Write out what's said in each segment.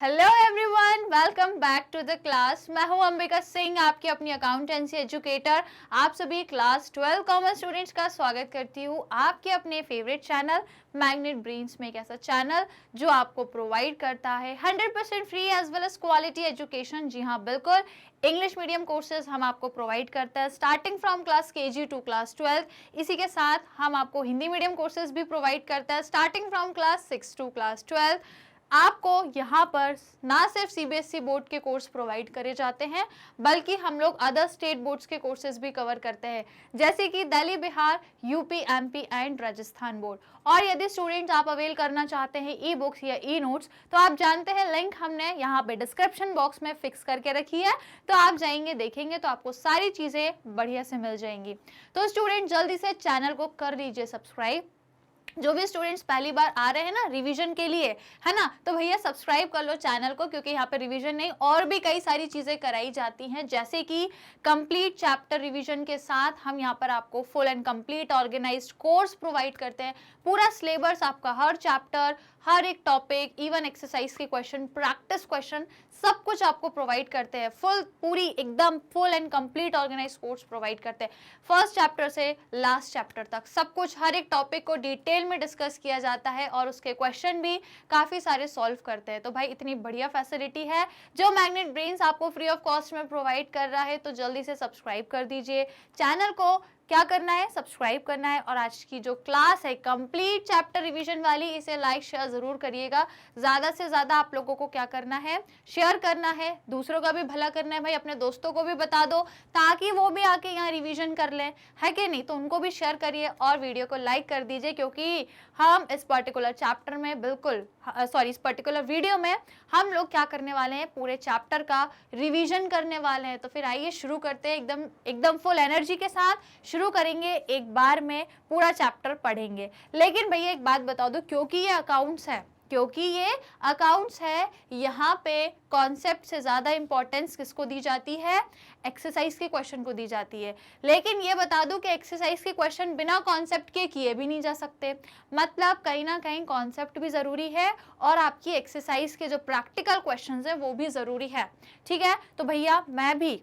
Hello everyone, welcome back to the class. मैं हूं अंबिका सिंह, आपकी अपनी अकाउंटेंसी एजुकेटर। आप सभी क्लास 12 कॉमर्स स्टूडेंट्स का स्वागत करती हूं आपके अपने फेवरेट चैनल मैग्नेट ब्रेन्स में। एक ऐसा चैनल जो आपको प्रोवाइड करता है 100% free as well as quality education. जी हाँ, बिल्कुल। इंग्लिश मीडियम कोर्सेज हम आपको प्रोवाइड करते हैं starting from class KG to class 12। इसी के साथ हम आपको हिंदी मीडियम कोर्सेज भी प्रोवाइड करते हैं starting from class 6 to class 12। आपको यहाँ पर ना सिर्फ सीबीएसई बोर्ड के कोर्स प्रोवाइड करे जाते हैं, बल्कि हम लोग अदर स्टेट बोर्ड्स के कोर्सेज भी कवर करते हैं, जैसे कि Delhi, Bihar, UP, MP and Rajasthan board. और यदि स्टूडेंट्स आप अवेल करना चाहते हैं ई बुक्स या ई नोट्स, तो आप जानते हैं लिंक हमने यहाँ पे डिस्क्रिप्शन बॉक्स में फिक्स करके रखी है। तो आप जाएंगे, देखेंगे तो आपको सारी चीजें बढ़िया से मिल जाएंगी। तो स्टूडेंट जल्दी से चैनल को कर लीजिए सब्सक्राइब। जो भी स्टूडेंट्स पहली बार आ रहे हैं ना रिवीजन के लिए, है ना, तो भैया सब्सक्राइब कर लो चैनल को, क्योंकि यहाँ पे रिवीजन नहीं और भी कई सारी चीजें कराई जाती हैं, जैसे कि कंप्लीट चैप्टर रिवीजन के साथ हम यहाँ पर आपको full and complete organised course provide करते हैं। पूरा सिलेबस आपका, हर चैप्टर, हर एक टॉपिक, इवन एक्सरसाइज के क्वेश्चन, प्रैक्टिस क्वेश्चन, सब कुछ आपको प्रोवाइड करते हैं। पूरी एकदम full and complete organise course provide करते हैं। फर्स्ट चैप्टर से लास्ट चैप्टर तक सब कुछ, हर एक टॉपिक को डिटेल में डिस्कस किया जाता है और उसके क्वेश्चन भी काफी सारे सॉल्व करते हैं। तो भाई इतनी बढ़िया फैसिलिटी है जो मैग्नेट ब्रेन्स आपको फ्री ऑफ कॉस्ट में प्रोवाइड कर रहा है, तो जल्दी से सब्सक्राइब कर दीजिए चैनल को। क्या करना है, सब्सक्राइब करना है। और आज की जो क्लास है कंप्लीट चैप्टर रिवीजन वाली, इसे लाइक शेयर जरूर करिएगा। ज्यादा से ज्यादा आप लोगों को क्या करना है, शेयर करना है, दूसरों का भी भला करना है। भाई अपने दोस्तों को भी बता दो ताकि वो भी आके यहाँ रिवीजन कर लें, है कि नहीं। तो उनको भी शेयर करिए और वीडियो को लाइक कर दीजिए, क्योंकि हम इस पर्टिकुलर चैप्टर में बिल्कुल इस पर्टिकुलर वीडियो में हम लोग क्या करने वाले हैं, पूरे चैप्टर का रिवीजन करने वाले हैं। तो फिर आइए शुरू करते हैं, एकदम एकदम फुल एनर्जी के साथ शुरू करेंगे। एक बार में पूरा चैप्टर पढ़ेंगे। लेकिन भैया एक बात बता दो, क्योंकि ये अकाउंट्स है, यहाँ पे कॉन्सेप्ट से ज्यादा इंपॉर्टेंस किसको दी जाती है, एक्सरसाइज के क्वेश्चन को दी जाती है। लेकिन ये बता दूं कि एक्सरसाइज के क्वेश्चन बिना कॉन्सेप्ट के किए भी नहीं जा सकते। मतलब कहीं ना कहीं कॉन्सेप्ट भी जरूरी है और आपकी एक्सरसाइज के जो प्रैक्टिकल क्वेश्चंस हैं वो भी जरूरी है। ठीक है, तो भैया मैं भी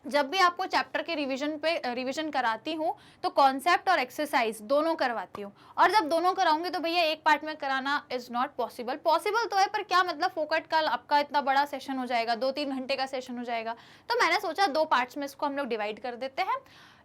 जब भी आपको चैप्टर के रिवीजन कराती हूँ तो कॉन्सेप्ट और एक्सरसाइज दोनों करवाती हूँ। और जब दोनों कराऊंगी तो भैया एक पार्ट में कराना इज नॉट पॉसिबल। पॉसिबल तो है, पर क्या मतलब फोकट का आपका इतना बड़ा सेशन हो जाएगा, 2-3 घंटे का सेशन हो जाएगा। तो मैंने सोचा 2 पार्ट्स में इसको हम लोग डिवाइड कर देते हैं।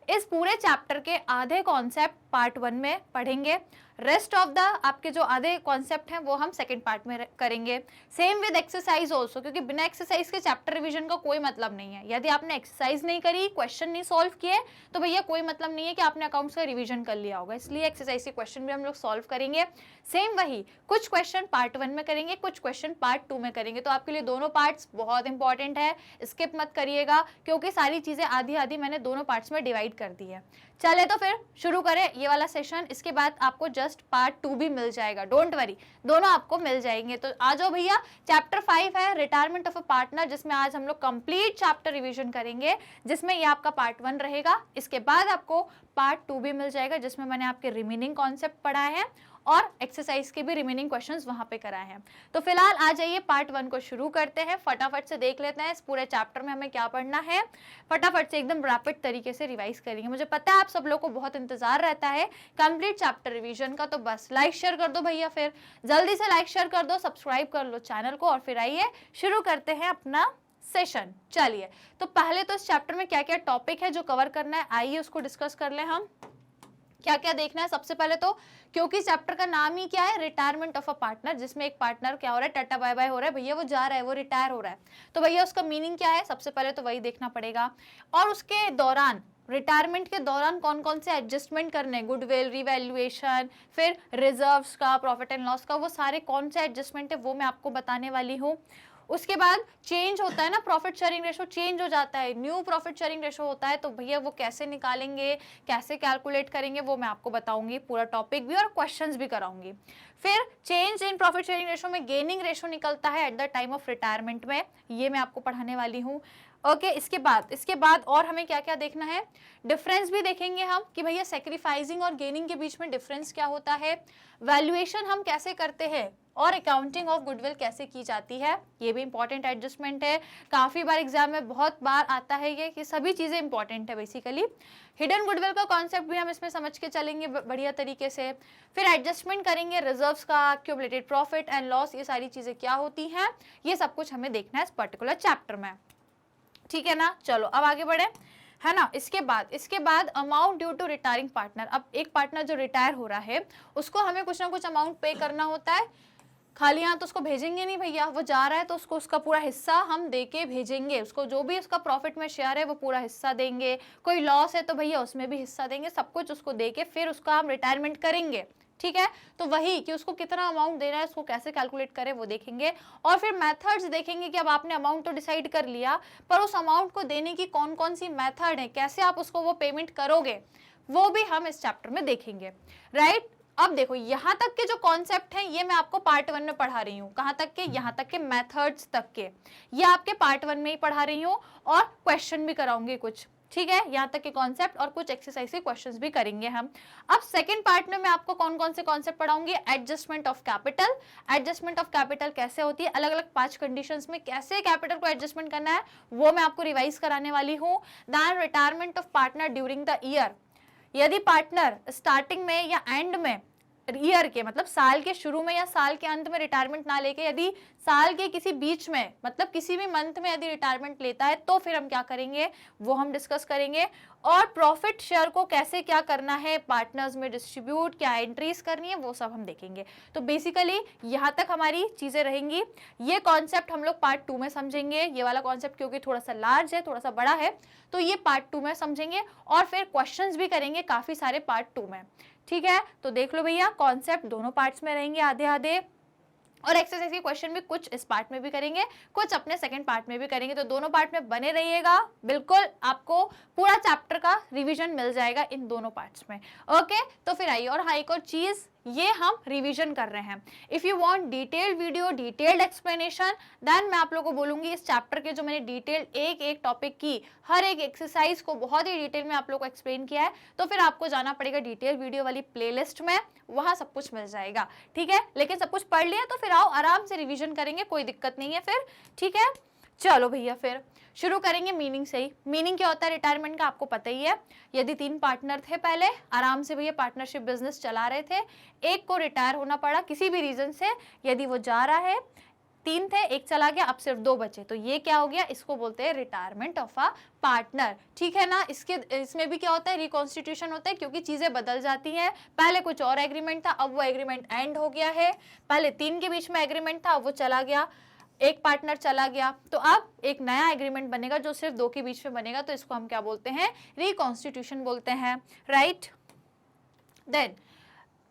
इस पूरे चैप्टर के आधे कॉन्सेप्ट पार्ट 1 में पढ़ेंगे, रेस्ट ऑफ द आपके जो आधे कॉन्सेप्ट हैं वो हम सेकंड पार्ट में करेंगे। सेम विद एक्सरसाइज ऑल्सो, क्योंकि बिना एक्सरसाइज के चैप्टर रिवीजन का कोई मतलब नहीं है। यदि आपने एक्सरसाइज नहीं करी, क्वेश्चन नहीं सॉल्व किए, तो भैया कोई मतलब नहीं है कि आपने अकाउंट्स का रिवीजन कर लिया होगा। इसलिए एक्सरसाइज के क्वेश्चन भी हम लोग सॉल्व करेंगे। सेम वही, कुछ क्वेश्चन पार्ट 1 में करेंगे, कुछ क्वेश्चन पार्ट 2 में करेंगे। तो आपके लिए दोनों पार्ट्स बहुत इंपॉर्टेंट है, स्किप मत करिएगा, क्योंकि सारी चीजें आधी आधी मैंने दोनों पार्ट्स में डिवाइड कर दी है। चले तो फिर शुरू करें ये वाला सेशन। इसके बाद आपको जस्ट पार्ट 2 भी मिल जाएगा, डोंट वरी, दोनों आपको मिल जाएंगे। तो आ जाओ भैया, चैप्टर 5 है रिटायरमेंट ऑफ अ पार्टनर, जिसमें आज हम लोग कंप्लीट चैप्टर रिवीजन करेंगे, जिसमें ये आपका पार्ट 1 रहेगा। इसके बाद आपको पार्ट 2 भी मिल जाएगा, जिसमें मैंने आपके रिमेनिंग कॉन्सेप्ट पढ़ाए हैं और एक्सरसाइज के भी रिमेनिंग क्वेश्चंस वहां पे कराए हैं। तो फिलहाल आ जाइए, पार्ट 1 को शुरू करते हैं। फटाफट से देख लेते हैं इस पूरे चैप्टर में हमें क्या पढ़ना है। फटाफट से एकदम रैपिड तरीके से रिवाइज करेंगे। मुझे पता है आप सब लोग को बहुत इंतजार रहता है कंप्लीट चैप्टर रिवीजन का, तो बस लाइक शेयर कर दो भैया, फिर जल्दी से लाइक शेयर कर दो, सब्सक्राइब कर लो चैनल को, और फिर आइए शुरू करते हैं अपना सेशन। चलिए, तो पहले तो इस चैप्टर में क्या क्या टॉपिक है जो कवर करना है, आइए उसको डिस्कस कर लें हम। क्या क्या देखना है सबसे पहले तो, क्योंकि चैप्टर का नाम ही क्या है, रिटायरमेंट ऑफ अ पार्टनर, जिसमें एक पार्टनर क्या हो रहा है, टाटा बाय बाय हो रहा है भैया, वो जा रहा है, वो रिटायर हो रहा है। तो भैया उसका मीनिंग क्या है, सबसे पहले तो वही देखना पड़ेगा। और उसके दौरान, रिटायरमेंट के दौरान कौन कौन से एडजस्टमेंट करने, गुडविल, रिवैल्यूएशन, फिर रिजर्व्स का, प्रॉफिट एंड लॉस का, वो सारे कौन से एडजस्टमेंट है वो मैं आपको बताने वाली हूँ। उसके बाद चेंज होता है ना, प्रॉफिट शेयरिंग रेशो चेंज हो जाता है, न्यू प्रॉफिट शेयरिंग रेशो होता है, तो भैया वो कैसे निकालेंगे, कैसे कैलकुलेट करेंगे, वो मैं आपको बताऊंगी, पूरा टॉपिक भी और क्वेश्चंस भी कराऊंगी। फिर change in profit sharing ratio में गेनिंग रेशो निकलता है at the time of retirement में, ये मैं आपको पढ़ाने वाली हूँ। ओके इसके बाद और हमें क्या क्या देखना है, डिफरेंस भी देखेंगे हम कि भैया सेक्रीफाइसिंग और गेनिंग के बीच में डिफरेंस क्या होता है, वैल्यूएशन हम कैसे करते हैं और अकाउंटिंग ऑफ गुडविल कैसे की जाती है, ये भी इंपॉर्टेंट एडजस्टमेंट है, काफी बार एग्जाम में बहुत बार आता है ये कि सभी चीजें इंपॉर्टेंट है बेसिकली। हिडन गुडविल का कॉन्सेप्ट भी हम इसमें समझ के चलेंगे बढ़िया तरीके से, फिर एडजस्टमेंट करेंगे रिजर्व्स का, एक्यूमुलेटेड प्रॉफिट एंड लॉस, ये सारी चीजें क्या होती हैं, ये सब कुछ हमें देखना है इस पर्टिकुलर चैप्टर में, ठीक है ना। चलो अब आगे बढ़े, है ना। इसके बाद amount due to retiring partner, अब एक पार्टनर जो रिटायर हो रहा है उसको हमें कुछ ना कुछ अमाउंट पे करना होता है, खाली यहाँ तो उसको भेजेंगे नहीं भैया, वो जा रहा है तो उसको उसका पूरा हिस्सा हम दे के भेजेंगे, उसको जो भी उसका प्रॉफिट में शेयर है वो पूरा हिस्सा देंगे, कोई लॉस है तो भैया उसमें भी हिस्सा देंगे, सब कुछ उसको दे के फिर उसका हम रिटायरमेंट करेंगे, ठीक है। तो वही कि उसको कितना अमाउंट देना है, उसको कैसे कैलकुलेट करें वो देखेंगे, और फिर मेथड्स देखेंगे कि अब आपने अमाउंट तो डिसाइड कर लिया पर उस अमाउंट को देने की कौन कौन सी मेथड है, कैसे आप उसको वो पेमेंट करोगे, वो भी हम इस चैप्टर में देखेंगे, राइट। अब देखो यहाँ तक के जो कॉन्सेप्ट हैं ये मैं आपको पार्ट 1 में पढ़ा रही हूँ, कहाँ तक के, यहाँ तक के मेथड्स तक के, ये आपके पार्ट 1 में ही पढ़ा रही हूँ और क्वेश्चन भी कराऊंगी कुछ, ठीक है, यहाँ तक के कॉन्सेप्ट और कुछ एक्सरसाइज के क्वेश्चंस भी करेंगे हम। अब सेकंड पार्ट में मैं आपको कौन कौन से कॉन्सेप्ट पढ़ाऊंगी, adjustment of capital, adjustment of capital कैसे होती है, अलग अलग 5 कंडीशंस में कैसे कैपिटल को एडजस्टमेंट करना है वो मैं आपको रिवाइज कराने वाली हूँ। Then retirement of partner during the year, यदि पार्टनर स्टार्टिंग में या एंड में ईयर के मतलब साल के शुरू में या साल के अंत में रिटायरमेंट ना लेके यदि साल के किसी बीच में मतलब किसी भी मंथ में यदि रिटायरमेंट लेता है तो फिर हम क्या करेंगे वो हम डिस्कस करेंगे, और प्रॉफिट शेयर को कैसे क्या करना है, पार्टनर्स में डिस्ट्रीब्यूट, क्या एंट्रीज करनी है, वो सब हम देखेंगे। तो बेसिकली यहाँ तक हमारी चीजें रहेंगी। ये कॉन्सेप्ट हम लोग पार्ट 2 में समझेंगे, ये वाला कॉन्सेप्ट क्योंकि थोड़ा सा लार्ज है, थोड़ा सा बड़ा है, तो ये पार्ट 2 में समझेंगे और फिर क्वेश्चंस भी करेंगे काफी सारे पार्ट 2 में, ठीक है। तो देख लो भैया कॉन्सेप्ट दोनों पार्ट्स में रहेंगे आधे आधे, और एक्सरसाइज के क्वेश्चन भी कुछ इस पार्ट में भी करेंगे, कुछ अपने सेकंड पार्ट में भी करेंगे, तो दोनों पार्ट में बने रहिएगा, बिल्कुल आपको पूरा चैप्टर का रिवीजन मिल जाएगा इन दोनों पार्ट्स में। ओके, तो फिर आइए, और हाँ एक और चीज, ये हम रिवीजन कर रहे हैं। If you want detailed video, detailed explanation, then मैं आप लोगों को बोलूंगी इस चैप्टर के जो मैंने डिटेल्ड एक एक टॉपिक की हर एक एक्सरसाइज को बहुत ही डिटेल में आप लोगों को एक्सप्लेन किया है, तो फिर आपको जाना पड़ेगा डिटेल वीडियो वाली प्लेलिस्ट में, वहां सब कुछ मिल जाएगा, ठीक है। लेकिन सब कुछ पढ़ लिया तो फिर आओ आराम से रिविजन करेंगे, कोई दिक्कत नहीं है फिर, ठीक है। चलो भैया फिर शुरू करेंगे मीनिंग से ही। मीनिंग क्या होता है रिटायरमेंट का आपको पता ही है, यदि 3 पार्टनर थे पहले, आराम से भैया पार्टनरशिप बिजनेस चला रहे थे, एक को रिटायर होना पड़ा किसी भी रीजन से, यदि वो जा रहा है, 3 थे एक चला गया, अब सिर्फ 2 बचे, तो ये क्या हो गया, इसको बोलते हैं रिटायरमेंट ऑफ अ पार्टनर, ठीक है ना। इसमें भी क्या होता है, रिकॉन्स्टिट्यूशन होता है, क्योंकि चीजें बदल जाती हैं, पहले कुछ और एग्रीमेंट था, अब वो एग्रीमेंट एंड हो गया है, पहले 3 के बीच में एग्रीमेंट था, अब वो चला गया, एक पार्टनर चला गया, तो अब एक नया एग्रीमेंट बनेगा जो सिर्फ 2 के बीच में बनेगा, तो इसको हम क्या बोलते हैं, रिकॉन्स्टिट्यूशन बोलते हैं, राइट। देन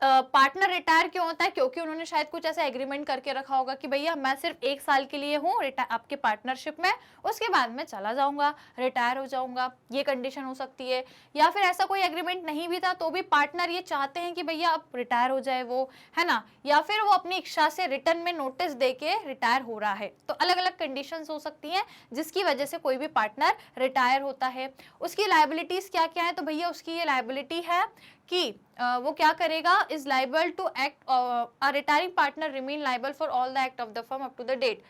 पार्टनर रिटायर क्यों होता है, क्योंकि उन्होंने शायद कुछ ऐसा एग्रीमेंट करके रखा होगा कि भैया मैं सिर्फ 1 साल के लिए हूँ आपके पार्टनरशिप में, उसके बाद मैं चला जाऊंगा, रिटायर हो जाऊंगा, ये कंडीशन हो सकती है। या फिर ऐसा कोई एग्रीमेंट नहीं भी था तो भी पार्टनर ये चाहते हैं कि भैया अब रिटायर हो जाए वो, है ना, या फिर वो अपनी इच्छा से रिटर्न में नोटिस दे के रिटायर हो रहा है, तो अलग अलग कंडीशंस हो सकती हैं जिसकी वजह से कोई भी पार्टनर रिटायर होता है। उसकी लायबिलिटीज क्या क्या है, तो भैया उसकी ये लायबिलिटी है कि वो क्या करेगा, is liable to act, a retiring partner remain liable for all the act of the firm up to the date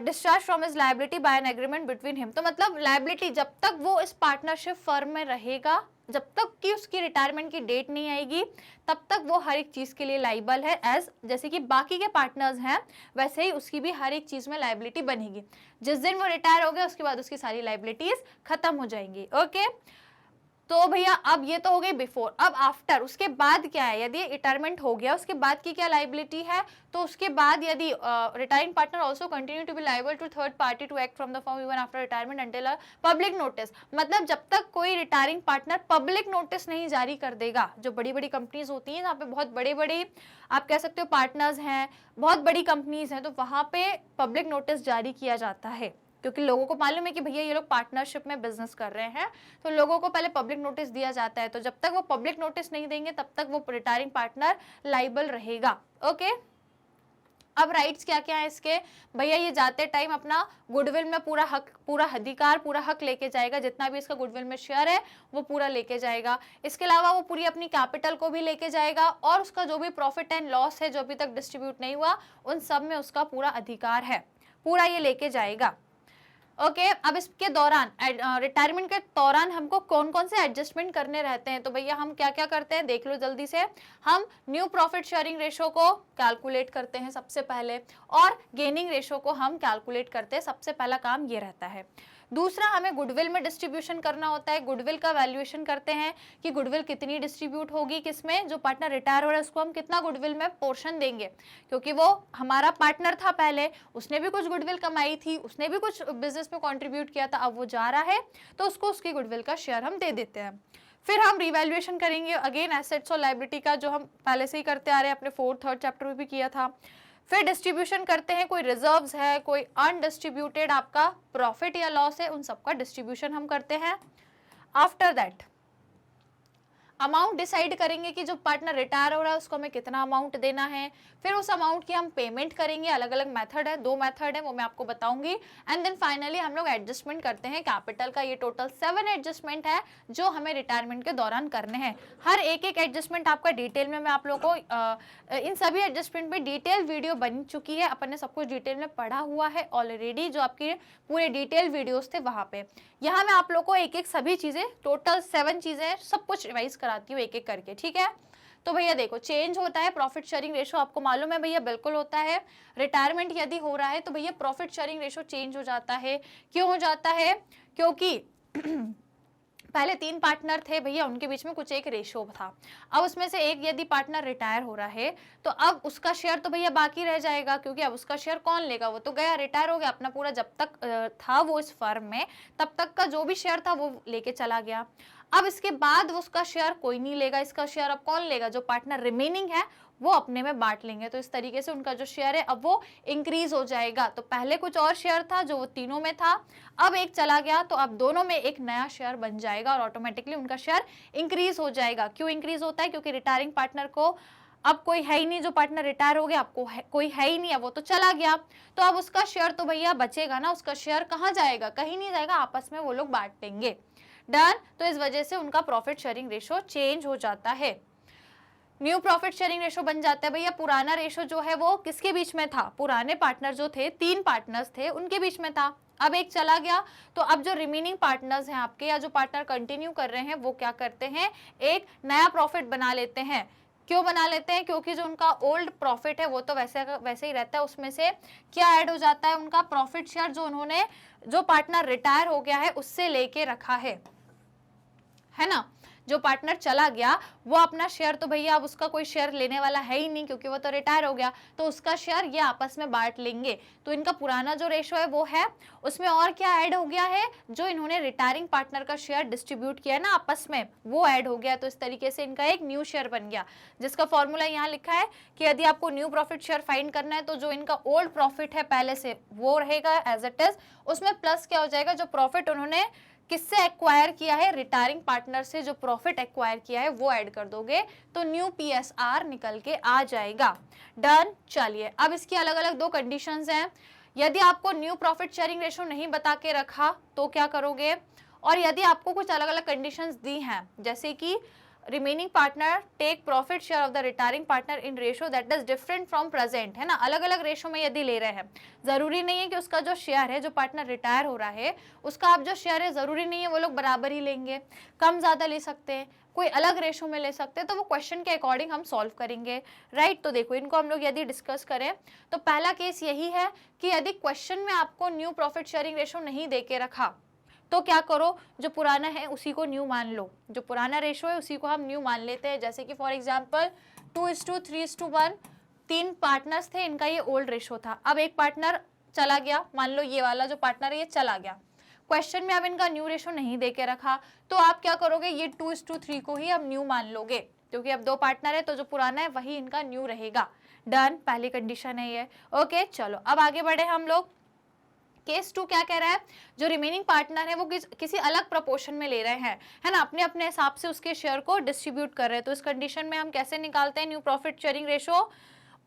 discharge from his liability by an agreement between him. तो मतलब लायबिलिटी जब तक वो इस पार्टनरशिप फर्म में रहेगा, जब तक कि उसकी रिटायरमेंट की डेट नहीं आएगी, तब तक वो हर एक चीज के लिए लाइबल है, एज जैसे कि बाकी के पार्टनर्स हैं वैसे ही उसकी भी हर एक चीज में लाइबिलिटी बनेगी। जिस दिन वो रिटायर हो गया उसके बाद उसकी सारी लाइबिलिटीज खत्म हो जाएंगी। ओके, तो भैया अब ये तो हो गई बिफोर, अब आफ्टर, उसके बाद क्या है, यदि रिटायरमेंट हो गया उसके बाद की क्या लाइबिलिटी है, तो उसके बाद यदि retiring partner also continue to be liable to third party to act from the firm even after retirement until a public notice. मतलब जब तक कोई रिटायरिंग पार्टनर पब्लिक नोटिस नहीं जारी कर देगा, जो बड़ी बड़ी कंपनीज होती हैं जहाँ पे बहुत बड़े बड़े आप कह सकते हो पार्टनर्स हैं, बहुत बड़ी कंपनीज हैं, तो वहां पे पब्लिक नोटिस जारी किया जाता है, क्योंकि लोगों को मालूम है कि भैया ये लोग पार्टनरशिप में बिजनेस कर रहे हैं, तो लोगों को पहले पब्लिक नोटिस दिया जाता है। तो जब तक वो पब्लिक नोटिस नहीं देंगे तब तक वो रिटायरिंग पार्टनर लाइबल रहेगा। ओके, अब राइट्स क्या क्या है इसके, भैया ये जाते टाइम अपना गुडविल में पूरा हक, पूरा अधिकार, पूरा हक लेके जाएगा, जितना भी इसका गुडविल में शेयर है वो पूरा लेके जाएगा। इसके अलावा वो पूरी अपनी कैपिटल को भी लेके जाएगा, और उसका जो भी प्रॉफिट एंड लॉस है जो अभी तक डिस्ट्रीब्यूट नहीं हुआ उन सब में उसका पूरा अधिकार है, पूरा ये लेके जाएगा। ओके अब इसके दौरान रिटायरमेंट के दौरान हमको कौन कौन से एडजस्टमेंट करने रहते हैं, तो भैया हम क्या क्या करते हैं देख लो जल्दी से। हम न्यू प्रॉफिट शेयरिंग रेशो को कैलकुलेट करते हैं सबसे पहले, और गेनिंग रेशो को हम कैलकुलेट करते हैं, सबसे पहला काम ये रहता है। दूसरा हमें गुडविल में डिस्ट्रीब्यूशन करना होता है, गुडविल का वैल्यूएशन करते हैं कि गुडविल कितनी डिस्ट्रीब्यूट होगी, किसमें, जो पार्टनर रिटायर हो रहा है उसको हम कितना गुडविल में पोर्शन देंगे, क्योंकि वो हमारा पार्टनर था पहले, उसने भी कुछ गुडविल कमाई थी, उसने भी कुछ बिजनेस में कंट्रीब्यूट किया था, अब वो जा रहा है तो उसको उसकी गुडविल का शेयर हम दे देते हैं। फिर हम रिवैल्यूएशन करेंगे अगेन एसेट्स और लायबिलिटी का, जो हम पहले से ही करते आ रहे हैं, अपने 4th 3rd चैप्टर में भी किया था। फिर डिस्ट्रीब्यूशन करते हैं, कोई रिजर्व्स है, कोई अनडिस्ट्रीब्यूटेड आपका प्रॉफिट या लॉस है, उन सबका डिस्ट्रीब्यूशन हम करते हैं। आफ्टर दैट अमाउंट डिसाइड करेंगे कि जो पार्टनर रिटायर हो रहा है उसको हमें कितना अमाउंट देना है, फिर उस अमाउंट की हम पेमेंट करेंगे। अलग अलग मेथड है, 2 मेथड है, वो मैं आपको बताऊंगी। एंड देन फाइनली हम लोग एडजस्टमेंट करते हैं कैपिटल का। ये टोटल 7 एडजस्टमेंट है जो हमें रिटायरमेंट के दौरान करने हैं। हर एक एक एडजस्टमेंट आपका डिटेल में मैं आप लोगों को इन सभी एडजस्टमेंट में डिटेल वीडियो बन चुकी है, अपन ने सब कुछ डिटेल में पढ़ा हुआ है ऑलरेडी, जो आपके पूरे डिटेल वीडियोस थे वहां पे। यहाँ मैं आप लोग को एक एक सभी चीजें, टोटल 7 चीजें सब कुछ रिवाइज कराती हूँ एक एक करके, ठीक है। तो भैया देखो, चेंज होता है प्रॉफिट शेयरिंग रेशो, आपको मालूम है भैया, बिल्कुल होता है। रिटायरमेंट यदि हो रहा है तो भैया प्रॉफिट शेयरिंग रेशो चेंज हो जाता है। क्यों हो जाता है, क्योंकि पहले 3 पार्टनर थे भैया, उनके बीच में कुछ एक रेशो था। अब उसमें से एक यदि पार्टनर रिटायर हो रहा है तो अब उसका शेयर तो भैया बाकी रह जाएगा, क्योंकि अब उसका शेयर कौन लेगा, वो तो गया, रिटायर हो गया, अपना पूरा जब तक था वो इस फर्म में तब तक का जो भी शेयर था वो लेके चला गया। अब इसके बाद उसका शेयर कोई नहीं लेगा, इसका शेयर अब कौन लेगा, जो पार्टनर रिमेनिंग है वो अपने में बांट लेंगे। तो इस तरीके से उनका जो शेयर है अब वो इंक्रीज हो जाएगा। तो पहले कुछ और शेयर था जो वो तीनों में था, अब एक चला गया तो अब दोनों में एक नया शेयर बन जाएगा और ऑटोमेटिकली उनका शेयर इंक्रीज हो जाएगा। क्यों इंक्रीज होता है, क्योंकि रिटायरिंग पार्टनर को अब कोई है ही नहीं, जो पार्टनर रिटायर हो गया आपको कोई है ही नहीं, अब वो तो चला गया, तो अब उसका शेयर तो भैया बचेगा ना, उसका शेयर कहाँ जाएगा, कहीं नहीं जाएगा, आपस में वो लोग बांट लेंगे। डन। तो इस वजह से उनका प्रॉफिट शेयरिंग रेशो चेंज हो जाता है, न्यू प्रॉफिट शेयरिंग रेशो बन जाता है। भैया पुराना रेशो जो है वो किसके बीच में था, पुराने पार्टनर जो थे, 3 पार्टनर्स थे उनके बीच में था, अब एक चला गया, तो अब जो रिमेनिंग पार्टनर्स हैं आपके, या जो पार्टनर कंटिन्यू कर रहे हैं, वो क्या करते हैं, एक नया प्रॉफिट बना लेते हैं। क्यों बना लेते हैं, क्योंकि जो उनका ओल्ड प्रॉफिट है वो तो वैसे ही रहता है, उसमें से क्या ऐड हो जाता है, उनका प्रॉफिट शेयर जो उन्होंने, जो पार्टनर रिटायर हो गया है उससे लेके रखा है ना। जो पार्टनर चला गया वो अपना शेयर तो भैया अब उसका कोई शेयर लेने वाला है ही नहीं, क्योंकि वो तो रिटायर हो गया, तो उसका शेयर ये आपस में बांट लेंगे। तो इनका पुराना जो रेशो है वो है, उसमें और क्या ऐड हो गया है, जो इन्होंने रिटायरिंग पार्टनर का शेयर डिस्ट्रीब्यूट किया है ना आपस में, वो ऐड हो गया। तो इस तरीके से इनका एक न्यू शेयर बन गया, जिसका फॉर्मूला यहाँ लिखा है कि यदि आपको न्यू प्रॉफिट शेयर फाइंड करना है तो जो इनका ओल्ड प्रॉफिट है पहले से वो रहेगा एज इट इज, उसमें प्लस क्या हो जाएगा, जो प्रॉफिट उन्होंने किससे एक्वायर किया है, रिटायरिंग पार्टनर से जो प्रॉफिट एक्वायर किया है वो ऐड कर दोगे, तो न्यू पीएसआर निकल के आ जाएगा। डन। चलिए अब इसकी अलग अलग 2 कंडीशंस हैं। यदि आपको न्यू प्रॉफिट शेयरिंग रेशो नहीं बता के रखा तो क्या करोगे, और यदि आपको कुछ अलग अलग कंडीशंस दी हैं, जैसे कि remaining partner take profit share of the retiring partner in ratio that is different from present, है ना, अलग अलग रेशो में यदि ले रहे हैं, जरूरी नहीं है कि उसका जो शेयर है, जो पार्टनर रिटायर हो रहा है उसका आप जो शेयर है जरूरी नहीं है वो लोग बराबर ही लेंगे, कम ज्यादा ले सकते हैं, कोई अलग रेशो में ले सकते हैं, तो वो क्वेश्चन के अकॉर्डिंग हम सॉल्व करेंगे, राइट। तो देखो इनको हम लोग यदि डिस्कस करें तो पहला केस यही है कि यदि क्वेश्चन में आपको न्यू प्रॉफिट शेयरिंग रेशो नहीं दे के रखा तो क्या करो, जो पुराना है उसी को न्यू मान लो, जो पुराना रेशो है उसी को हम न्यू मान लेते हैं। जैसे कि फॉर एग्जांपल 2:3:1, 3 पार्टनर्स थे, इनका ये ओल्ड रेशो था, अब एक पार्टनर चला गया, मान लो ये वाला जो पार्टनर है ये चला गया, क्वेश्चन में अब इनका न्यू रेशो नहीं दे के रखा, तो आप क्या करोगे, ये 2:3 को ही अब न्यू मान लोगे, क्योंकि अब 2 पार्टनर है तो जो पुराना है वही इनका न्यू रहेगा। डन। पहली कंडीशन है ये। ओके चलो अब आगे बढ़े हम लोग। केस 2 क्या कह रहा है, जो रिमेनिंग पार्टनर है वो किसी अलग प्रपोर्शन में ले रहे हैं, है ना, अपने अपने हिसाब से उसके शेयर को डिस्ट्रीब्यूट कर रहे हैं। तो इस कंडीशन में हम कैसे निकालते हैं new profit sharing ratio,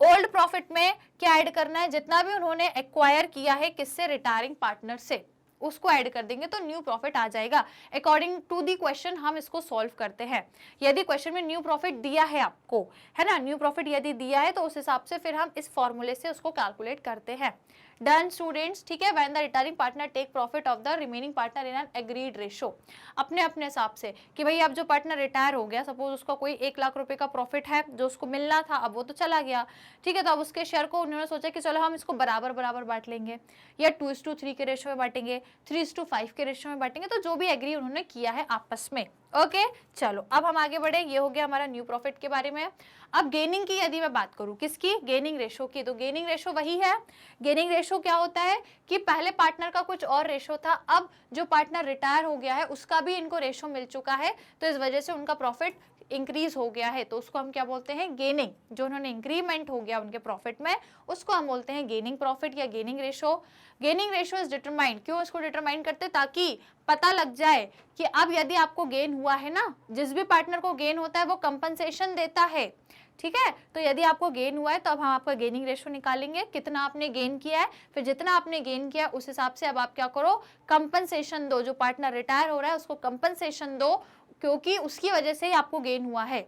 old profit में क्या ऐड करना है, जितना भी उन्होंने एक्वायर किया है किससे, रिटायरिंग पार्टनर से, उसको ऐड कर देंगे तो न्यू प्रॉफिट आ जाएगा। अकॉर्डिंग टू दी क्वेश्चन हम इसको सॉल्व करते हैं। यदि क्वेश्चन में न्यू प्रॉफिट दिया है आपको, है ना, न्यू प्रॉफिट यदि दिया है तो उस हिसाब से फिर हम इस फॉर्मूले से उसको कैलकुलेट करते हैं। डन स्टूडेंट्स, ठीक है। When the retiring partner take profit of the remaining partner in an agreed ratio, अपने अपने हिसाब से कि भाई अब जो पार्टनर रिटायर हो गया, सपोज उसका कोई 1 लाख रुपए का प्रॉफिट है जो उसको मिलना था, अब वो तो चला गया, ठीक है, तो अब उसके शेयर को उन्होंने सोचा कि चलो हम इसको बराबर बराबर बांट लेंगे, या 2:3 के रेशो में बांटेंगे, 3:5 के रेशो में बांटेंगे, तो जो भी एग्री उन्होंने किया है आपस में। ओके चलो अब हम आगे बढ़े, ये हो गया हमारा न्यू प्रॉफिट के बारे में। अब गेनिंग की यदि मैं बात करूं, किसकी, गेनिंग रेशो की, तो गेनिंग रेशो वही है। गेनिंग रेशो क्या होता है कि पहले पार्टनर का कुछ और रेशो था, अब जो पार्टनर रिटायर हो गया है उसका भी इनको रेशो मिल चुका है, तो इस वजह से उनका प्रॉफिट इंक्रीज हो गया है, तो उसको हम क्या बोलते हैं, गेनिंग। जो उन्होंने इंक्रीमेंट हो गया उनके प्रॉफिट में, उसको हम बोलते हैं गेनिंग प्रॉफिट या gaining ratio. Gaining ratio is determined, क्यों इसको डिटरमाइन करते, ताकि पता लग जाए कि अब यदि आपको गेन हुआ है ना, जिस भी पार्टनर को गेन होता है वो कंपनसेशन देता है, ठीक है, तो यदि आपको गेन हुआ है तो अब हम आपका गेनिंग रेशो निकालेंगे, कितना आपने गेन किया है, फिर जितना आपने गेन किया उस हिसाब से अब आप क्या करो, कंपनसेशन दो, जो पार्टनर रिटायर हो रहा है उसको कंपनसेशन दो, क्योंकि उसकी वजह से ही आपको गेन हुआ है।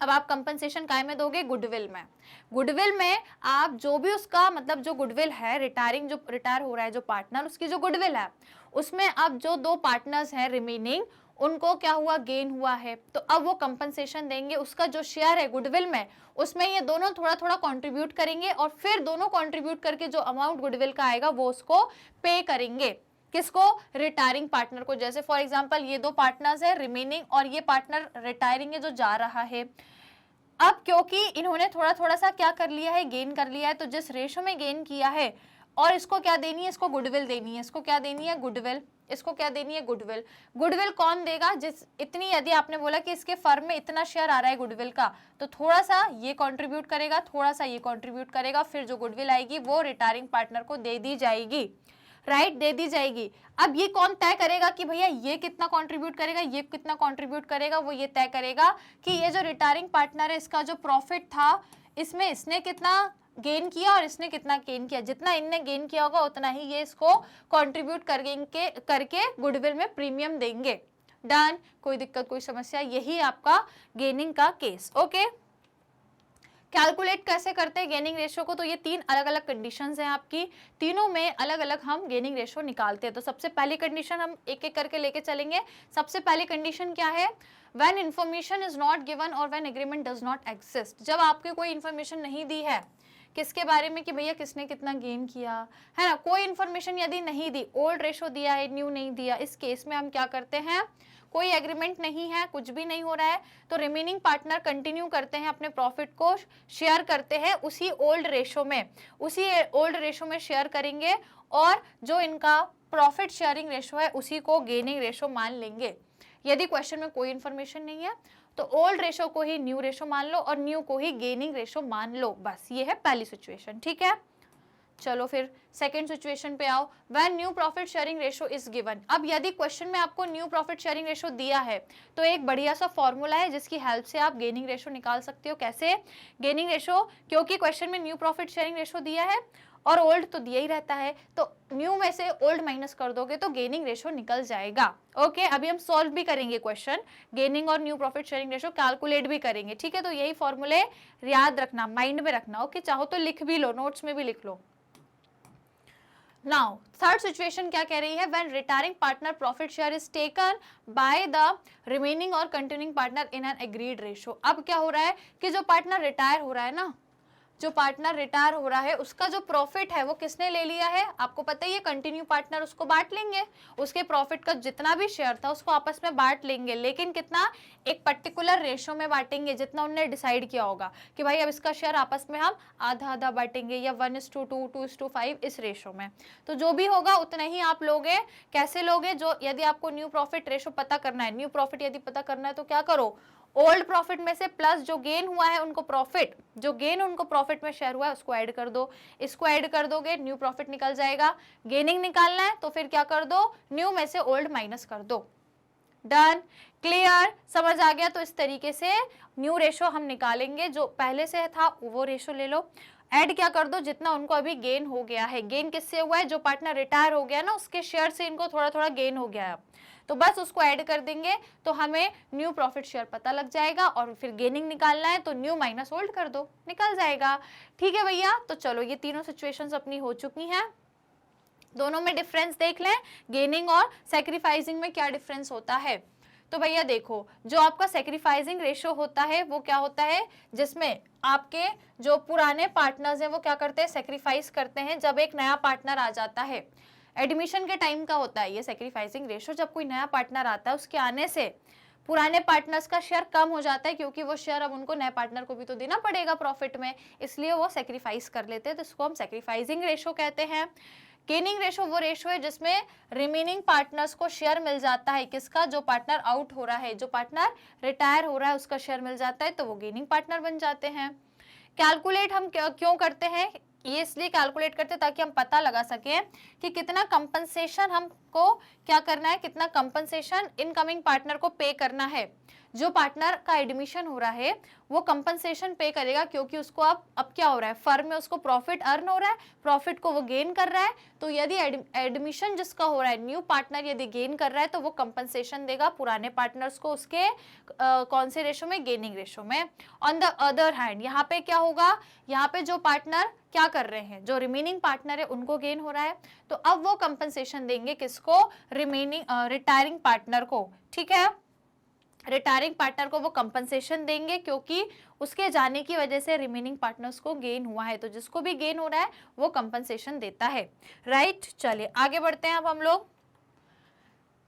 अब आप कंपनसेशन काय में दोगे, गुडविल में। गुडविल में आप जो भी उसका मतलब जो गुडविल है, रिटायरिंग जो रिटायर हो रहा है जो पार्टनर, उसकी जो गुडविल है उसमें अब जो 2 पार्टनर्स हैं रिमेनिंग, उनको क्या हुआ, गेन हुआ है, तो अब वो कंपनसेशन देंगे, उसका जो शेयर है गुडविल में उसमें ये दोनों थोड़ा थोड़ा कंट्रीब्यूट करेंगे, और फिर दोनों कंट्रीब्यूट करके जो अमाउंट गुडविल का आएगा वो उसको पे करेंगे, किसको, रिटायरिंग पार्टनर को। जैसे फॉर एग्जांपल ये 2 पार्टनर्स है रिमेनिंग और ये पार्टनर रिटायरिंग है जो जा रहा है। अब क्योंकि इन्होंने थोड़ा थोड़ा सा क्या कर लिया है, गेन कर लिया है, तो जिस रेशो में गेन किया है, और इसको क्या देनी है, इसको गुडविल देनी है, इसको क्या देनी है, गुडविल, इसको क्या देनी है, गुडविल। गुडविल कौन देगा, जिस इतनी, यदि आपने बोला कि इसके फर्म में इतना शेयर आ रहा है गुडविल का, तो थोड़ा सा ये कंट्रीब्यूट करेगा, थोड़ा सा ये कंट्रीब्यूट करेगा, फिर जो गुडविल आएगी वो रिटायरिंग पार्टनर को दे दी जाएगी, राइट, दे दी जाएगी। अब ये कौन तय करेगा कि भैया ये कितना कंट्रीब्यूट करेगा, ये कितना कंट्रीब्यूट करेगा, वो ये तय करेगा कि ये जो रिटायरिंग पार्टनर है इसका जो प्रॉफिट था इसमें इसने कितना गेन किया और इसने कितना गेन किया, जितना इनने गेन किया होगा उतना ही ये इसको कंट्रीब्यूट करके गुडविल में प्रीमियम देंगे। डन, कोई दिक्कत कोई समस्या, यही आपका गेनिंग का केस। ओके कैलकुलेट कैसे करते हैं गेनिंग रेशो को, तो ये 3 अलग अलग कंडीशंस हैं आपकी, तीनों में अलग अलग हम गेनिंग रेशो निकालते हैं। तो सबसे पहली कंडीशन हम एक एक करके लेके चलेंगे। सबसे पहली कंडीशन क्या है, when information is not given और when agreement does not exist, जब आपके कोई इन्फॉर्मेशन नहीं दी है किसके बारे में कि भैया किसने कितना गेन किया, है ना, कोई इन्फॉर्मेशन यदि नहीं दी, ओल्ड रेशो दिया है न्यू नहीं दिया, इस केस में हम क्या करते हैं, कोई एग्रीमेंट नहीं है, कुछ भी नहीं हो रहा है, तो रिमेनिंग पार्टनर कंटिन्यू करते हैं अपने प्रॉफिट को शेयर करते हैं उसी ओल्ड रेशो में, उसी ओल्ड रेशो में शेयर करेंगे, और जो इनका प्रॉफिट शेयरिंग रेशो है उसी को गेनिंग रेशो मान लेंगे। यदि क्वेश्चन में कोई इन्फॉर्मेशन नहीं है तो ओल्ड रेशो को ही न्यू रेशो मान लो और न्यू को ही गेनिंग रेशो मान लो, बस ये है पहली सिचुएशन, ठीक है। चलो फिर सेकंड सिचुएशन पे आओ, when new profit sharing ratio is given. अब यदि क्वेश्चन में आपको न्यू प्रॉफिट शेयरिंग रेशो दिया है तो एक बढ़िया सा फॉर्मूला है जिसकी हेल्प से आप गेनिंग रेशो निकाल सकते हो। कैसे, गेनिंग रेशो, क्योंकि क्वेश्चन में न्यू प्रॉफिट शेयरिंग रेशो दिया है और ओल्ड तो दिया ही रहता है, तो न्यू में से ओल्ड माइनस कर दोगे तो गेनिंग रेशो निकल जाएगा। ओके अभी हम सॉल्व भी करेंगे क्वेश्चन, गेनिंग और new profit sharing ratio calculate भी करेंगे, ठीक है। तो यही फॉर्मूले याद रखना, माइंड में रखना। ओके चाहो तो लिख भी लो, नोट्स में भी लिख लो। नाउ थर्ड सिचुएशन क्या कह रही है, when retiring partner profit share is taken by the remaining और continuing partner in an agreed ratio. अब क्या हो रहा है कि जो पार्टनर रिटायर हो रहा है ना, जो पार्टनर रिटायर हो रहा है उसका जो प्रॉफिट है वो किसने ले लिया है, आपको पता ही है, कंटिन्यू पार्टनर उसको बांट लेंगे, उसके प्रॉफिट का जितना भी शेयर था उसको आपस में बांट लेंगे, लेकिन कितना, एक पर्टिकुलर रेशो में बांटेंगे जितना उन्होंने डिसाइड किया होगा कि भाई अब इसका शेयर आपस में हम आधा आधा बांटेंगे या 1:2, 2:5 इस रेशो में, तो जो भी होगा उतना ही आप लोगे। कैसे लोगे, जो यदि आपको न्यू प्रॉफिट रेशो पता करना है, न्यू प्रॉफिट यदि पता करना है तो क्या करो, ओल्ड प्रॉफिट में से प्लस जो गेन हुआ है उनको प्रॉफिट, जो गेन उनको प्रॉफिट में शेयर हुआ है उसको ऐड कर दो, इसको ऐड कर दोगे न्यू प्रॉफिट निकल जाएगा। गेनिंग निकालना है तो फिर क्या कर दो, न्यू में से ओल्ड माइनस कर दो। डन, क्लियर, समझ आ गया। तो इस तरीके से न्यू रेशो हम निकालेंगे, जो पहले से था वो रेशो ले लो, ऐड क्या कर दो जितना उनको अभी गेन हो गया है। गेन किससे हुआ है, जो पार्टनर रिटायर हो गया ना उसके शेयर से इनको थोड़ा थोड़ा गेन हो गया है, तो बस उसको ऐड कर देंगे तो हमें न्यू प्रॉफिट शेयर पता लग जाएगा। और फिर गेनिंग निकालना है तो न्यू माइनस ओल्ड कर दो, निकल जाएगा। ठीक है भैया, तो चलो ये तीनों सिचुएशंस अपनी हो चुकी हैं। दोनों में डिफरेंस देख लें, गेनिंग और सैक्रिफाइसिंग में क्या डिफरेंस होता है। तो भैया देखो, जो आपका सैक्रिफाइसिंग रेशो होता है वो क्या होता है, जिसमें आपके जो पुराने पार्टनर्स हैं वो क्या करते हैं, सैक्रिफाइस करते हैं जब एक नया पार्टनर आ जाता है। एडमिशन के टाइम का होता है ये सैक्रिफाइसिंग रेशो, जब कोई नया पार्टनर आता है उसके आने से पुराने पार्टनर्स का शेयर कम हो जाता है, क्योंकि वो शेयर अब उनको नए पार्टनर को भी तो देना पड़ेगा प्रॉफिट में, इसलिए वो सैक्रिफाइस कर लेते हैं, तो इसको हम सैक्रिफाइसिंग रेशो कहते हैं। गेनिंग रेशो वो रेशो है जिसमें रिमेनिंग पार्टनर्स को शेयर मिल जाता है, किसका, जो पार्टनर आउट हो रहा है, जो पार्टनर रिटायर हो रहा है उसका शेयर मिल जाता है, तो वो गेनिंग पार्टनर बन जाते हैं। कैलकुलेट हम क्यों करते हैं, ये इसलिए कैलकुलेट करते हैं ताकि हम पता लगा सकें कि कितना कंपनसेशन हमको क्या करना है, कितना कंपनसेशन इनकमिंग पार्टनर को पे करना है। जो पार्टनर का एडमिशन हो रहा है वो कंपनसेशन पे करेगा, क्योंकि उसको अब क्या हो रहा है, फर्म में उसको प्रॉफिट अर्न हो रहा है, प्रॉफिट को वो गेन कर रहा है। तो यदि एडमिशन जिसका हो रहा है, न्यू पार्टनर यदि गेन कर रहा है तो वो कंपनसेशन देगा पुराने पार्टनर्स को उसके कौन से रेशो में, गेनिंग रेशो में। ऑन द अदर हैंड यहाँ पे क्या होगा, यहाँ पे जो पार्टनर क्या कर रहे हैं, जो रिमेनिंग पार्टनर है उनको गेन हो रहा है, तो अब वो कंपनसेशन देंगे किसको, रिमेनिंग रिटायरिंग पार्टनर को। ठीक है, रिटायरिंग पार्टनर को वो कंपनसेशन देंगे क्योंकि उसके जाने की वजह से रिमेनिंग पार्टनर्स को गेन हुआ है, तो जिसको भी गेन हो रहा है वो कंपनसेशन देता है। राइट, चलिए आगे बढ़ते हैं अब हम लोग।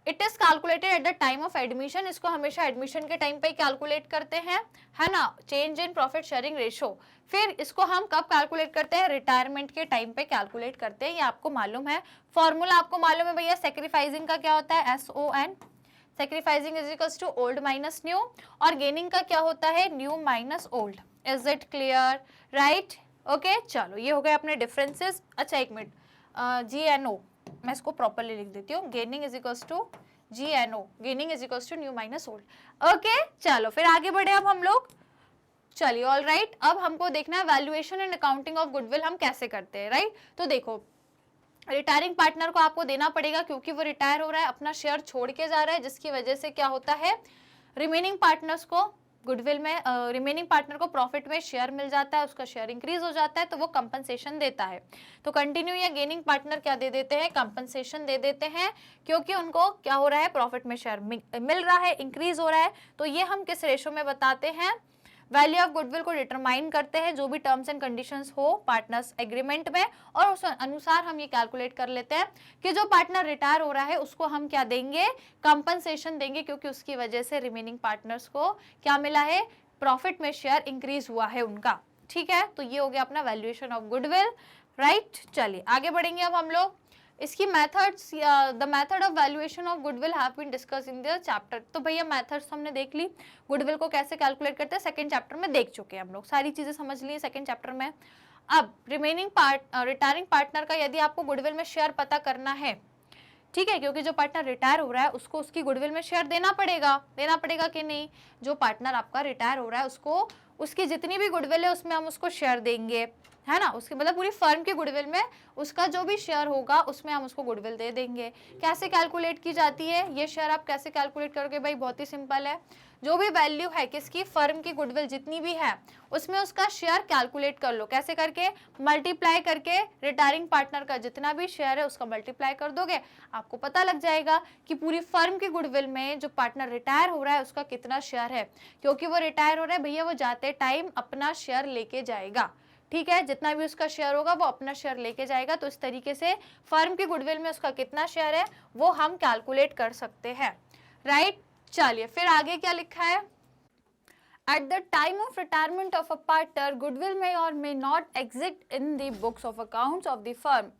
It is calculated at the time of admission, इसको हमेशा एडमिशन के टाइम पे कैलकुलेट करते हैं, है ना, change in profit sharing ratio. फिर इसको हम कब कैलकुलेट करते हैं, रिटायरमेंट के टाइम पे कैलकुलेट करते हैं, ये आपको मालूम है। फॉर्मूला आपको मालूम है भैया, सैक्रिफाइसिंग का क्या होता है, SON, sacrificing is equals to old minus new, और गेनिंग का क्या होता है, new minus old. Is it clear, right, okay. चलो ये हो गए अपने डिफरेंसेस। अच्छा एक मिनट, GNO मैं इसको प्रॉपरली लिख देती हूँ, gaining is equals to GNO, gaining is equals to new minus old. Okay, चलो फिर आगे बढ़े अब हम लोग। चलिए ऑल राइट, अब हमको देखना है valuation and accounting of goodwill हम कैसे करते हैं। राइट, तो देखो रिटायरिंग पार्टनर को आपको देना पड़ेगा क्योंकि वो रिटायर हो रहा है, अपना शेयर छोड़ के जा रहा है, जिसकी वजह से क्या होता है, रिमेनिंग पार्टनर्स को गुडविल में रिमेनिंग पार्टनर को प्रॉफिट में शेयर मिल जाता है, उसका शेयर इंक्रीज हो जाता है, तो वो कंपनसेशन देता है। तो कंटिन्यू या गेनिंग पार्टनर क्या दे देते हैं, कंपनसेशन दे देते हैं, क्योंकि उनको क्या हो रहा है, प्रॉफिट में शेयर मिल रहा है, इंक्रीज हो रहा है। तो ये हम किस रेशो में बताते हैं, वैल्यू ऑफ गुडविल को डिटरमाइन करते हैं, जो भी टर्म्स एंड कंडीशंस हो पार्टनर्स एग्रीमेंट में, और उस अनुसार हम ये कैलकुलेट कर लेते हैं कि जो पार्टनर रिटायर हो रहा है उसको हम क्या देंगे, कंपनसेशन देंगे, क्योंकि उसकी वजह से रिमेनिंग पार्टनर्स को क्या मिला है, प्रॉफिट में शेयर इंक्रीज हुआ है उनका। ठीक है, तो ये हो गया अपना वैल्यूएशन ऑफ गुडविल। राइट, चलिए आगे बढ़ेंगे अब हम लोग। इसकी methods, the method of valuation of goodwill have been discuss in the chapter. तो भैया मेथड्स हमने देख ली, गुडविल को कैसे कैलकुलेट करते हैं सेकंड चैप्टर में देख चुके हैं हम लोग, सारी चीजें समझ ली सेकंड चैप्टर में। अब रिमेनिंग रिटायरिंग पार्टनर का यदि आपको गुडविल में शेयर पता करना है, ठीक है, क्योंकि जो पार्टनर रिटायर हो रहा है उसको उसकी गुडविल में शेयर देना पड़ेगा कि नहीं, जो पार्टनर आपका रिटायर हो रहा है उसको उसकी जितनी भी गुडविल है उसमें हम उसको शेयर देंगे, है ना, उसके मतलब पूरी फर्म की गुडविल में उसका जो भी शेयर होगा उसमें हम उसको गुडविल दे देंगे। कैसे कैलकुलेट की जाती है ये शेयर, आप कैसे कैलकुलेट करोगे भाई, बहुत ही सिंपल है, जो भी वैल्यू है किसकी, फर्म की गुडविल जितनी भी है उसमें उसका शेयर कैलकुलेट कर लो, कैसे करके, मल्टीप्लाई करके, रिटायरिंग पार्टनर का जितना भी शेयर है उसका मल्टीप्लाई कर दोगे, आपको पता लग जाएगा कि पूरी फर्म की गुडविल में जो पार्टनर रिटायर हो रहा है उसका कितना शेयर है। क्योंकि वो रिटायर हो रहा है भैया, वो जाते टाइम अपना शेयर लेके जाएगा, ठीक है, जितना भी उसका शेयर होगा वो अपना शेयर लेके जाएगा। तो इस तरीके से फर्म की गुडविल में उसका कितना शेयर है वो हम कैलकुलेट कर सकते हैं। राइट, चलिए फिर आगे क्या लिखा है, at the time of retirement of a partner goodwill में और may not exist in the books of accounts of the firm,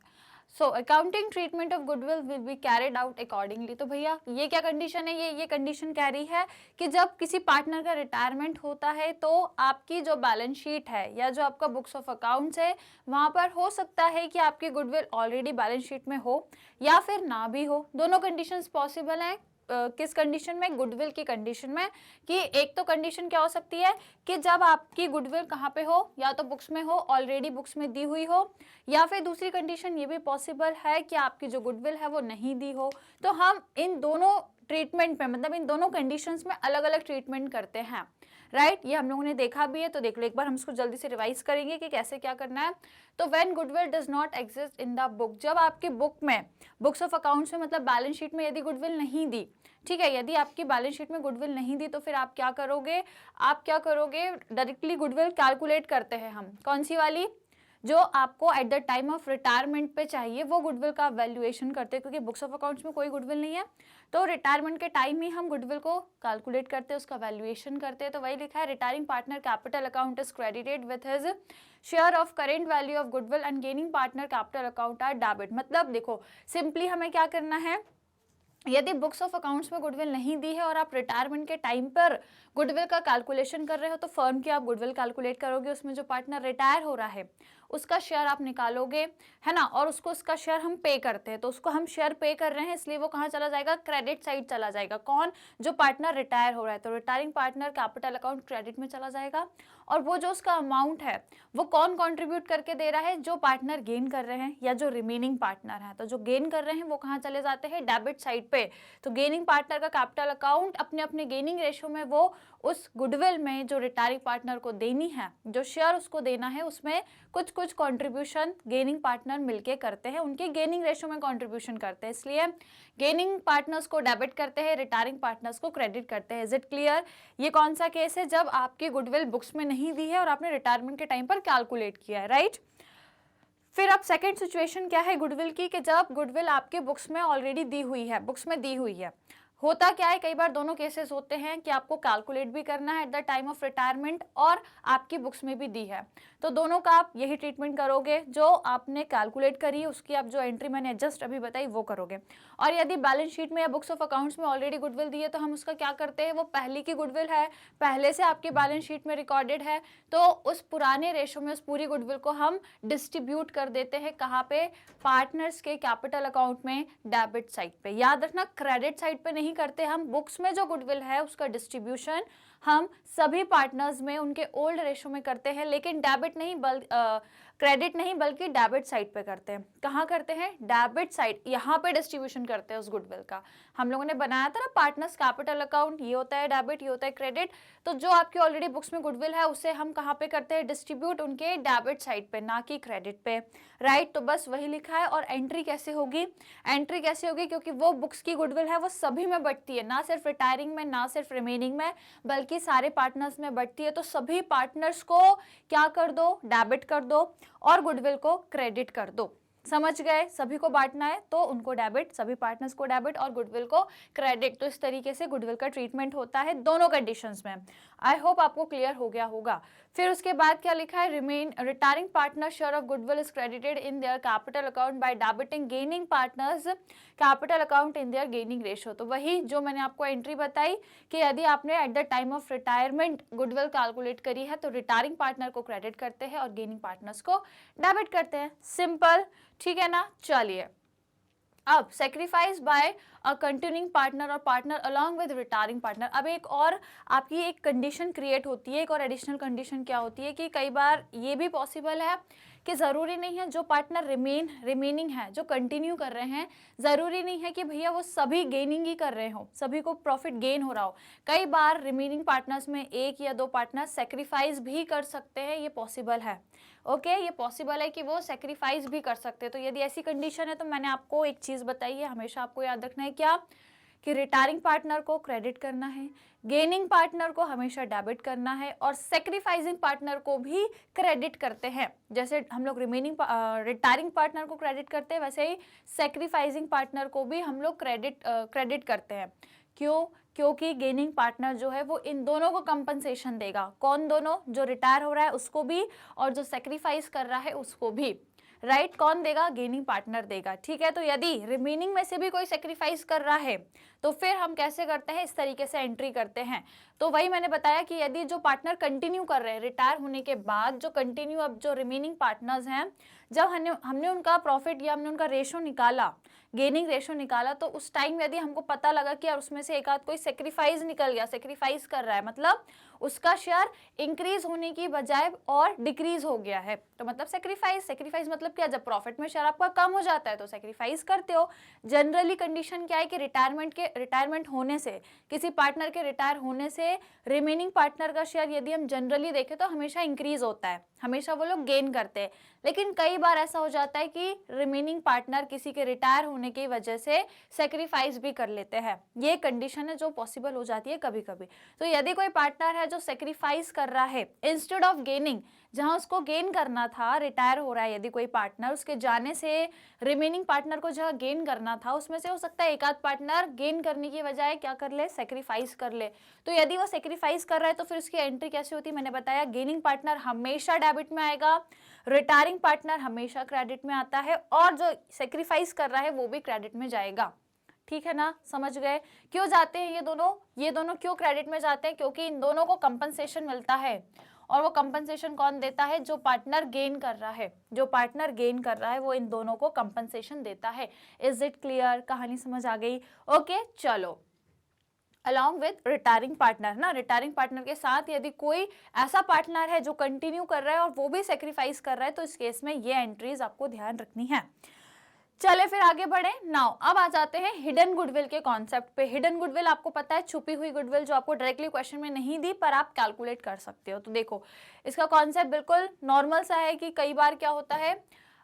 so accounting treatment of goodwill will be carried out accordingly. तो भैया ये क्या कंडीशन है, ये condition कह रही है कि जब किसी पार्टनर का रिटायरमेंट होता है तो आपकी जो बैलेंस शीट है या जो आपका बुक्स ऑफ अकाउंट्स है वहाँ पर हो सकता है कि आपकी गुडविल ऑलरेडी बैलेंस शीट में हो या फिर ना भी हो, दोनों कंडीशंस पॉसिबल हैं। किस कंडीशन में, गुडविल की कंडीशन में, कि एक तो कंडीशन क्या हो सकती है कि जब आपकी गुडविल कहाँ पे हो, या तो बुक्स में हो, ऑलरेडी बुक्स में दी हुई हो, या फिर दूसरी कंडीशन ये भी पॉसिबल है कि आपकी जो गुडविल है वो नहीं दी हो। तो हम इन दोनों ट्रीटमेंट में, मतलब इन दोनों कंडीशंस में अलग अलग ट्रीटमेंट करते हैं, राइट। ये हम लोगों ने देखा भी है, तो देख लो एक बार, हम इसको जल्दी से रिवाइज करेंगे कि कैसे क्या करना है। तो when goodwill does not exist in the book, जब आपकी बुक में, बुक्स ऑफ अकाउंट्स में, मतलब बैलेंस शीट में यदि गुडविल नहीं दी, ठीक है, यदि आपकी बैलेंस शीट में गुडविल नहीं दी तो फिर आप क्या करोगे, डायरेक्टली गुडविल कैलकुलेट करते हैं हम, कौन सी वाली, जो आपको at the time of retirement पे चाहिए, वो गुडविल का वैल्यूएशन करते हैं, क्योंकि बुक्स ऑफ अकाउंट्स में कोई गुडविल नहीं है, तो रिटायरमेंट के टाइम ही हम गुडविल को कैलकुलेट करते हैं, उसका वैल्यूएशन करते हैं। तो वही लिखा है, retiring partner capital account is credited with his share of current value of goodwill and gaining partner capital account are debit. मतलब देखो सिंपली हमें क्या करना है, यदि बुक्स ऑफ अकाउंट्स में गुडविल नहीं दी है और आप रिटायरमेंट के टाइम पर गुडविल का कैलकुलेशन कर रहे हो, तो फर्म की आप गुडविल कैलकुलेट करोगे, उसमें जो पार्टनर रिटायर हो रहा है उसका शेयर आप निकालोगे, है ना, और उसको उसका शेयर हम पे करते हैं, तो उसको हम शेयर पे कर रहे हैं, इसलिए वो कहाँ चला जाएगा, क्रेडिट साइड चला जाएगा। कौन, जो पार्टनर रिटायर हो रहा है, तो retiring partner capital account credit में चला जाएगा। और वो जो उसका अमाउंट है वो कौन कंट्रीब्यूट करके दे रहा है, जो पार्टनर गेन कर रहे हैं या जो रिमेनिंग पार्टनर है, तो जो गेन कर रहे हैं वो कहाँ चले जाते हैं, डेबिट साइड पे। तो गेनिंग पार्टनर का कैपिटल अकाउंट अपने अपने गेनिंग रेशियो में वो उस गुडविल में जो रिटायरिंग पार्टनर को देनी है, जो शेयर उसको देना है, उसमें कुछ कुछ कंट्रीब्यूशन गेनिंग पार्टनर मिलके करते हैं, उनके गेनिंग रेशियो में कंट्रीब्यूशन करते हैं, इसलिए गेनिंग पार्टनर्स को डेबिट करते हैं, रिटायरिंग पार्टनर्स को क्रेडिट करते हैं। Is it clear? ये कौन सा केस है, जब आपकी गुडविल बुक्स में नहीं दी है और आपने रिटायरमेंट के टाइम पर कैलकुलेट किया है, राइट। फिर अब सेकेंड सिचुएशन क्या है गुडविल की, कि जब गुडविल आपके बुक्स में ऑलरेडी दी हुई है, बुक्स में दी हुई है। होता क्या है, कई बार दोनों केसेस होते हैं कि आपको कैलकुलेट भी करना है at the time of retirement और आपकी बुक्स में भी दी है, तो दोनों का आप यही ट्रीटमेंट करोगे, जो आपने कैलकुलेट करी है उसकी आप जो एंट्री मैंने जस्ट अभी बताई वो करोगे। और यदि बैलेंस शीट में या बुक्स ऑफ अकाउंट्स में ऑलरेडी गुडविल दी है, तो हम उसका क्या करते हैं, वो पहले की गुडविल है, पहले से आपकी बैलेंस शीट में रिकॉर्डेड है, तो उस पुराने रेशो में उस पूरी गुडविल को हम डिस्ट्रीब्यूट कर देते हैं, कहाँ पे, पार्टनर्स के कैपिटल अकाउंट में, डेबिट साइड पे। याद रखना, क्रेडिट साइड पे नहीं करते हम, बुक्स में जो गुडविल है उसका डिस्ट्रीब्यूशन हम सभी पार्टनर्स में उनके ओल्ड रेशो में करते हैं, लेकिन डेबिट नहीं, क्रेडिट नहीं, बल्कि डेबिट साइड पे करते हैं। कहाँ करते हैं, डेबिट साइड, यहाँ पे डिस्ट्रीब्यूशन करते हैं उस गुडविल का। हम लोगों ने बनाया था ना पार्टनर्स कैपिटल अकाउंट, ये होता है डेबिट, ये होता है क्रेडिट। तो जो आपकी ऑलरेडी बुक्स में गुडविल है उसे हम कहाँ पे करते हैं, डिस्ट्रीब्यूट उनके डेबिट साइड पे, ना कि क्रेडिट पे, राइट। तो बस वही लिखा है। और एंट्री कैसे होगी, एंट्री कैसे होगी, क्योंकि वो बुक्स की गुडविल है वो सभी में बढ़ती है, ना सिर्फ रिटायरिंग में, ना सिर्फ रिमेनिंग में, बल्कि सारे पार्टनर्स में बढ़ती है। तो सभी पार्टनर्स को क्या कर दो, डेबिट कर दो और गुडविल को क्रेडिट कर दो। समझ गए, सभी को बांटना है तो उनको डेबिट, सभी पार्टनर्स को डेबिट और गुडविल को क्रेडिट। तो इस तरीके से गुडविल का ट्रीटमेंट होता है दोनों कंडीशंस में। आई होप आपको क्लियर हो गया होगा। फिर उसके बाद क्या लिखा है, retiring partner share of goodwill is credited in their capital account by debiting gaining partners capital account in their gaining ratio. तो वही जो मैंने आपको एंट्री बताई कि यदि आपने at the time of retirement goodwill calculate करी है, तो रिटायरिंग पार्टनर को क्रेडिट करते हैं और गेनिंग पार्टनर्स को डेबिट करते हैं। सिंपल, ठीक है ना। चलिए, अब सेक्रीफाइस बाय अ कंटिन्यूइंग पार्टनर और partner along with retiring partner. अब एक और आपकी एक कंडीशन क्रिएट होती है, एक और एडिशनल कंडीशन क्या होती है कि कई बार ये भी पॉसिबल है कि ज़रूरी नहीं है जो पार्टनर रिमेनिंग है, जो कंटिन्यू कर रहे हैं, ज़रूरी नहीं है कि भैया वो सभी गेनिंग ही कर रहे हो, सभी को प्रॉफिट गेन हो रहा हो। कई बार रिमेनिंग पार्टनर्स में एक या दो पार्टनर सेक्रीफाइस भी कर सकते हैं, ये पॉसिबल है। ओके, ये पॉसिबल है कि वो सेक्रीफाइस भी कर सकते हैं। तो यदि ऐसी कंडीशन है तो मैंने आपको एक चीज़ बताई है, हमेशा आपको याद रखना है क्या, कि रिटायरिंग पार्टनर को क्रेडिट करना है, गेनिंग पार्टनर को हमेशा डेबिट करना है और सेक्रीफाइसिंग पार्टनर को भी क्रेडिट करते हैं। जैसे हम लोग रिटायरिंग पार्टनर को क्रेडिट करते हैं, वैसे ही सेक्रीफाइसिंग पार्टनर को भी हम लोग क्रेडिट करते हैं। क्यों? क्योंकि गेनिंग पार्टनर जो है वो इन दोनों को कंपनसेशन देगा। कौन दोनों? जो रिटायर हो रहा है उसको भी और जो सेक्रीफाइस कर रहा है उसको भी, राइट। कौन देगा? गेनिंग पार्टनर देगा, ठीक है। तो यदि रिमेनिंग में से भी कोई सेक्रीफाइस कर रहा है तो फिर हम कैसे करते हैं, इस तरीके से एंट्री करते हैं। तो वही मैंने बताया कि यदि जो पार्टनर कंटिन्यू कर रहे हैं रिटायर होने के बाद, जो कंटिन्यू अब जो रिमेनिंग पार्टनर्स हैं, जब हमने उनका प्रॉफिट या हमने उनका रेशो निकाला, गेनिंग रेशो निकाला, तो उस टाइम यदि हमको पता लगा कि यार उसमें से एक आध कोई सेक्रीफाइस निकल गया, सेक्रीफाइस कर रहा है, मतलब उसका शेयर इंक्रीज होने की बजाय और डिक्रीज हो गया है, तो मतलब सेक्रीफाइस मतलब क्या, जब प्रॉफिट में शेयर आपका कम हो जाता है तो सेक्रीफाइस करते हो। जनरली कंडीशन क्या है कि रिटायरमेंट होने से, किसी पार्टनर के रिटायर होने से रिमेनिंग पार्टनर का शेयर यदि हम जनरली देखें तो हमेशा इंक्रीज होता है, हमेशा वो लोग गेन करते हैं। लेकिन कई बार ऐसा हो जाता है कि रिमेनिंग पार्टनर किसी के रिटायर होने की वजह से सेक्रीफाइस भी कर लेते हैं। ये कंडीशन है जो पॉसिबल हो जाती है कभी कभी। तो यदि कोई पार्टनर है जो सेक्रीफाइस कर रहा है इंस्टेड ऑफ गेनिंग, जहां उसको गेन करना था, रिटायर हो रहा है यदि कोई पार्टनर, उसके जाने से रिमेनिंग पार्टनर को जहां गेन करना था उसमें से हो सकता है एक आध पार्टनर गेन करने की बजाय क्या कर ले, सेक्रीफाइस कर ले। तो यदि वो सेक्रीफाइस कर रहा है तो फिर उसकी एंट्री कैसे होती है, मैंने बताया गेनिंग पार्टनर हमेशा डेबिट में आएगा, रिटायरिंग पार्टनर हमेशा क्रेडिट में आता है, और जो सेक्रीफाइस कर रहा है वो भी क्रेडिट में जाएगा। ठीक है ना, समझ गए। क्यों जाते हैं ये दोनों क्यों क्रेडिट में जाते हैं, क्योंकि इन दोनों को कंपनसेशन मिलता है, और वो कंपनसेशन कौन देता है, जो पार्टनर गेन कर रहा है, जो पार्टनर गेन कर रहा है वो इन दोनों को कंपनसेशन देता है। इज इट क्लियर, कहानी समझ आ गई? ओके चलो, अलॉन्ग विद रिटायरिंग पार्टनर ना, रिटायरिंग पार्टनर के साथ यदि कोई ऐसा पार्टनर है जो कंटिन्यू कर रहा है और वो भी सेक्रीफाइस कर रहा है, तो इस केस में ये एंट्रीज आपको ध्यान रखनी है। चले फिर आगे बढ़े। नाउ अब आ जाते हैं हिडन गुडविल के कॉन्सेप्ट पे। हिडन गुडविल आपको पता है, छुपी हुई गुडविल, जो आपको डायरेक्टली क्वेश्चन में नहीं दी पर आप कैलकुलेट कर सकते हो। तो देखो इसका कॉन्सेप्ट बिल्कुल नॉर्मल सा है कि कई बार क्या होता है,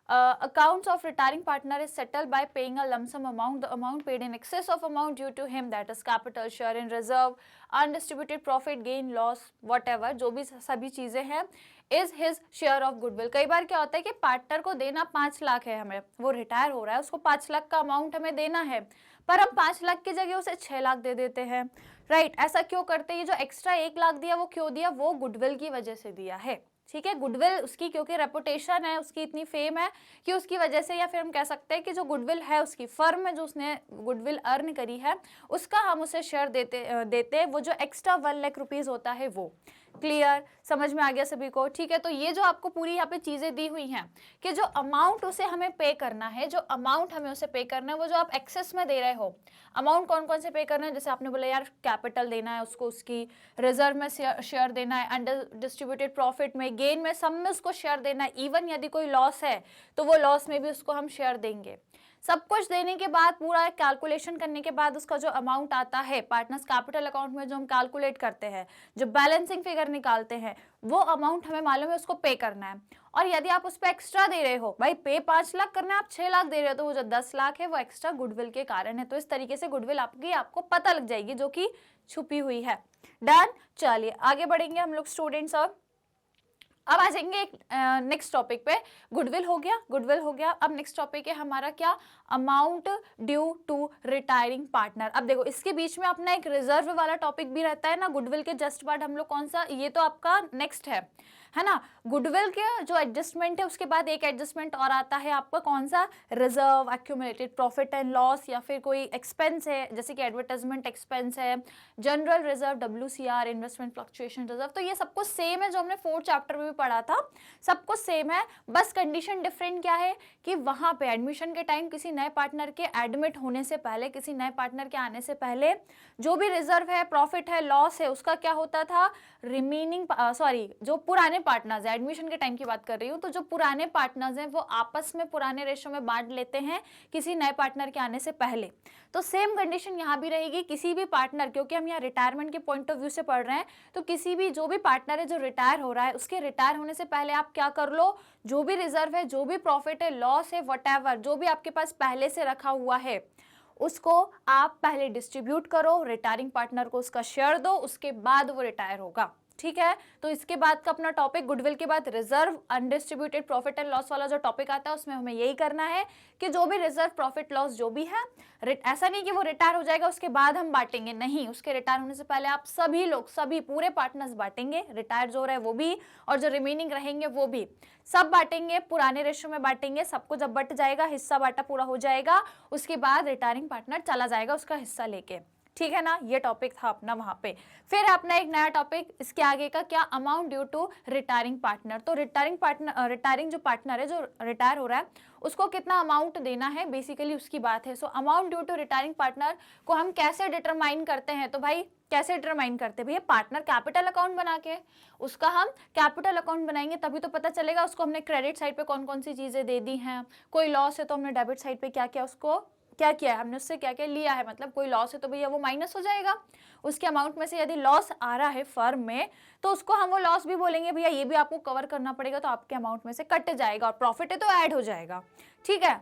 accounts of retiring partner is settled by paying a lump sum amount, the amount paid in excess of amount due to him, that is capital, share in reserve, undistributed profit, gain, loss, whatever, जो भी सभी चीजें हैं, is his share of goodwill। कई बार क्या होता है कि पार्टनर को देना 5 लाख है, हमें वो रिटायर हो रहा है, उसको 5 लाख का अमाउंट हमें देना है, पर हम 5 लाख की जगह उसे 6 लाख दे देते हैं, राइट। ऐसा क्यों करते हैं? जो एक्स्ट्रा 1 लाख दिया वो क्यों दिया? वो गुडविल की वजह से दिया है। ठीक है, गुडविल उसकी क्योंकि रेपुटेशन है, उसकी इतनी फेम है कि उसकी वजह से, या फिर हम कह सकते हैं कि जो गुडविल है उसकी फर्म में, जो उसने गुडविल अर्न करी है उसका हम उसे शेयर देते वो जो एक्स्ट्रा 1 लाख रुपीज होता है वो। क्लियर, समझ में आ गया सभी को? ठीक है, तो ये जो आपको पूरी यहाँ पे चीजें दी हुई हैं कि जो अमाउंट उसे हमें पे करना है, जो अमाउंट हमें उसे पे करना है, वो जो आप एक्सेस में दे रहे हो, अमाउंट कौन कौन से पे करना है, जैसे आपने बोला यार कैपिटल देना है उसको, उसकी रिजर्व में शेयर देना है, अंडर डिस्ट्रीब्यूटेड प्रॉफिट में, गेन में, सब में उसको शेयर देना है। इवन यदि कोई लॉस है तो वो लॉस में भी उसको हम शेयर देंगे। सब कुछ देने के बाद, पूरा कैलकुलेशन करने के बाद, उसका जो अमाउंट आता है पार्टनर्स कैपिटल अकाउंट में, जो हम कैलकुलेट करते हैं, जो बैलेंसिंग फिगर निकालते हैं, वो अमाउंट हमें मालूम है उसको पे करना है। और यदि आप उस पर एक्स्ट्रा दे रहे हो, भाई पे 5 लाख करना है, आप 6 लाख दे रहे हो, तो वो जो 10 लाख है वो एक्स्ट्रा गुडविल के कारण है। तो इस तरीके से गुडविल आपको पता लग जाएगी, जो कि छुपी हुई है। डन, चलिए आगे बढ़ेंगे हम लोग स्टूडेंट्स। अब आ जाएंगे एक नेक्स्ट टॉपिक पे। गुडविल हो गया। अब नेक्स्ट टॉपिक है हमारा क्या, amount due to retiring partner. अब देखो इसके बीच में अपना एक रिजर्व वाला टॉपिक भी रहता है ना, गुडविल के जस्ट बाद हम लोग कौन सा, ये तो आपका नेक्स्ट है ना। गुडविल के जो एडजस्टमेंट है उसके बाद एक एडजस्टमेंट और आता है आपका, कौन सा, reserve, accumulated profit and loss, या फिर कोई एक्सपेंस है जैसे कि एडवर्टाइजमेंट एक्सपेंस है, general reserve, WCR, investment fluctuation reserve. तो ये सब कुछ सेम है जो हमने 4th चैप्टर में भी पढ़ा था, सब कुछ सेम है। बस कंडीशन डिफरेंट क्या है कि वहां पे एडमिशन के टाइम किसी नए पार्टनर के एडमिट होने से पहले, किसी नए पार्टनर के आने से पहले, जो भी रिजर्व है, प्रॉफिट है, लॉस है, उसका क्या होता था, रिमेनिंग जो पुराने पार्टनर्स है, एडमिशन के टाइम की बात कर रही हूँ, तो जो पुराने पार्टनर्स हैं वो आपस में पुराने रेशो में बांट लेते हैं किसी नए पार्टनर के आने से पहले। तो सेम कंडीशन यहाँ भी रहेगी। किसी भी पार्टनर, क्योंकि हम यहाँ रिटायरमेंट के पॉइंट ऑफ व्यू से पढ़ रहे हैं, तो किसी भी जो भी पार्टनर है जो रिटायर हो रहा है, उसके रिटायर होने से पहले आप क्या कर लो, जो भी रिजर्व है, जो भी प्रॉफिट है, लॉस है, व्हाटएवर, जो भी आपके पास पहले से रखा हुआ है, उसको आप पहले डिस्ट्रीब्यूट करो, रिटायरिंग पार्टनर को उसका शेयर दो, उसके बाद वो रिटायर होगा। ठीक है, तो इसके बाद का अपना टॉपिक, गुडविल के बाद reserve, undistributed profit and loss वाला जो टॉपिक आता है, उसमें हमें यही करना है कि जो भी रिजर्व, प्रॉफिट, लॉस जो भी है, ऐसा नहीं कि वो रिटायर हो जाएगा उसके बाद हम बांटेंगे, नहीं, उसके रिटायर होने से पहले आप सभी लोग, सभी पूरे पार्टनर्स बांटेंगे, रिटायर जो रहे वो भी और जो रिमेनिंग रहेंगे वो भी, सब बांटेंगे, पुराने रेशो में बांटेंगे। सबको जब बट जाएगा, हिस्सा बांटा पूरा हो जाएगा, उसके बाद रिटायरिंग पार्टनर चला जाएगा उसका हिस्सा लेके। ठीक है ना, ये टॉपिक था अपना वहां पे। फिर अपना एक नया टॉपिक इसके आगे का क्या, amount due to retiring partner. तो रिटायरिंग जो पार्टनर है, जो रिटायर हो रहा है, उसको कितना अमाउंट देना है, बेसिकली उसकी बात है। So amount due to retiring partner को हम कैसे डिटरमाइन करते हैं, तो भाई कैसे डिटरमाइन करते हैं भैया, पार्टनर कैपिटल अकाउंट बना के उसका हम कैपिटल अकाउंट बनाएंगे, तभी तो पता चलेगा उसको हमने क्रेडिट साइड पे कौन कौन सी चीजें दे दी हैं, कोई लॉस है तो हमने डेबिट साइड पे क्या क्या उसको क्या किया है, हमने उससे क्या क्या लिया है, मतलब कोई लॉस है तो भैया वो माइनस हो जाएगा उसके अमाउंट में से। यदि लॉस आ रहा है फर्म में तो उसको हम वो लॉस भी बोलेंगे भैया ये भी आपको कवर करना पड़ेगा, तो आपके अमाउंट में से कट जाएगा, और प्रॉफिट है तो ऐड हो जाएगा। ठीक है,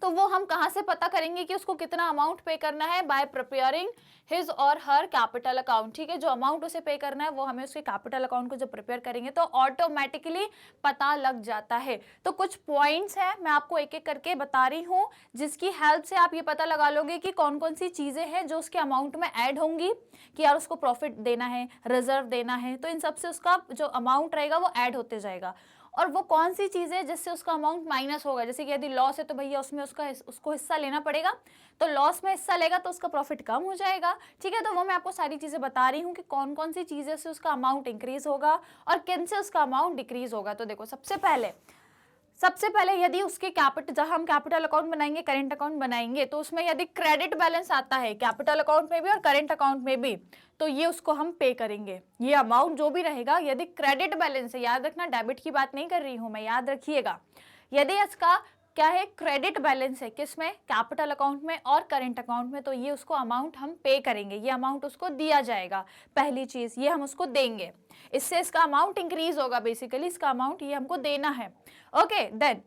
तो वो हम कहाँ से पता करेंगे कि उसको कितना अमाउंट पे करना है, बाय प्रिपेयरिंग हिज और हर कैपिटल अकाउंट। ठीक है, जो अमाउंट उसे पे करना है वो हमें उसके कैपिटल अकाउंट को जब प्रिपेयर करेंगे तो ऑटोमेटिकली पता लग जाता है। तो कुछ पॉइंट्स हैं, मैं आपको एक एक करके बता रही हूँ, जिसकी हेल्प से आप ये पता लगा लोगे कि कौन कौन सी चीजें हैं जो उसके अमाउंट में ऐड होंगी, कि यार उसको प्रॉफिट देना है, रिजर्व देना है, तो इन सबसे उसका जो अमाउंट रहेगा वो ऐड होते जाएगा। और वो कौन सी चीज है जिससे उसका अमाउंट माइनस होगा, जैसे कि यदि लॉस है तो भैया उसमें उसको हिस्सा लेना पड़ेगा, तो लॉस में हिस्सा लेगा तो उसका प्रॉफिट कम हो जाएगा। ठीक है, तो वो मैं आपको सारी चीजें बता रही हूँ कि कौन कौन सी चीजें से उसका अमाउंट इंक्रीज होगा और किन से उसका अमाउंट डिक्रीज होगा। तो देखो सबसे पहले यदि उसके कैपिटल, जब हम कैपिटल अकाउंट बनाएंगे, करेंट अकाउंट बनाएंगे, तो उसमें यदि क्रेडिट बैलेंस आता है कैपिटल अकाउंट में भी और करेंट अकाउंट में भी, तो ये उसको हम पे करेंगे। ये अमाउंट जो भी रहेगा, यदि क्रेडिट बैलेंस है, याद रखना डेबिट की बात नहीं कर रही हूं मैं, याद रखिएगा, यदि इसका क्या है, क्रेडिट बैलेंस है, किसमें, कैपिटल अकाउंट में और करेंट अकाउंट में, तो ये उसको अमाउंट हम पे करेंगे, ये अमाउंट उसको दिया जाएगा। पहली चीज ये हम उसको देंगे, इससे इसका अमाउंट इंक्रीज होगा, बेसिकली इसका अमाउंट ये हमको देना है। Okay, then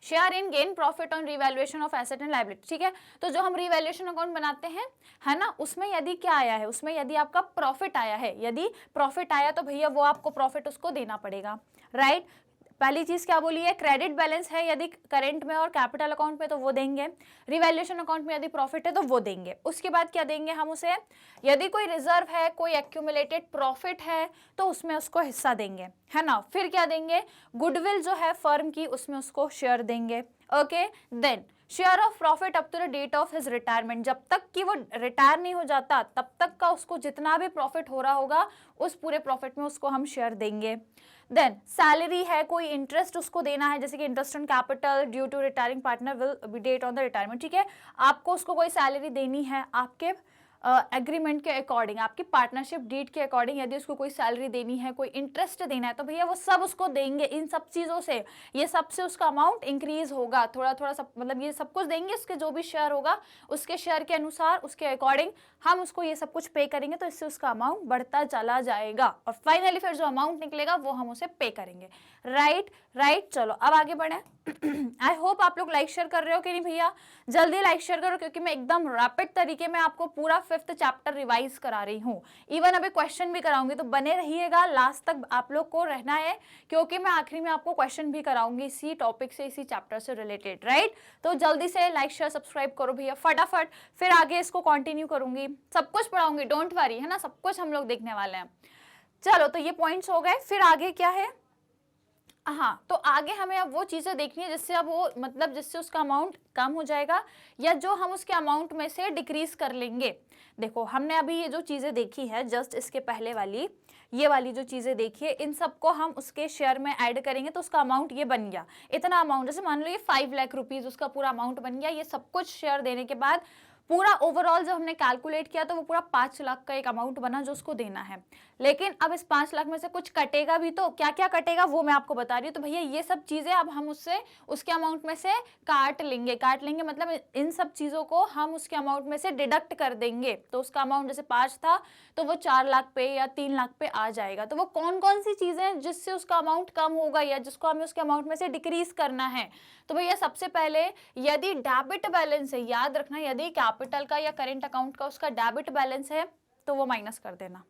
share in gain profit on revaluation of asset and liability. ठीक है, तो जो हम रिवैल्यूएशन अकाउंट बनाते हैं, है ना, उसमें यदि क्या आया है, उसमें यदि आपका प्रॉफिट आया है, यदि प्रॉफिट आया तो भैया वो आपको प्रॉफिट उसको देना पड़ेगा, राइट। पहली चीज क्या बोली है, क्रेडिट बैलेंस है यदि करेंट में और कैपिटल अकाउंट में तो वो देंगे, रिवैल्यूएशन अकाउंट में यदि प्रॉफिट है तो वो देंगे। उसके बाद क्या देंगे हम उसे, यदि कोई रिजर्व है, कोई एक्यूमुलेटेड प्रॉफिट है तो उसमें उसको हिस्सा देंगे, है ना। फिर क्या देंगे, गुडविल जो है फर्म की, उसमें उसको शेयर देंगे। Okay, then share of profit up to the date of his retirement, जब तक कि वो रिटायर नहीं हो जाता तब तक का उसको जितना भी प्रॉफिट हो रहा होगा उस पूरे प्रॉफिट में उसको हम शेयर देंगे। देन सैलरी है, कोई इंटरेस्ट उसको देना है, जैसे कि interest on capital due to retiring partner will be date on the retirement. ठीक है, आपको उसको कोई सैलरी देनी है आपके एग्रीमेंट के अकॉर्डिंग, आपकी पार्टनरशिप डीड के अकॉर्डिंग, यदि उसको कोई सैलरी देनी है, कोई इंटरेस्ट देना है, तो भैया वो सब उसको देंगे। इन सब चीज़ों से, ये सब से उसका अमाउंट इंक्रीज होगा, थोड़ा थोड़ा सब, मतलब ये सब कुछ देंगे, उसके जो भी शेयर होगा उसके शेयर के अनुसार, उसके अकॉर्डिंग हम उसको ये सब कुछ पे करेंगे, तो इससे उसका अमाउंट बढ़ता चला जाएगा और फाइनली फिर जो अमाउंट निकलेगा वो हम उसे पे करेंगे। राइट, चलो अब आगे बढ़े। आई होप आप लोग लाइक शेयर कर रहे हो कि नहीं भैया, जल्दी लाइक शेयर करो, क्योंकि मैं एकदम रैपिड तरीके में आपको पूरा 5th चैप्टर रिवाइज करा रही हूँ, इवन अभी क्वेश्चन भी कराऊंगी, तो बने रहिएगा, लास्ट तक आप लोग को रहना है, क्योंकि मैं आखिरी में आपको क्वेश्चन भी कराऊंगी इसी टॉपिक से, इसी चैप्टर से रिलेटेड, राइट। तो जल्दी से लाइक शेयर सब्सक्राइब करो भैया फटाफट, फिर आगे इसको कंटिन्यू करूंगी, सब कुछ पढ़ाऊंगी, डोंट वरी, है ना, सब कुछ हम लोग देखने वाले हैं। चलो, तो ये पॉइंट्स हो गए, फिर आगे क्या है, हाँ, तो आगे हमें अब वो चीज़ें देखनी है जिससे अब वो, मतलब जिससे उसका अमाउंट कम हो जाएगा या जो हम उसके अमाउंट में से डिक्रीज कर लेंगे। देखो, हमने अभी ये जो चीज़ें देखी है, जस्ट इसके पहले वाली, ये वाली जो चीज़ें देखी है, इन सबको हम उसके शेयर में ऐड करेंगे तो उसका अमाउंट ये बन गया, इतना अमाउंट, जैसे मान लो ये 5 लाख रुपीज़ उसका पूरा अमाउंट बन गया। ये सब कुछ शेयर देने के बाद पूरा ओवरऑल जब हमने कैलकुलेट किया तो वो पूरा 5 लाख का एक अमाउंट बना जो उसको देना है। लेकिन अब इस 5 लाख में से कुछ कटेगा भी, तो क्या क्या कटेगा वो मैं आपको बता रही हूँ। तो भैया ये सब चीज़ें अब हम उससे उसके अमाउंट में से काट लेंगे, मतलब इन सब चीज़ों को हम उसके अमाउंट में से डिडक्ट कर देंगे। तो उसका अमाउंट जैसे 5 था तो वो 4 लाख पे या 3 लाख पे आ जाएगा। तो वो कौन कौन सी चीज़ें जिससे उसका अमाउंट कम होगा या जिसको हमें उसके अमाउंट में से डिक्रीज करना है। तो भैया सबसे पहले यदि डेबिट बैलेंस है, याद रखना, यदि कैपिटल का या करेंट अकाउंट का उसका डेबिट बैलेंस है तो वो माइनस कर देना,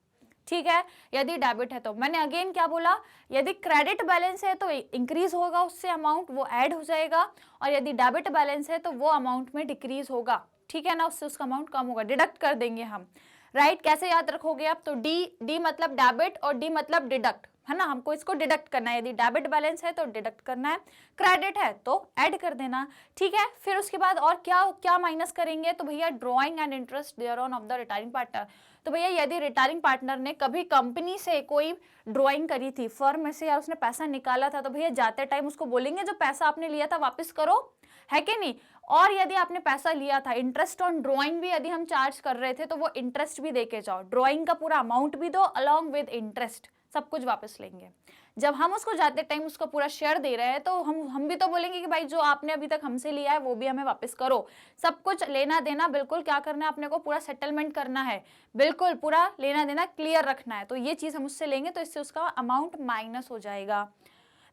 ठीक है। यदि डेबिट है तो मैंने अगेन क्या बोला, यदि क्रेडिट बैलेंस है तो इंक्रीज होगा उससे अमाउंट, वो ऐड हो जाएगा, और यदि डेबिट बैलेंस है तो वो अमाउंट में डिक्रीज होगा, ठीक है ना, उससे उसका अमाउंट कम होगा, डिडक्ट कर देंगे हम, राइट। कैसे याद रखोगे आप, तो डी मतलब डेबिट और डी मतलब डिडक्ट, है ना, हमको इसको डिडक्ट करना है। यदि डेबिट बैलेंस है तो डिडक्ट करना है, क्रेडिट है तो ऐड कर देना, ठीक है। फिर उसके बाद और क्या क्या माइनस करेंगे, तो भैया drawing and interest thereon of the retiring partner. तो भैया यदि रिटायरिंग पार्टनर ने कभी कंपनी से कोई ड्रॉइंग करी थी, फर्म में से, या उसने पैसा निकाला था, तो भैया जाते टाइम उसको बोलेंगे जो पैसा आपने लिया था वापस करो, है कि नहीं। और यदि आपने पैसा लिया था, इंटरेस्ट ऑन ड्रॉइंग भी यदि हम चार्ज कर रहे थे, तो वो इंटरेस्ट भी देके जाओ, ड्रॉइंग का पूरा अमाउंट भी दो अलॉन्ग विद इंटरेस्ट, सब कुछ वापस लेंगे। जब हम उसको जाते टाइम उसका पूरा शेयर दे रहे हैं, तो हम भी तो बोलेंगे कि भाई जो आपने अभी तक हमसे लिया है वो भी हमें वापस करो। सब कुछ लेना देना बिल्कुल क्या करना है, अपने को पूरा सेटलमेंट करना है, बिल्कुल पूरा लेना देना क्लियर रखना है। तो ये चीज हम उससे लेंगे तो इससे उसका अमाउंट माइनस हो जाएगा।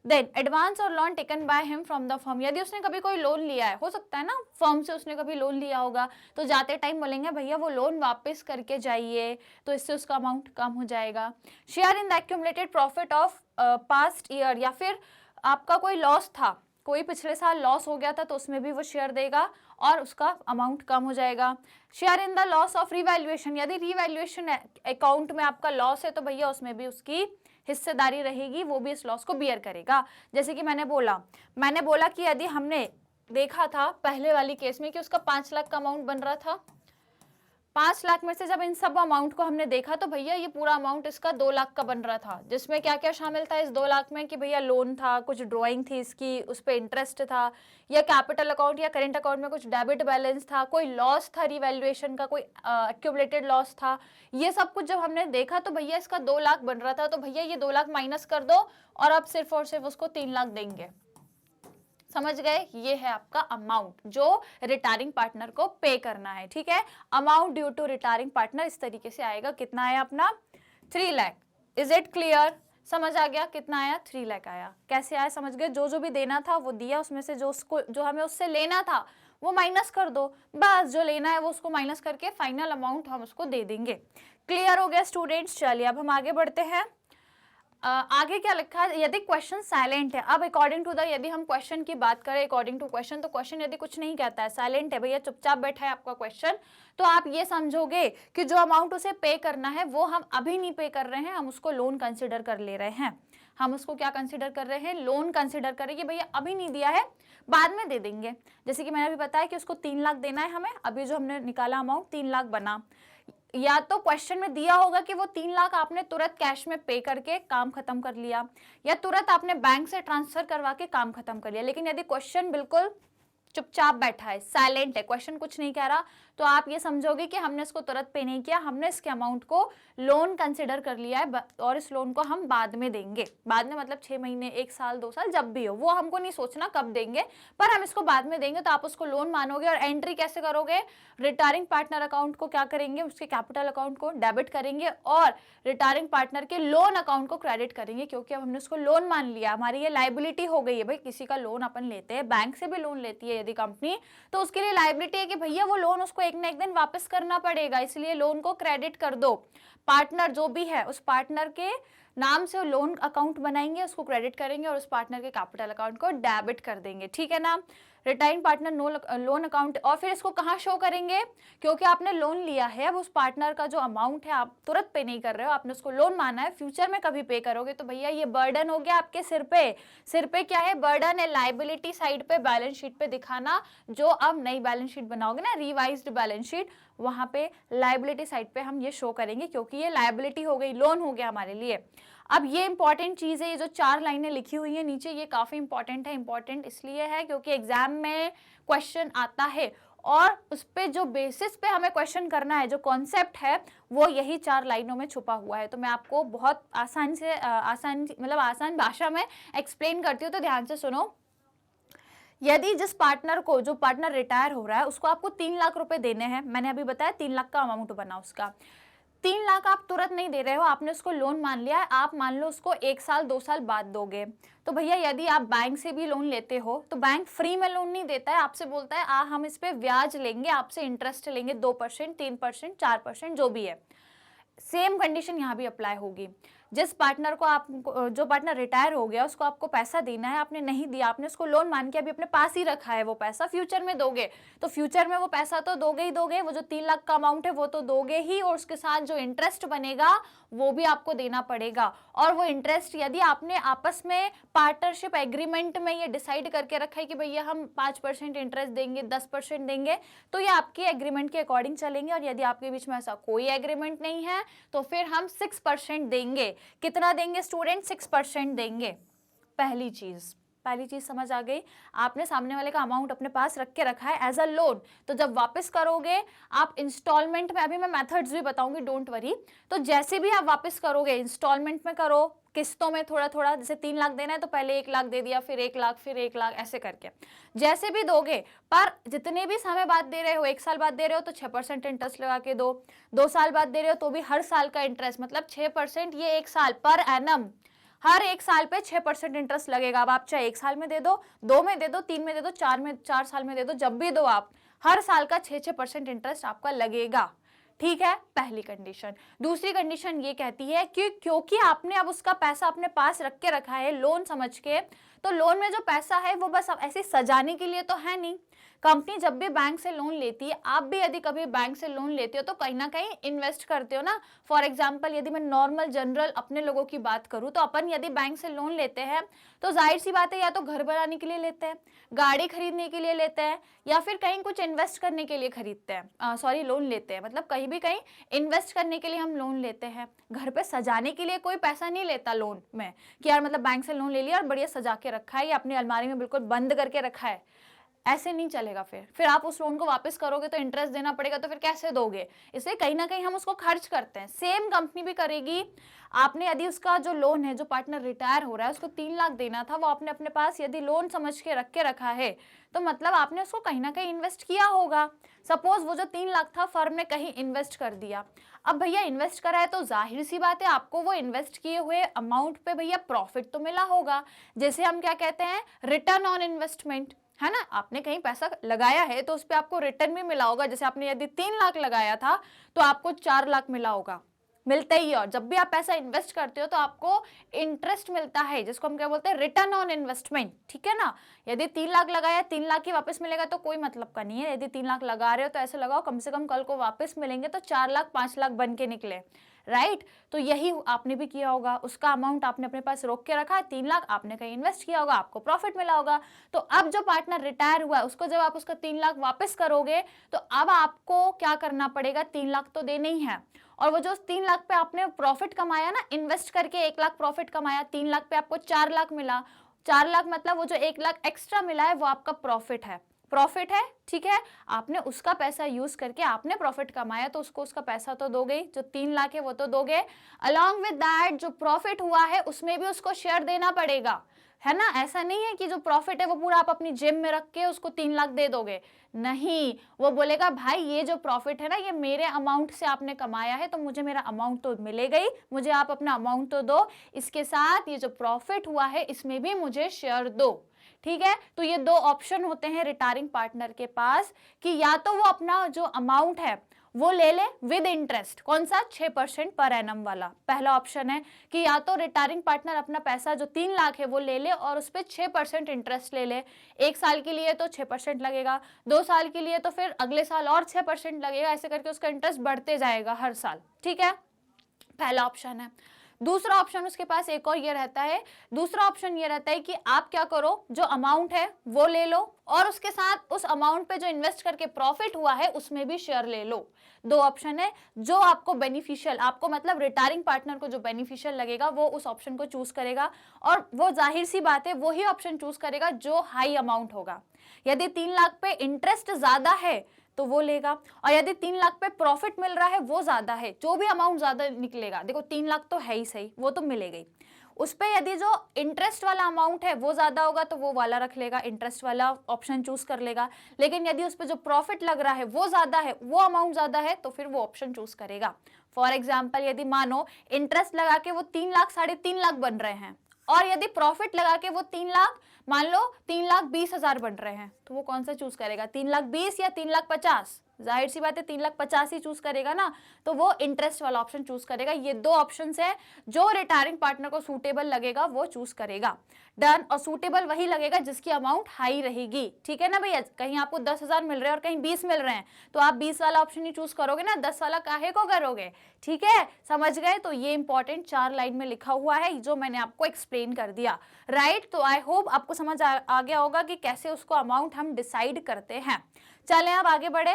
देन एडवांस और loan taken by him from the firm, यदि उसने कभी कोई लोन लिया है, हो सकता है ना फर्म से उसने कभी लोन लिया होगा, तो जाते टाइम बोलेंगे भैया वो लोन वापस करके जाइए, तो इससे उसका अमाउंट कम हो जाएगा। Share in the accumulated profit of past year, या फिर आपका कोई लॉस था, कोई पिछले साल लॉस हो गया था, तो उसमें भी वो शेयर देगा और उसका अमाउंट कम हो जाएगा। Share in the loss of revaluation, यदि रिवैल्यूएशन अकाउंट में आपका लॉस है, तो भैया उसमें भी उसकी हिस्सेदारी रहेगी, वो भी इस लॉस को बियर करेगा। जैसे कि मैंने बोला कि यदि हमने देखा था पहले वाली केस में कि उसका 5 लाख का अमाउंट बन रहा था, 5 लाख में से जब इन सब अमाउंट को हमने देखा, तो भैया ये पूरा अमाउंट इसका 2 लाख का बन रहा था, जिसमें क्या क्या शामिल था इस 2 लाख में, कि भैया लोन था, कुछ ड्राइंग थी इसकी, उस पर इंटरेस्ट था, या कैपिटल अकाउंट या करेंट अकाउंट में कुछ डेबिट बैलेंस था, कोई लॉस था रिवैल्यूएशन का, कोई एक्यूमुलेटेड लॉस था। ये सब कुछ जब हमने देखा तो भैया इसका 2 लाख बन रहा था, तो भैया ये 2 लाख माइनस कर दो और अब सिर्फ और सिर्फ उसको 3 लाख देंगे। समझ गए, ये है आपका अमाउंट जो रिटायरिंग पार्टनर को पे करना है, ठीक है। Amount due to retiring partner इस तरीके से आएगा, कितना आया अपना 3 लाख। इज इट क्लियर, समझ आ गया, कितना आया 3 लाख आया। कैसे आया समझ गए, जो जो भी देना था वो दिया, उसमें से जो हमें उससे लेना था वो माइनस कर दो, बस जो लेना है वो उसको माइनस करके फाइनल अमाउंट हम उसको दे देंगे। क्लियर हो गया स्टूडेंट्स, चलिए अब हम आगे बढ़ते हैं। आगे क्या लिखा है, यदि क्वेश्चन साइलेंट है, अब अकॉर्डिंग टू द, यदि हम क्वेश्चन की बात करें अकॉर्डिंग टू क्वेश्चन, तो क्वेश्चन यदि कुछ नहीं कहता है, साइलेंट है, भैया चुपचाप बैठा है आपका क्वेश्चन, तो आप ये समझोगे कि जो अमाउंट उसे पे करना है वो हम अभी नहीं पे कर रहे हैं, हम उसको लोन कंसिडर कर ले रहे हैं। हम उसको क्या कंसिडर कर रहे हैं, लोन कंसिडर करें कि भैया अभी नहीं दिया है, बाद में दे देंगे। जैसे कि मैंने अभी बताया कि उसको 3 लाख देना है हमें, अभी जो हमने निकाला अमाउंट 3 लाख बना, या तो क्वेश्चन में दिया होगा कि वो 3 लाख आपने तुरंत कैश में पे करके काम खत्म कर लिया, या तुरंत आपने बैंक से ट्रांसफर करवा के काम खत्म कर लिया। लेकिन यदि क्वेश्चन बिल्कुल चुपचाप बैठा है, साइलेंट है, क्वेश्चन कुछ नहीं कह रहा, तो आप ये समझोगे कि हमने इसको तुरंत पे नहीं किया, हमने इसके अमाउंट को लोन कंसिडर कर लिया है और इस लोन को हम बाद में देंगे। बाद में मतलब 6 महीने, 1 साल, 2 साल, जब भी हो, वो हमको नहीं सोचना कब देंगे, पर हम इसको बाद में देंगे। तो आप उसको लोन मानोगे और एंट्री कैसे करोगे, रिटायरिंग पार्टनर अकाउंट को क्या करेंगे, उसके कैपिटल अकाउंट को डेबिट करेंगे और रिटायरिंग पार्टनर के लोन अकाउंट को क्रेडिट करेंगे, क्योंकि अब हमने उसको लोन मान लिया, हमारी ये लाइबिलिटी हो गई है। भाई किसी का लोन अपन लेते हैं, बैंक से भी लोन लेती है यदि कंपनी, तो उसके लिए लाइबिलिटी है कि भैया वो लोन उसको एक ना एक दिन वापस करना पड़ेगा, इसलिए लोन को क्रेडिट कर दो। पार्टनर जो भी है उस पार्टनर के नाम से लोन अकाउंट बनाएंगे, उसको क्रेडिट करेंगे और उस पार्टनर के कैपिटल अकाउंट को डेबिट कर देंगे, ठीक है ना। रिटायरिंग पार्टनर लोन अकाउंट, और फिर इसको कहाँ शो करेंगे, क्योंकि आपने लोन लिया है, अब उस पार्टनर का जो अमाउंट है आप तुरंत पे नहीं कर रहे हो, आपने उसको लोन माना है, फ्यूचर में कभी पे करोगे, तो भैया ये बर्डन हो गया आपके सिर पे। सिर पे क्या है, बर्डन है, लाइबिलिटी साइड पे बैलेंस शीट पे दिखाना, जो अब नई बैलेंस शीट बनाओगे ना, रिवाइज्ड बैलेंस शीट, वहां पे लाइबिलिटी साइड पे हम ये शो करेंगे, क्योंकि ये लाइबिलिटी हो गई, लोन हो गया हमारे लिए। अब ये इंपॉर्टेंट चीज है, ये जो 4 लाइनें लिखी हुई है नीचे, ये काफी इंपॉर्टेंट है। इंपॉर्टेंट इसलिए है क्योंकि एग्जाम में क्वेश्चन आता है और उस पे जो बेसिस पे हमें क्वेश्चन करना है, जो कॉन्सेप्ट है, वो यही 4 लाइनों में छुपा हुआ है। तो मैं आपको बहुत आसान भाषा में एक्सप्लेन करती हूँ, तो ध्यान से सुनो। यदि जिस पार्टनर को, जो पार्टनर रिटायर हो रहा है, उसको आपको 3 लाख रुपए देने हैं, मैंने अभी बताया 3 लाख का अमाउंट बना उसका, 3 लाख आप तुरंत नहीं दे रहे हो, आपने उसको लोन मान लिया है, आप मान लो उसको 1 साल 2 साल बाद दोगे। तो भैया यदि आप बैंक से भी लोन लेते हो तो बैंक फ्री में लोन नहीं देता है, आपसे बोलता है हम इस पे ब्याज लेंगे, आपसे इंटरेस्ट लेंगे 2%, 3%, 4%, जो भी है। सेम कंडीशन यहाँ भी अप्लाई होगी। जिस पार्टनर को आप जो पार्टनर रिटायर हो गया उसको आपको पैसा देना है, आपने नहीं दिया, आपने उसको लोन मान के अभी अपने पास ही रखा है, वो पैसा फ्यूचर में दोगे, तो फ्यूचर में वो पैसा तो दोगे ही दोगे, वो जो 3 लाख का अमाउंट है वो तो दोगे ही, और उसके साथ जो इंटरेस्ट बनेगा वो भी आपको देना पड़ेगा। और वो इंटरेस्ट यदि आपने आपस में पार्टनरशिप एग्रीमेंट में ये डिसाइड करके रखा है कि भैया हम 5% इंटरेस्ट देंगे, 10% देंगे, तो ये आपके एग्रीमेंट के अकॉर्डिंग चलेंगे। और यदि आपके बीच में ऐसा कोई एग्रीमेंट नहीं है तो फिर हम 6% देंगे। कितना देंगे स्टूडेंट? 6% देंगे। पहली चीज समझ आ गई। आपने सामने वाले का अमाउंट अपने पास रख के रखा है एज अ लोन, तो जब वापस करोगे आप इंस्टॉलमेंट में, अभी मैं मेथड्स भी बताऊंगी, डोंट वरी, तो जैसे भी आप वापस करोगे इंस्टॉलमेंट में करो, किस्तों में थोड़ा थोड़ा, जैसे 3 लाख देना है तो पहले 1 लाख दे दिया, फिर 1 लाख, फिर 1 लाख, ऐसे करके जैसे भी दोगे। पर जितने भी समय बाद दे रहे हो, 1 साल बाद दे रहे हो तो 6% इंटरेस्ट लगा के दो, 2 साल बाद दे रहे हो तो भी हर साल का इंटरेस्ट, मतलब 6%, ये 1 साल पर एनम, हर 1 साल पे 6% इंटरेस्ट लगेगा। अब आप चाहे 1 साल में दे दो, 2 में दे दो, 3 में दे दो, 4 साल में दे दो, जब भी दो आप, हर साल का 6% इंटरेस्ट आपका लगेगा। ठीक है, पहली कंडीशन। दूसरी कंडीशन ये कहती है कि क्योंकि आपने अब उसका पैसा अपने पास रख के रखा है लोन समझ के, तो लोन में जो पैसा है वो बस अब ऐसे सजाने के लिए तो है नहीं। कंपनी जब भी बैंक से लोन लेती है, आप भी यदि कभी बैंक से लोन लेते हो तो कहीं ना कहीं इन्वेस्ट करते हो ना। फॉर एग्जांपल यदि मैं नॉर्मल जनरल अपने लोगों की बात करूं तो अपन यदि बैंक से लोन लेते हैं तो जाहिर सी बात है या तो घर बनाने के लिए लेते हैं, गाड़ी खरीदने के लिए लेते हैं, या फिर कहीं कुछ इन्वेस्ट करने के लिए खरीदते हैं, सॉरी लोन लेते हैं, मतलब कहीं भी कहीं इन्वेस्ट करने के लिए हम लोन लेते हैं। घर पे सजाने के लिए कोई पैसा नहीं लेता लोन में कि यार मतलब बैंक से लोन ले लिया और बढ़िया सजा के रखा है या अपनी अलमारी में बिल्कुल बंद करके रखा है, ऐसे नहीं चलेगा। फिर आप उस लोन को वापस करोगे तो इंटरेस्ट देना पड़ेगा, तो फिर कैसे दोगे? इसलिए कहीं ना कहीं हम उसको खर्च करते हैं। सेम कंपनी भी करेगी। आपने यदि उसका जो लोन है, जो पार्टनर रिटायर हो रहा है उसको 3 लाख देना था, वो आपने अपने पास यदि लोन समझ के रखा है तो मतलब आपने उसको कहीं ना कहीं इन्वेस्ट किया होगा। सपोज वो जो 3 लाख था फर्म ने कहीं इन्वेस्ट कर दिया। अब भैया इन्वेस्ट करा है तो जाहिर सी बात है आपको वो इन्वेस्ट किए हुए अमाउंट पे भैया प्रॉफिट तो मिला होगा, जैसे हम क्या कहते हैं, रिटर्न ऑन इन्वेस्टमेंट, है ना। आपने कहीं पैसा लगाया है तो उस पर आपको रिटर्न भी मिला होगा। जैसे आपने यदि 3 लाख लगाया था तो आपको 4 लाख मिला होगा, मिलता ही है। और जब भी आप पैसा इन्वेस्ट करते हो तो आपको इंटरेस्ट मिलता है, जिसको हम क्या बोलते हैं, रिटर्न ऑन इन्वेस्टमेंट, ठीक है ना। यदि 3 लाख लगाया, 3 लाख ही वापस मिलेगा तो कोई मतलब का नहीं है। यदि 3 लाख लगा रहे हो तो ऐसे लगाओ कम से कम कल को वापस मिलेंगे तो 4 लाख 5 लाख बन के निकले, राइट। तो यही आपने भी किया होगा, उसका अमाउंट आपने अपने पास रोक के रखा है, 3 लाख आपने कहीं इन्वेस्ट किया होगा, आपको प्रॉफिट मिला होगा। तो अब जो पार्टनर रिटायर हुआ है उसको जब आप उसका 3 लाख वापस करोगे तो अब आपको क्या करना पड़ेगा, 3 लाख तो देने ही है। और वो जो 3 लाख पे आपने प्रॉफिट कमाया ना, इन्वेस्ट करके 1 लाख प्रॉफिट कमाया, 3 लाख पे आपको 4 लाख मिला, 4 लाख मतलब वो जो 1 लाख एक्स्ट्रा मिला है वो आपका प्रॉफिट है, ठीक है। आपने उसका पैसा यूज करके आपने प्रॉफिट कमाया तो उसको उसका पैसा तो दोगे ही, जो 3 लाख है वो तो दोगे। अलॉन्ग विद दैट जो प्रॉफिट हुआ है उसमें भी उसको शेयर देना पड़ेगा, है ना। ऐसा नहीं है कि जो प्रॉफिट है वो पूरा आप अपनी जेब में रख के उसको 3 लाख दे दोगे, नहीं। वो बोलेगा भाई ये जो प्रॉफिट है ना ये मेरे अमाउंट से आपने कमाया है तो मुझे मेरा अमाउंट तो मिलेगा ही, मुझे आप अपना अमाउंट तो दो, इसके साथ ये जो प्रॉफिट हुआ है इसमें भी मुझे शेयर दो, ठीक है। तो ये 2 ऑप्शन होते हैं रिटायरिंग पार्टनर के पास कि या तो वो अपना जो अमाउंट है वो ले ले विद इंटरेस्ट, कौन सा, 6% पर एनम वाला, पहला ऑप्शन है कि या तो रिटायरिंग पार्टनर अपना पैसा जो 3 लाख है वो ले ले और उस पर 6% इंटरेस्ट ले ले। 1 साल के लिए तो 6% लगेगा, 2 साल के लिए तो फिर अगले साल और 6% लगेगा, ऐसे करके उसका इंटरेस्ट बढ़ते जाएगा हर साल, ठीक है। पहला ऑप्शन है। दूसरा ऑप्शन उसके पास एक और ये रहता है, दूसरा ऑप्शन ये रहता है कि आप क्या करो, जो अमाउंट है वो ले लो और उसके साथ उस अमाउंट पे जो इन्वेस्ट करके प्रॉफिट हुआ है उसमें भी शेयर ले लो। 2 ऑप्शन है, जो आपको बेनिफिशियल, आपको मतलब रिटायरिंग पार्टनर को जो बेनिफिशियल लगेगा वो उस ऑप्शन को चूज करेगा और वो जाहिर सी बात है वही ऑप्शन चूज करेगा जो हाई अमाउंट होगा। यदि 3 लाख पे इंटरेस्ट ज्यादा है तो वो लेगा, और यदि 3 लाख पे प्रॉफिट मिल रहा है वो ज्यादा है, जो भी अमाउंट ज्यादा निकलेगा, देखो 3 लाख तो है ही सही, वो तो मिलेगा ही, उस पे यदि जो इंटरेस्ट वाला अमाउंट है वो ज्यादा होगा तो वो वाला रख लेगा, इंटरेस्ट वाला ऑप्शन चूज कर लेगा। लेकिन यदि उस पे जो प्रॉफिट लग रहा है वो ज्यादा है, वो अमाउंट ज्यादा है, तो फिर वो ऑप्शन चूज करेगा। फॉर एग्जाम्पल यदि मानो इंटरेस्ट लगा के वो 3 लाख 3.5 लाख बन रहे हैं और यदि प्रॉफिट लगा के वो 3 लाख, मान लो 3 लाख 20 हजार बन रहे हैं, तो वो कौन सा चूज करेगा, 3,20,000 या 3,50,000? जाहिर सी बात है 3,50,000 ही चूज करेगा ना, तो वो इंटरेस्ट वाला ऑप्शन चूज करेगा। ये दो ऑप्शन है जो रिटायरिंग पार्टनर को सूटेबल लगेगा वो चूज करेगा। डन। और सूटेबल वही लगेगा जिसकी अमाउंट हाई रहेगी, ठीक है ना भैया। कहीं आपको 10,000 मिल रहे हैं और कहीं 20 मिल रहे हैं, तो आप 20 वाला ऑप्शन ही चूज करोगे ना, 10 वाला काहे को करोगे, ठीक है, समझ गए। तो ये इंपॉर्टेंट 4 लाइन में लिखा हुआ है जो मैंने आपको एक्सप्लेन कर दिया, राइट। तो आई होप आपको समझ आ गया होगा कि कैसे उसको अमाउंट हम डिसाइड करते हैं। चलें अब आगे बढ़े।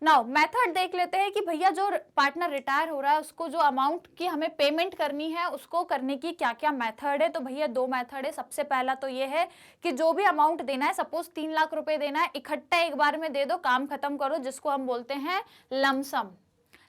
नाउ मेथड देख लेते हैं कि भैया जो पार्टनर रिटायर हो रहा है उसको जो अमाउंट की हमें पेमेंट करनी है उसको करने की क्या क्या मेथड है। तो भैया 2 मेथड है। सबसे पहला तो ये है कि जो भी अमाउंट देना है, सपोज 3 लाख रुपए देना है, इकट्ठा एक बार में दे दो, काम खत्म करो, जिसको हम बोलते हैं लमसम।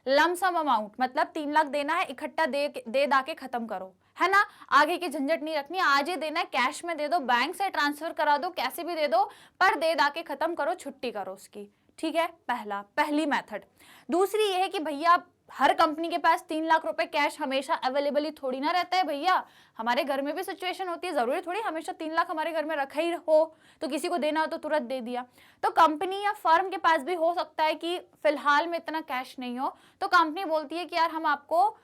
लमसम अमाउंट मतलब 3 लाख देना है, इकट्ठा दे दा के खत्म करो, है ना। आगे की झंझट नहीं रखनी, आज ही देना है, कैश में दे दो, बैंक से ट्रांसफर करा दो, कैसे भी दे दो, पर दे दा के खत्म करो, छुट्टी करो उसकी, ठीक है। पहली मेथड। दूसरी ये है कि भैया हर कंपनी के पास 3 लाख रुपए कैश हमेशा अवेलेबल ही थोड़ी ना रहता है भैया, हमारे घर में भी सिचुएशन होती है, जरूरी थोड़ी हमेशा 3 लाख हमारे घर में रखा ही हो, तो किसी को देना हो तो तुरंत दे दिया। तो कंपनी या फर्म के पास भी हो सकता है कि फिलहाल में इतना कैश नहीं हो, तो कंपनी बोलती है कि यार हम आपको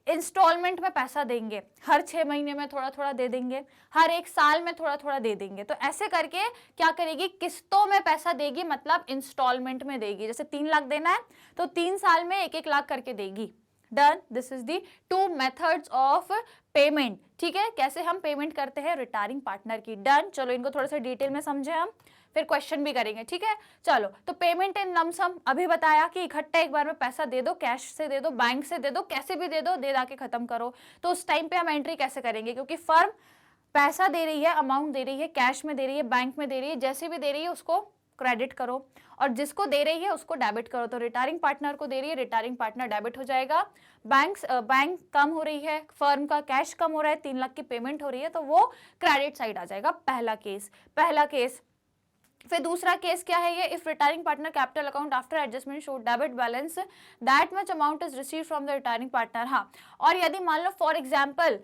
इंस्टॉलमेंट में पैसा देंगे, हर 6 महीने में थोड़ा थोड़ा दे देंगे, हर 1 साल में थोड़ा थोड़ा दे देंगे। तो ऐसे करके क्या करेगी, किस्तों में पैसा देगी, मतलब इंस्टॉलमेंट में देगी। जैसे 3 लाख देना है तो 3 साल में 1-1 लाख करके देगी। Done. This is the 2 methods of payment, ठीक है, कैसे हम पेमेंट करते हैं रिटायरिंग पार्टनर की। डन। चलो इनको थोड़ा सा डिटेल में समझे हम, फिर क्वेश्चन भी करेंगे, ठीक है। चलो तो पेमेंट इन लमसम अभी बताया कि इकट्ठा एक बार में पैसा दे दो, कैश से दे दो, बैंक से दे दो, कैसे भी दे दो, दे दा के खत्म करो। तो उस टाइम पे हम एंट्री कैसे करेंगे, क्योंकि फर्म पैसा दे रही है, अमाउंट दे रही है, कैश में दे रही है, बैंक में दे रही है, जैसे भी दे रही है उसको क्रेडिट करो, और जिसको दे रही है उसको डेबिट करो। तो रिटायरिंग पार्टनर को दे रही है, रिटायरिंग पार्टनर डेबिट हो जाएगा। बैंक कम हो रही है, फर्म का कैश कम हो रहा है, 3 लाख की पेमेंट हो रही है, तो वो क्रेडिट साइड आ जाएगा। पहला केस। फिर दूसरा केस क्या है ये, if retiring partner capital account after adjustment show debit balance that much amount is receive from the retiring partner. हाँ, और यदि मान लो फॉर एग्जांपल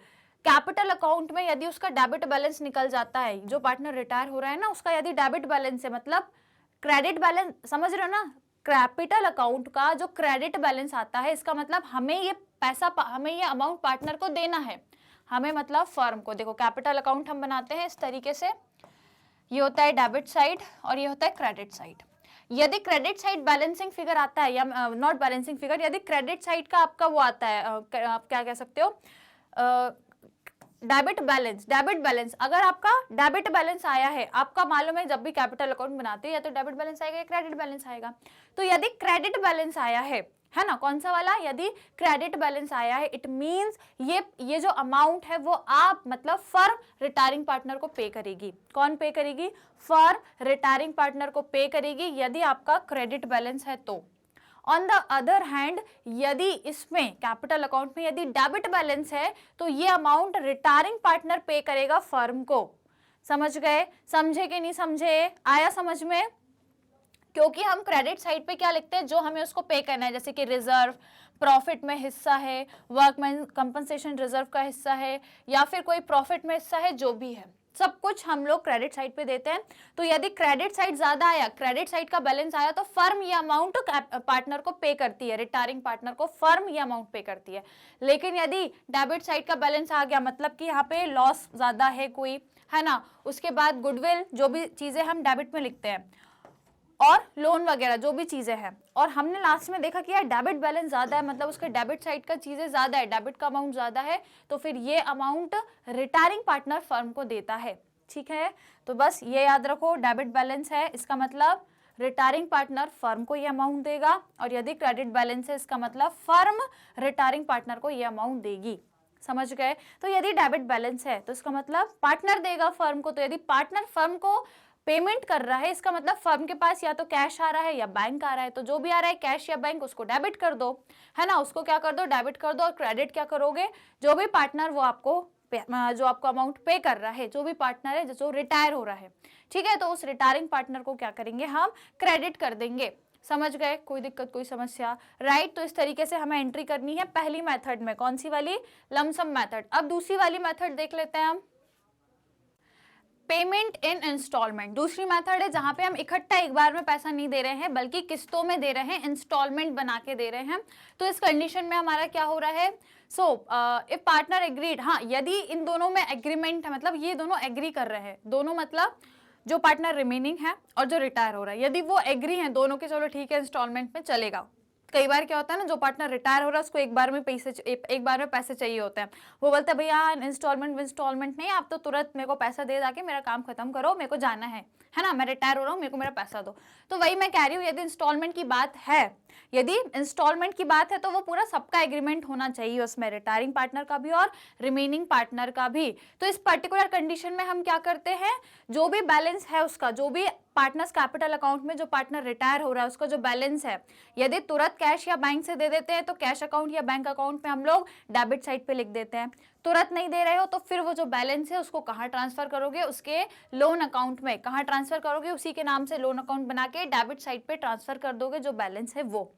कैपिटल अकाउंट में यदि उसका डेबिट बैलेंस निकल जाता है, जो पार्टनर रिटायर हो रहा है ना उसका यदि डेबिट बैलेंस है, मतलब क्रेडिट बैलेंस, समझ रहे हो ना, कैपिटल अकाउंट का जो क्रेडिट बैलेंस आता है, इसका मतलब हमें ये पैसा, हमें ये अमाउंट पार्टनर को देना है, हमें मतलब फर्म को। देखो कैपिटल अकाउंट हम बनाते हैं इस तरीके से, ये होता है डेबिट साइड और ये होता है क्रेडिट साइड। यदि क्रेडिट साइड बैलेंसिंग फिगर आता है, या नॉट बैलेंसिंग फिगर, यदि क्रेडिट साइड का आपका वो आता है, आप क्या कह सकते हो, डेबिट बैलेंस, अगर आपका डेबिट बैलेंस आया है, आपका मालूम है जब भी कैपिटल अकाउंट बनाते हैं या तो डेबिट बैलेंस आएगा या क्रेडिट बैलेंस आएगा। तो यदि क्रेडिट बैलेंस आया है ना, कौन सा वाला, यदि क्रेडिट बैलेंस आया है, इट मींस ये जो अमाउंट है वो आप मतलब फर्म रिटायरिंग पार्टनर को पे करेगी। कौन पे करेगी, फर्म रिटायरिंग पार्टनर को पे करेगी यदि आपका क्रेडिट बैलेंस है तो। ऑन द अदर हैंड यदि इसमें कैपिटल अकाउंट में यदि डेबिट बैलेंस है तो ये अमाउंट रिटायरिंग पार्टनर पे करेगा फर्म को। समझ गए, समझे कि नहीं समझे, आया समझ में। क्योंकि हम क्रेडिट साइड पे क्या लिखते हैं, जो हमें उसको पे करना है, जैसे कि रिजर्व, प्रॉफिट में हिस्सा है, वर्कमैन कंपनसेशन रिजर्व का हिस्सा है, या फिर कोई प्रॉफिट में हिस्सा है, जो भी है सब कुछ हम लोग क्रेडिट साइड पे देते हैं। तो यदि क्रेडिट साइड ज्यादा आया, क्रेडिट साइड का बैलेंस आया, तो फर्म ये अमाउंट पार्टनर को पे करती है, रिटायरिंग पार्टनर को फर्म ये अमाउंट पे करती है। लेकिन यदि डेबिट साइड का बैलेंस आ गया, मतलब कि यहाँ पे लॉस ज्यादा है कोई, है ना, उसके बाद गुडविल, जो भी चीजें हम डेबिट में लिखते हैं, और लोन वगैरह जो भी चीजें हैं, और हमने लास्ट में देखा कि यार डेबिट बैलेंस ज्यादा है, मतलब उसके डेबिट साइड का चीजें ज्यादा है, डेबिट का अमाउंट ज्यादा है, तो फिर ये अमाउंट रिटायरिंग पार्टनर फर्म को देता है। ठीक है, तो बस ये याद रखो, डेबिट बैलेंस है इसका मतलब रिटायरिंग पार्टनर फर्म को ये अमाउंट देगा, और यदि क्रेडिट बैलेंस है इसका मतलब फर्म रिटायरिंग पार्टनर को ये अमाउंट देगी। समझ गए। तो यदि डेबिट बैलेंस है तो इसका मतलब पार्टनर देगा फर्म को, तो यदि पार्टनर फर्म को पेमेंट कर रहा है, इसका मतलब फर्म के पास या तो कैश आ रहा है या बैंक आ रहा है, तो जो भी आ रहा है कैश या बैंक उसको डेबिट कर दो, है ना, उसको क्या कर दो, डेबिट कर दो। और क्रेडिट क्या करोगे, जो भी पार्टनर वो आपको जो आपको अमाउंट पे कर रहा है, जो भी पार्टनर है जो रिटायर हो रहा है, ठीक है, तो उस रिटायरिंग पार्टनर को क्या करेंगे, हम क्रेडिट कर देंगे। समझ गए, कोई दिक्कत कोई समस्या, राइट। तो इस तरीके से हमें एंट्री करनी है पहली मेथड में, कौन सी वाली, लमसम मेथड। अब दूसरी वाली मेथड देख लेते हैं हम। पेमेंट इन इंस्टॉलमेंट दूसरी मेथड है जहां पे हम इकट्ठा एक बार में पैसा नहीं दे रहे हैं बल्कि किस्तों में दे रहे हैं, इंस्टॉलमेंट बना के दे रहे हैं। तो इस कंडीशन में हमारा क्या हो रहा है, सो इफ पार्टनर एग्रीड, हाँ यदि इन दोनों में एग्रीमेंट है, मतलब ये दोनों एग्री कर रहे हैं, दोनों मतलब जो पार्टनर रिमेनिंग है और जो रिटायर हो रहा है, यदि वो एग्री हैं दोनों के, चलो ठीक है इंस्टॉलमेंट में चलेगा। कई बार क्या होता है ना, जो पार्टनर रिटायर हो रहा है उसको एक बार में पैसे चाहिए होते हैं, वो बोलता है भैया इंस्टॉलमेंट नहीं, आप तो तुरंत मेरे को पैसा दे जाके मेरा काम खत्म करो, मेरे को जाना है ना, मैं रिटायर हो रहा हूँ, मेरे को मेरा पैसा दो। तो वही मैं कह रही हूँ, यदि इंस्टॉलमेंट की बात है, तो वो पूरा सबका एग्रीमेंट होना चाहिए उसमें, रिटायरिंग पार्टनर का भी और रिमेनिंग पार्टनर का भी। तो इस पर्टिकुलर कंडीशन में हम क्या करते हैं, जो भी बैलेंस है उसका, जो भी पार्टनर्स कैपिटल अकाउंट में जो पार्टनर रिटायर हो रहा है उसका जो बैलेंस है, यदि तुरंत कैश या बैंक से दे देते हैं तो कैश अकाउंट या बैंक अकाउंट में हम लोग डेबिट साइड पे लिख देते हैं। तुरंत नहीं दे रहे हो तो फिर वो जो बैलेंस है उसको कहाँ ट्रांसफर करोगे, उसके लोन अकाउंट में कहाँ ट्रांसफर करोगे, उसी के नाम से लोन अकाउंट बना के डेबिट साइड पे ट्रांसफर कर दोगे जो बैलेंस है वो।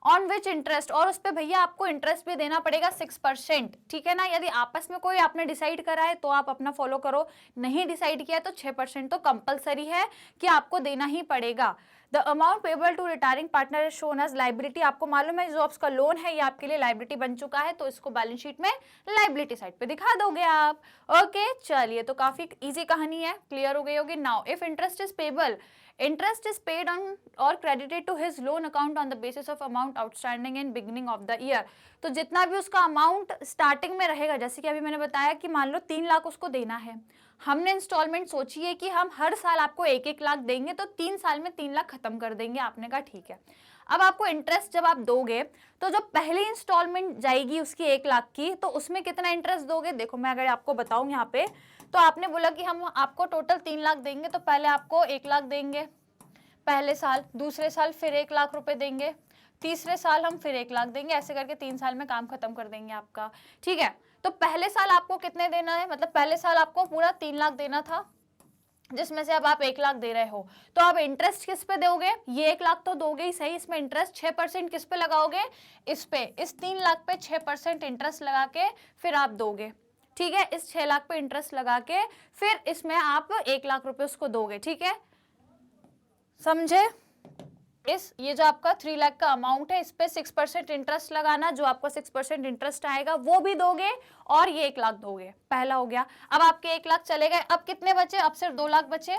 ऑन विच इंटरेस्ट, और उस पर भैया आपको इंटरेस्ट भी देना पड़ेगा 6%, ठीक है ना। यदि आपस में कोई आपने डिसाइड करा है तो आप अपना फॉलो करो, नहीं डिसाइड किया तो 6% तो कंपलसरी है कि आपको देना ही पड़ेगा। The amount payable to retiring partner is shown as liability, आपको मालूम है जो आपका लोन है ये आपके लिए लाइबिलिटी बन चुका है, तो इसको बैलेंस शीट में लाइबिलिटी साइड पे दिखा दोगे आप। ओके चलिए, तो काफी इजी कहानी है, क्लियर हो गई होगी। Now if interest is payable, interest is paid on or credited to his loan account on the basis of amount outstanding in beginning of the year, तो जितना भी उसका अमाउंट स्टार्टिंग में रहेगा, जैसे कि अभी मैंने बताया कि मान लो 3 लाख उसको देना है, हमने इंस्टॉलमेंट सोची है कि हम हर साल आपको 1-1 लाख देंगे, तो 3 साल में 3 लाख खत्म कर देंगे, आपने कहा ठीक है। अब आपको इंटरेस्ट जब आप दोगे तो जब पहली इंस्टॉलमेंट जाएगी उसकी 1 लाख की, तो उसमें कितना इंटरेस्ट दोगे, देखो मैं अगर आपको बताऊं यहाँ पे, तो आपने बोला कि हम आपको टोटल 3 लाख देंगे, तो पहले आपको 1 लाख देंगे पहले साल, दूसरे साल फिर 1 लाख रुपए देंगे, तीसरे साल हम फिर 1 लाख देंगे, ऐसे करके 3 साल में काम खत्म कर देंगे आपका, ठीक है। तो पहले साल आपको कितने देना है, मतलब पहले साल आपको पूरा 3 लाख देना था, जिसमें से अब आप 1 लाख दे रहे हो, तो अब इंटरेस्ट किस पे दोगे, ये 1 लाख तो दोगे ही सही, इसमें इंटरेस्ट 6% किस पे लगाओगे, इस पे, इस 3 लाख पे 6% इंटरेस्ट लगा के फिर आप दोगे, ठीक है। इस 6 लाख पे इंटरेस्ट लगा के फिर इसमें आप 1 लाख रुपए उसको दोगे, ठीक है, समझे। ये जो आपका 3 लाख का अमाउंट है, इस पे 6% इंटरेस्ट लगाना, जो आपका 6% इंटरेस्ट आएगा वो भी दोगे और ये 1 लाख दोगे, पहला हो गया। अब आपके 1 लाख चले गए, अब कितने बचे, अब सिर्फ 2 लाख बचे,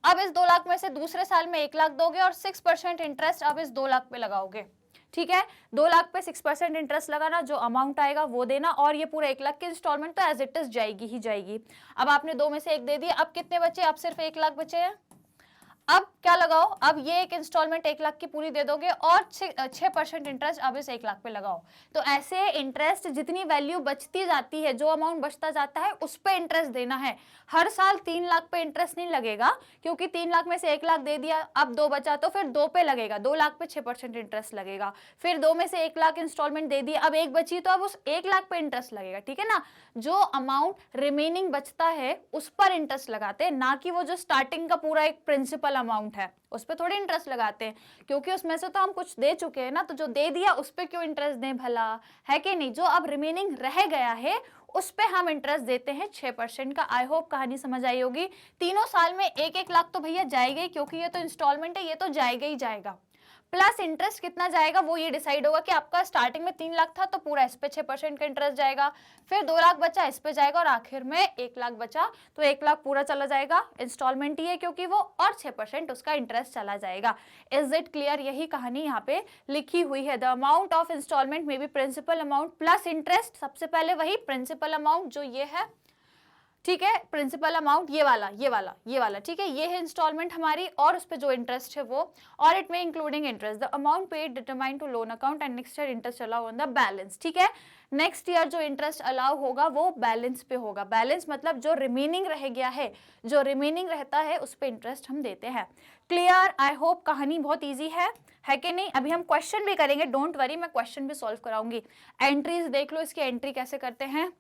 अब इस 2 लाख में से दूसरे साल में 1 लाख दोगे और 6% इंटरेस्ट अब इस 2 लाख पे लगाओगे, ठीक है। 2 लाख पे 6% इंटरेस्ट लगाना, जो अमाउंट आएगा वो देना, और ये पूरा 1 लाख की इंस्टॉलमेंट तो एज इट इज जाएगी ही जाएगी। अब आपने 2 में से 1 दे दिया, अब कितने बचे, अब सिर्फ 1 लाख बचे हैं। अब क्या लगाओ, अब ये एक इंस्टॉलमेंट 1 लाख की पूरी दे दोगे और 6% इंटरेस्ट अब इस 1 लाख पे लगाओ। तो ऐसे इंटरेस्ट जितनी वैल्यू बचती जाती है, जो अमाउंट बचता जाता है उस पे इंटरेस्ट देना है। हर साल 3 लाख पे इंटरेस्ट नहीं लगेगा, क्योंकि 3 लाख में से 1 लाख दे दिया, अब 2 बचा तो फिर 2 पे लगेगा, 2 लाख पे 6% इंटरेस्ट लगेगा, फिर 2 में से 1 लाख इंस्टॉलमेंट दे दी, अब 1 बची तो अब उस 1 लाख पे इंटरेस्ट लगेगा, ठीक है ना। जो अमाउंट रिमेनिंग बचता है उस पर इंटरेस्ट लगाते हैं, ना कि वो जो स्टार्टिंग का पूरा एक प्रिंसिपल अमाउंट है उस पर थोड़ी इंटरेस्ट लगाते हैं, क्योंकि उसमें से तो हम कुछ दे चुके हैं ना, तो जो दे दिया उस पर क्यों इंटरेस्ट दें भला, है कि नहीं। जो अब रिमेनिंग रह गया है उस पे हम इंटरेस्ट देते हैं 6% का। आई होप कहानी समझ आई होगी। तीनों साल में 1-1 लाख तो भैया जाएगा ही, क्योंकि ये तो इंस्टॉलमेंट है, ये तो जाएगा ही जाएगा। प्लस इंटरेस्ट कितना जाएगा वो ये डिसाइड होगा कि आपका स्टार्टिंग में 3 लाख था तो पूरा इस पे 6% का इंटरेस्ट जाएगा, फिर 2 लाख बचा इस पे जाएगा, और आखिर में 1 लाख बचा तो 1 लाख पूरा चला जाएगा, इंस्टॉलमेंट ही है क्योंकि वो, और 6% उसका इंटरेस्ट चला जाएगा। इज इट क्लियर, यही कहानी यहाँ पे लिखी हुई है। द अमाउंट ऑफ इंस्टॉलमेंट में भी प्रिंसिपल अमाउंट प्लस इंटरेस्ट, सबसे पहले वही प्रिंसिपल अमाउंट जो ये है, ठीक है, प्रिंसिपल अमाउंट ये वाला, ठीक है, ये है इंस्टॉलमेंट हमारी, और उस पे जो इंटरेस्ट है वो, और इट में including interest. The amount paid determine to loan account and next year interest allow on the balance, ठीक है। नेक्स्ट ईयर जो इंटरेस्ट अलाउ होगा वो बैलेंस पे होगा, बैलेंस मतलब जो रिमेनिंग रह गया है, जो रिमेनिंग रहता है उस पे इंटरेस्ट हम देते हैं। क्लियर, आई होप कहानी बहुत ईजी है कि नहीं। अभी हम क्वेश्चन भी करेंगे, डोंट वरी, मैं क्वेश्चन भी सॉल्व कराऊंगी। एंट्रीज देख लो, इसकी एंट्री कैसे करते हैं।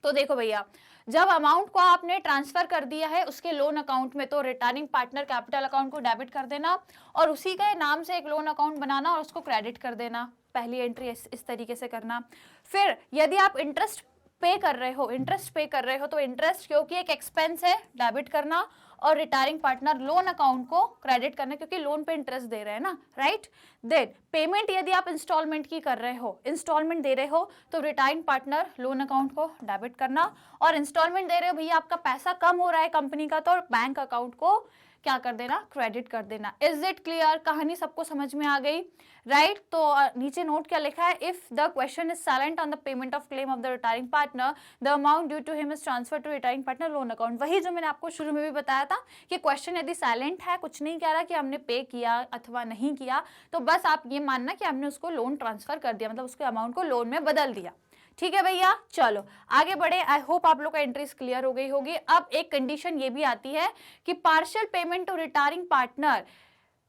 तो देखो भैया, जब अमाउंट को आपने ट्रांसफर कर दिया है उसके लोन अकाउंट में, तो रिटर्निंग पार्टनर कैपिटल अकाउंट को डेबिट कर देना और उसी के नाम से एक लोन अकाउंट बनाना और उसको क्रेडिट कर देना। पहली एंट्री इस तरीके से करना। फिर यदि आप इंटरेस्ट पे कर रहे हो, इंटरेस्ट पे कर रहे हो, तो इंटरेस्ट क्योंकि एक एक्सपेंस है, डेबिट करना, और रिटायरिंग पार्टनर लोन अकाउंट को क्रेडिट करना क्योंकि लोन पे इंटरेस्ट दे रहे हैं ना, राइट। देन पेमेंट यदि आप इंस्टॉलमेंट की कर रहे हो, इंस्टॉलमेंट दे रहे हो, तो रिटायरिंग पार्टनर लोन अकाउंट को डेबिट करना, और इंस्टॉलमेंट दे रहे हो भैया, आपका पैसा कम हो रहा है कंपनी का, तो बैंक अकाउंट को क्या कर देना, क्रेडिट कर देना। Is it clear? कहानी सबको समझ में आ गई, राइट। तो नीचे नोट क्या लिखा है, if the question is silent on the payment of claim of the retiring partner, the amount due to him is transfer to retiring partner loan account. वही जो मैंने आपको शुरू में भी बताया था कि क्वेश्चन यदि साइलेंट है, कुछ नहीं कह रहा कि हमने पे किया अथवा नहीं किया, तो बस आप ये मानना कि हमने उसको लोन ट्रांसफर कर दिया, मतलब उसके अमाउंट को लोन में बदल दिया। ठीक है भैया, चलो आगे बढ़े। आई होप आप लोग का एंट्रीज क्लियर हो गई होगी। अब एक कंडीशन ये भी आती है कि partial payment to retiring partner,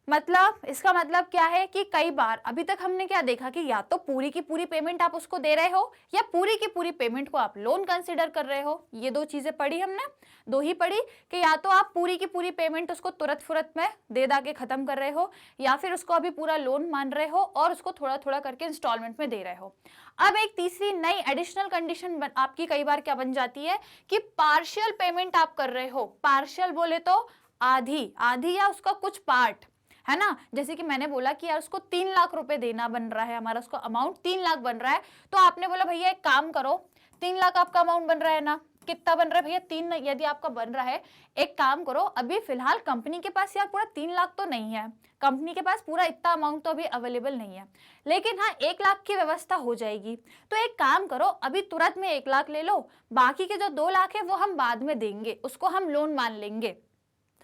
मतलब इसका मतलब क्या है कि कई बार अभी तक हमने क्या देखा कि या तो पूरी की पूरी पेमेंट आप उसको दे रहे हो, या पूरी की पूरी पेमेंट को आप लोन कंसीडर कर रहे हो। ये दो चीजें पढ़ी हमने, दो ही पढ़ी, कि या तो आप पूरी की पूरी पेमेंट उसको तुरंत फुरत में दे दा के खत्म कर रहे हो, या फिर उसको अभी पूरा लोन मान रहे हो और उसको थोड़ा थोड़ा करके इंस्टॉलमेंट में दे रहे हो। अब एक तीसरी नई एडिशनल कंडीशन आपकी कई बार क्या बन जाती है कि पार्शियल पेमेंट आप कर रहे हो। पार्शियल बोले तो आधी, आधी या उसका कुछ पार्ट, है ना। जैसे कि मैंने बोला कि यार उसको 3 लाख रुपए देना बन रहा है, हमारा उसको अमाउंट 3 लाख बन रहा है, तो आपने बोला भैया एक काम करो, 3 लाख आपका अमाउंट बन रहा है ना, कितना बन रहा है भैया 3, यदि आपका बन रहा है, एक काम करो, अभी फिलहाल कंपनी के पास यार पूरा 3 लाख तो नहीं है, कंपनी के पास पूरा इतना अमाउंट तो अभी अवेलेबल नहीं है, लेकिन हाँ 1 लाख की व्यवस्था हो जाएगी। तो एक काम करो, अभी तुरंत में 1 लाख ले लो, बाकी के जो 2 लाख है वो हम बाद में देंगे, उसको हम लोन मान लेंगे।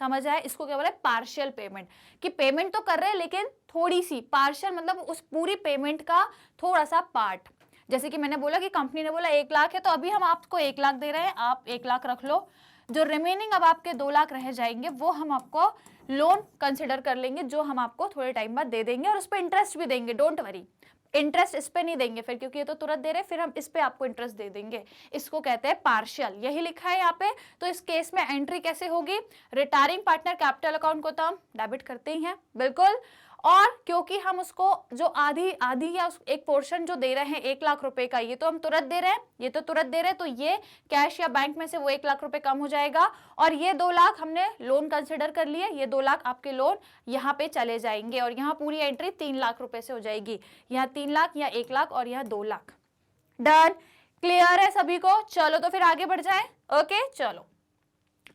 समझ आया? इसको क्या बोला है, पार्शियल पेमेंट, कि पेमेंट तो कर रहे हैं लेकिन थोड़ी सी, पार्शियल मतलब उस पूरी पेमेंट का थोड़ा सा पार्ट। जैसे कि मैंने बोला कि कंपनी ने बोला 1 लाख है, तो अभी हम आपको 1 लाख दे रहे हैं, आप 1 लाख रख लो, जो रिमेनिंग अब आपके 2 लाख रह जाएंगे वो हम आपको लोन कंसिडर कर लेंगे, जो हम आपको थोड़े टाइम बाद दे देंगे, और उस पर इंटरेस्ट भी देंगे, डोंट वरी। इंटरेस्ट इस पे नहीं देंगे फिर, क्योंकि ये तो तुरंत दे रहे, फिर हम इस पे आपको इंटरेस्ट दे देंगे। इसको कहते हैं पार्शियल, यही लिखा है यहाँ पे। तो इस केस में एंट्री कैसे होगी, रिटायरिंग पार्टनर कैपिटल अकाउंट को तो हम डेबिट करते ही हैं, बिल्कुल, और क्योंकि हम उसको जो आधी आधी या एक पोर्शन जो दे रहे हैं 1 लाख रुपए का, ये तो हम तुरंत दे रहे हैं, ये तो तुरंत दे रहे हैं, तो ये कैश या बैंक में से वो 1 लाख रुपए कम हो जाएगा, और ये 2 लाख हमने लोन कंसिडर कर लिए, ये 2 लाख आपके लोन यहाँ पे चले जाएंगे, और यहाँ पूरी एंट्री 3 लाख रुपए से हो जाएगी, यहाँ 3 लाख, यहाँ 1 लाख और यहाँ 2 लाख। डन, क्लियर है सभी को? चलो तो फिर आगे बढ़ जाए। ओके चलो,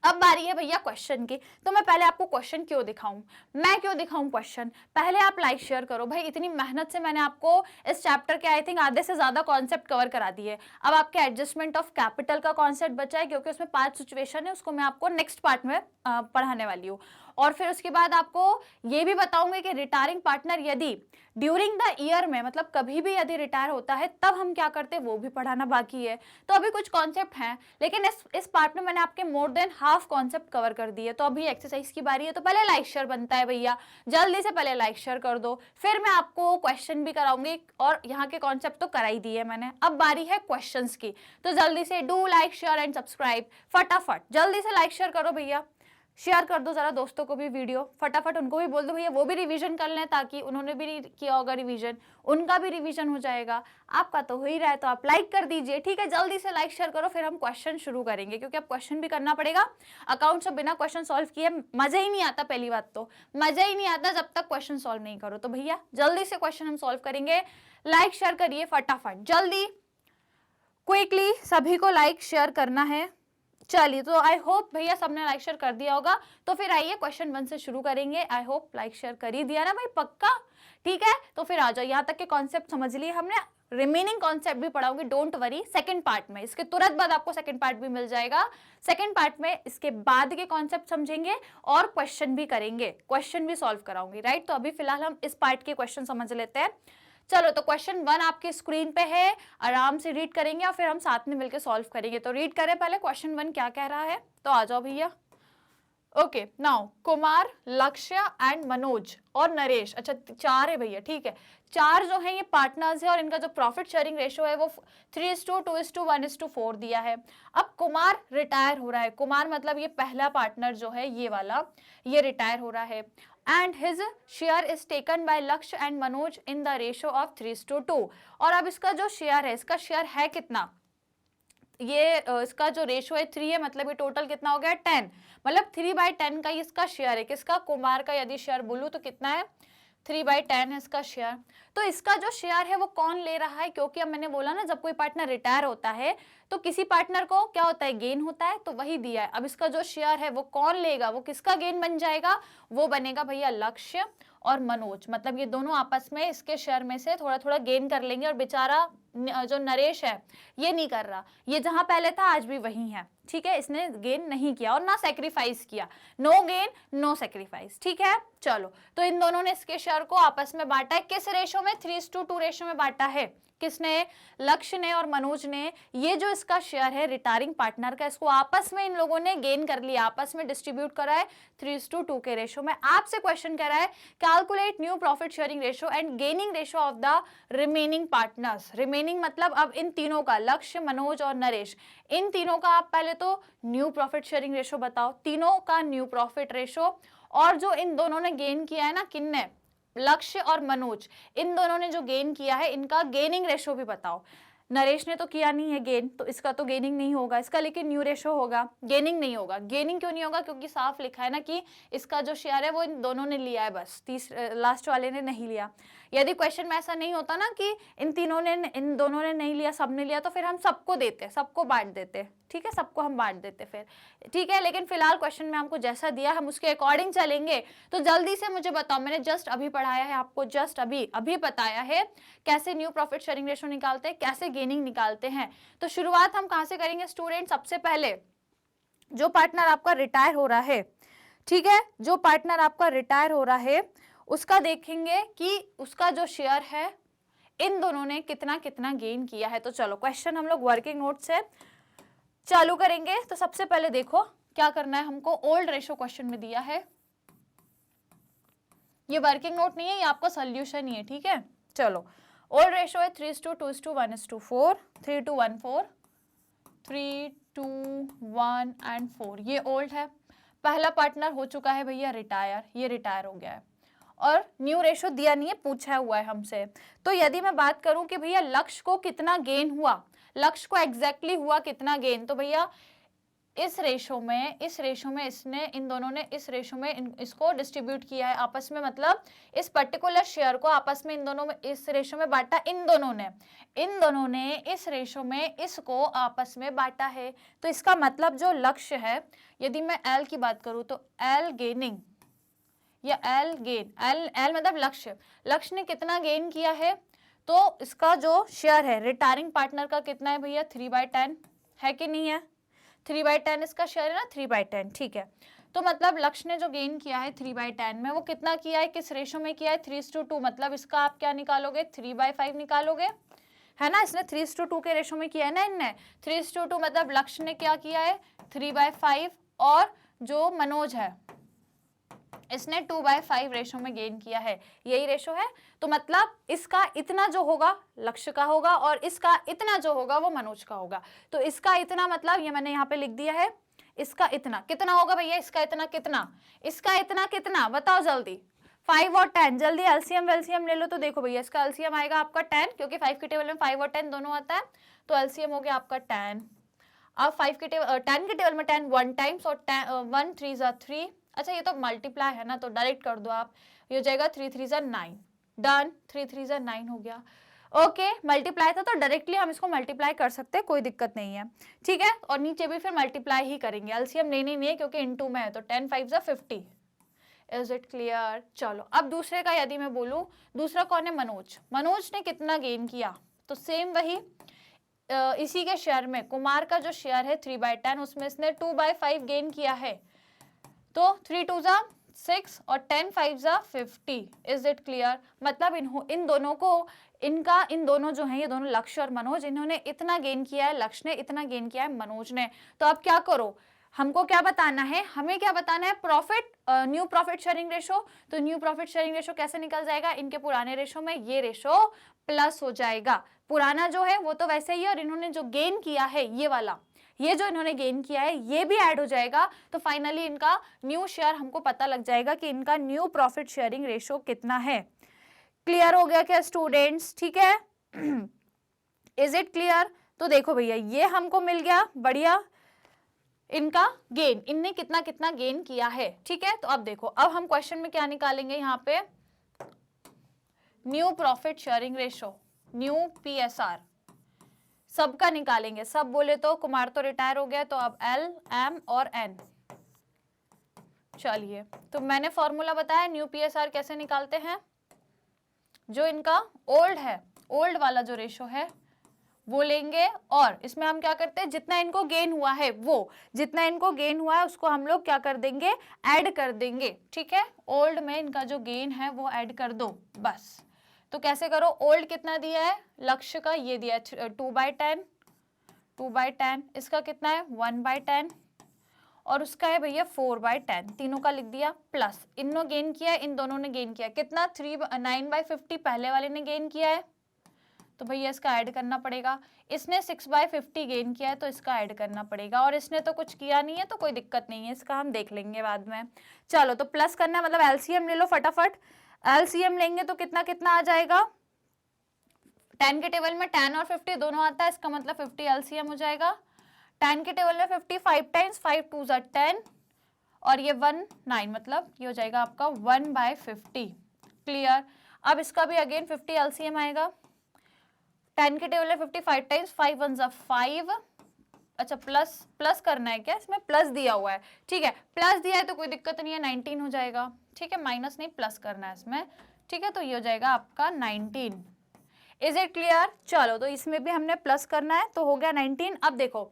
अब बारी है भैया क्वेश्चन की। तो मैं पहले आपको क्वेश्चन क्यों दिखाऊं, मैं क्यों दिखाऊं क्वेश्चन, पहले आप लाइक शेयर करो भाई। इतनी मेहनत से मैंने आपको इस चैप्टर के आई थिंक आधे से ज्यादा कॉन्सेप्ट कवर करा दिए। अब आपके एडजस्टमेंट ऑफ कैपिटल का कॉन्सेप्ट बचा है, क्योंकि उसमें 5 सिचुएशन है, उसको मैं आपको नेक्स्ट पार्ट में पढ़ाने वाली हूँ। और फिर उसके बाद आपको ये भी बताऊंगी कि रिटायरिंग पार्टनर यदि ड्यूरिंग द ईयर में, मतलब कभी भी यदि रिटायर होता है तब हम क्या करते हैं, वो भी पढ़ाना बाकी है। तो अभी कुछ कॉन्सेप्ट हैं, लेकिन इस पार्ट में मैंने आपके more than half concept cover कर दिए। तो अभी एक्सरसाइज की बारी है, तो पहले लाइक शेयर बनता है भैया, जल्दी से पहले लाइक शेयर कर दो, फिर मैं आपको क्वेश्चन भी कराऊंगी, और यहाँ के कॉन्सेप्ट तो करा ही दिए मैंने। अब बारी है क्वेश्चन की, तो जल्दी से do like share and subscribe, फटाफट जल्दी से लाइक शेयर करो भैया, शेयर कर दो जरा दोस्तों को भी वीडियो, फटाफट उनको भी बोल दो भैया वो भी रिवीजन कर लें, ताकि उन्होंने भी किया होगा रिवीजन, उनका भी रिवीजन हो जाएगा। आपका तो हो ही रहा है, तो आप लाइक कर दीजिए, ठीक है। जल्दी से लाइक शेयर करो, फिर हम क्वेश्चन शुरू करेंगे, क्योंकि अब क्वेश्चन भी करना पड़ेगा। अकाउंट से बिना क्वेश्चन सॉल्व किए मजा ही नहीं आता, पहली बात तो मजा ही नहीं आता जब तक क्वेश्चन सॉल्व नहीं करो। तो भैया जल्दी से क्वेश्चन हम सॉल्व करेंगे, लाइक शेयर करिए फटाफट, जल्दी क्विकली सभी को लाइक शेयर करना है। चलिए, तो आई होप भैया सबने लाइक शेयर कर दिया होगा। तो फिर आइए क्वेश्चन 1 से शुरू करेंगे। आई होप लाइक शेयर कर ही दिया ना भाई, पक्का, ठीक है। तो फिर आ जाओ, यहाँ तक के कॉन्सेप्ट समझ लिए हमने, रिमेनिंग कॉन्सेप्ट भी पढ़ाऊंगी, डोंट वरी। सेकंड पार्ट में, इसके तुरंत बाद आपको सेकंड पार्ट भी मिल जाएगा। सेकंड पार्ट में इसके बाद के कॉन्सेप्ट समझेंगे और क्वेश्चन भी करेंगे, क्वेश्चन भी सॉल्व कराऊंगी, राइट। तो अभी फिलहाल हम इस पार्ट के क्वेश्चन समझ लेते हैं। चलो, तो क्वेश्चन 1 आपके स्क्रीन पे है, आराम से रीड करेंगे और फिर हम साथ में मिलकर सॉल्व करेंगे। तो रीड करें पहले क्वेश्चन 1 क्या कह रहा है, तो आ जाओ भैया। ओके, नाउ कुमार, लक्ष्य एंड मनोज और नरेश, अच्छा 4 है भैया, ठीक है। 4 जो है ये पार्टनर्स है, और इनका जो प्रॉफिट शेयरिंग रेशो है वो 3:2:1:4 दिया है। अब कुमार रिटायर हो रहा है, कुमार मतलब ये पहला पार्टनर जो है ये वाला, ये रिटायर हो रहा है, and his share is taken by Lakshya and Manoj in the ratio of 3:2। और अब इसका जो शेयर है, इसका शेयर है कितना, ये इसका जो रेशो है 3 है, मतलब ये टोटल कितना हो गया 10, मतलब 3/10 का ही इसका शेयर है। किसका? कुमार का यदि शेयर बोलूं तो कितना है 3/10 है इसका शेयर। तो इसका जो शेयर है वो कौन ले रहा है? क्योंकि अब मैंने बोला ना जब कोई पार्टनर रिटायर होता है तो किसी पार्टनर को क्या होता है? गेन होता है, तो वही दिया है। अब इसका जो शेयर है वो कौन लेगा? वो किसका गेन बन जाएगा? वो बनेगा भैया लक्ष्य और मनोज, मतलब ये दोनों आपस में इसके शेयर में से थोड़ा थोड़ा गेन कर लेंगे। और बेचारा जो नरेश है ये नहीं कर रहा, ये जहां पहले था आज भी वही है, ठीक है, इसने गेन नहीं किया और ना सेक्रीफाइस किया, नो गेन नो सेक्रीफाइस, ठीक है। चलो, तो इन दोनों ने इसके शेयर को आपस में बांटा है, किस रेशो में? 3:2 रेशो में बांटा है। किसने? लक्ष्य ने और मनोज ने। ये जो इसका शेयर है रिटायरिंग पार्टनर का, इसको आपस में इन लोगों ने गेन कर लिया, आपस में डिस्ट्रीब्यूट करा है 3:2 के रेशो में। आपसे क्वेश्चन कह रहा है calculate new profit sharing ratio and gaining ratio of the remaining partners. Remaining मतलब अब इन तीनों का, लक्ष्य, मनोज और नरेश, इन तीनों का आप पहले तो न्यू प्रॉफिट शेयरिंग रेशो बताओ, तीनों का न्यू प्रॉफिट रेशो। और जो इन दोनों ने गेन किया है ना, किनने? लक्ष्य और मनोज, इन दोनों ने जो गेन किया है इनका गेनिंग रेशो भी बताओ। नरेश ने तो किया नहीं है गेन, तो इसका तो गेनिंग नहीं होगा, इसका लेकिन न्यू रेशो होगा, गेनिंग नहीं होगा। गेनिंग क्यों नहीं होगा? क्योंकि साफ लिखा है ना कि इसका जो शेयर है वो इन दोनों ने लिया है, बस लास्ट वाले ने नहीं लिया। यदि क्वेश्चन में ऐसा नहीं होता ना कि इन दोनों ने नहीं लिया, सबने लिया, तो फिर हम सबको देते, सबको बांट देते, ठीक है, सबको हम बांट देते फिर, ठीक है। लेकिन फिलहाल क्वेश्चन में हमको जैसा दिया हम उसके अकॉर्डिंग चलेंगे। तो जल्दी से मुझे बताओ, मैंने जस्ट अभी पढ़ाया है आपको, जस्ट अभी बताया है कैसे न्यू प्रॉफिट शेयरिंग रेशो निकालते हैं, कैसे गेनिंग निकालते हैं। तो शुरुआत हम कहां से करेंगे स्टूडेंट? सबसे पहले जो पार्टनर आपका रिटायर हो रहा है, ठीक है, जो पार्टनर आपका रिटायर हो रहा है उसका देखेंगे कि उसका जो शेयर है इन दोनों ने कितना कितना गेन किया है। तो चलो क्वेश्चन हम लोग वर्किंग नोट से चालू करेंगे। तो सबसे पहले देखो क्या करना है हमको, ओल्ड रेशो क्वेश्चन में दिया है, ये वर्किंग नोट नहीं है, ये आपका सोल्यूशन ही है, ठीक है। चलो, ओल्ड रेशो है 3:2, 2:1, 3:1, 4, 3:1 and 4, ये ओल्ड है। पहला पार्टनर हो चुका है भैया रिटायर, ये रिटायर हो गया है और न्यू रेशो दिया नहीं है, पूछा हुआ है हमसे। तो यदि मैं बात करूं कि भैया लक्ष्य को कितना गेन हुआ, लक्ष्य को एग्जैक्टली हुआ कितना गेन, तो भैया इस रेशो में इसने, इन दोनों ने इस रेशो में इसको डिस्ट्रीब्यूट किया है आपस में, मतलब इस पर्टिकुलर शेयर को आपस में इन दोनों में, इस रेशो में बांटा इन दोनों ने इस रेशो में इसको आपस में बांटा है। तो इसका मतलब जो लक्ष्य है, यदि मैं एल की बात करूं तो एल गेनिंग या एल गेन, एल मतलब लक्ष्य ने कितना गेन किया है, तो इसका जो शेयर है रिटायरिंग पार्टनर का कितना है भैया 3/10 है कि नहीं है? 3/10 इसका शेयर है ना, 3/10, ठीक है। तो मतलब लक्ष्य ने जो गेन किया है 3/10 में, वो कितना किया है, किस रेशो में किया है? 3:2, मतलब इसका आप क्या निकालोगे? 3/5 निकालोगे, है ना। इसने 3:2 के रेशो में किया है ना, इनने 3:2, मतलब लक्ष्य ने क्या किया है 3/5 और जो मनोज है इसने 2/5 रेशो में गेन किया है, यही रेशो है। तो मतलब इसका इतना जो होगा लक्ष्य का होगा और इसका इतना जो होगा वो मनोज का होगा। तो इसका इतना मतलब ये मैंने यहाँ पे लिख दिया है, इसका इतना कितना होगा भैया, इसका इतना कितना बताओ जल्दी, 5 और 10, जल्दी एलसीएम वेलसीएम ले लो। तो देखो भैया इसका एलसीएम आएगा आपका 10, क्योंकि 5 के टेबल में 5 और 10 दोनों आता है, तो एलसीएम हो गया आपका 10। अब 10 के टेबल में 10 1 टाइम्स और 1 3 3, अच्छा ये तो मल्टीप्लाई है ना, तो डायरेक्ट कर दो आप, ये हो जाएगा 3 3 9, डन, 3 3 9 हो गया। ओके, मल्टीप्लाई था तो डायरेक्टली हम इसको मल्टीप्लाई कर सकते हैं, कोई दिक्कत नहीं है, ठीक है। और नीचे भी फिर मल्टीप्लाई ही करेंगे, एलसीएम लेनी नहीं है क्योंकि इनटू में है, तो 10 5 50। Is it clear? चलो, अब दूसरे का यदि मैं बोलूं, दूसरा कौन है? मनोज ने कितना गेन किया, तो सेम वही इसी के शेयर में कुमार का जो शेयर है 3/10, उसमें इसने 2/5 गेन किया है, तो 3 2 6 और 10 5 50। Is it clear? मतलब इन दोनों को, इन दोनों जो हैं, ये दोनों लक्ष्य और मनोज, इन्होंने इतना गेन किया है, लक्ष्य ने इतना गेन किया है मनोज ने। तो अब क्या करो, हमको क्या बताना है, हमें क्या बताना है, profit, new profit sharing ratio. तो न्यू प्रॉफिट शेयरिंग रेशो कैसे निकल जाएगा, इनके पुराने रेशो में ये रेशो प्लस हो जाएगा, पुराना जो है वो तो वैसे ही है, और इन्होंने जो गेन किया है ये वाला, ये जो इन्होंने गेन किया है ये भी ऐड हो जाएगा। तो फाइनली इनका न्यू शेयर हमको पता लग जाएगा कि इनका न्यू प्रॉफिट शेयरिंग रेशो कितना है। क्लियर हो गया क्या स्टूडेंट्स? ठीक है, इज इट क्लियर? तो देखो भैया ये हमको मिल गया बढ़िया इनका गेन, इनने कितना कितना गेन किया है, ठीक है। तो अब देखो, अब हम क्वेश्चन में क्या निकालेंगे, यहाँ पे new profit sharing ratio, new PSR सबका निकालेंगे। सब बोले तो कुमार तो रिटायर हो गया, तो अब L, M और N। चलिए, तो मैंने फॉर्मूला बताया न्यू PSR कैसे निकालते हैं। जो इनका ओल्ड है, ओल्ड वाला जो रेशो है वो लेंगे, और इसमें हम क्या करते हैं, जितना इनको गेन हुआ है वो, जितना इनको गेन हुआ है उसको हम लोग क्या कर देंगे, ऐड कर देंगे, ठीक है। ओल्ड में इनका जो गेन है वो ऐड कर दो बस। तो कैसे करो, ओल्ड कितना दिया है, लक्ष्य का ये दिया है 2/10, 2/10, इसका कितना है 1/10, और उसका है भैया 4/10, तीनों का लिख दिया, प्लस इन्होंने गेन किया है, इन दोनों ने गेन किया कितना 9/50 पहले वाले ने गेन किया है, तो भैया इसका ऐड करना पड़ेगा। इसने 6/50 गेन किया है, तो इसका ऐड करना पड़ेगा, और इसने तो कुछ किया नहीं है तो कोई दिक्कत नहीं है, इसका हम देख लेंगे बाद में। चलो, तो प्लस करना है, मतलब एलसीएम ले लो फटाफट। एलसीएम लेंगे तो कितना कितना आ जाएगा, 10 के टेबल में 10 और 50 दोनों आता है, इसका मतलब 50 एलसीएम हो जाएगा। 10 के टेबल में 50 5 टाइम्स, 5 2 ज़ा 10, और ये 1 9, मतलब ये हो जाएगा आपका 1/50। क्लियर। अब इसका भी अगेन 50 एलसीएम आएगा। 10 के टेबल में 50 5 टाइम्स, 5 1 ज़ा 5। अच्छा, प्लस करना है क्या, इसमें प्लस दिया हुआ है, ठीक है, प्लस दिया है तो कोई दिक्कत नहीं है, 19 हो जाएगा, ठीक है, माइनस नहीं प्लस करना है इसमें, ठीक है। तो ये हो जाएगा आपका 19। Is it clear. चलो, तो इसमें भी हमने प्लस करना है, तो हो गया 19। अब देखो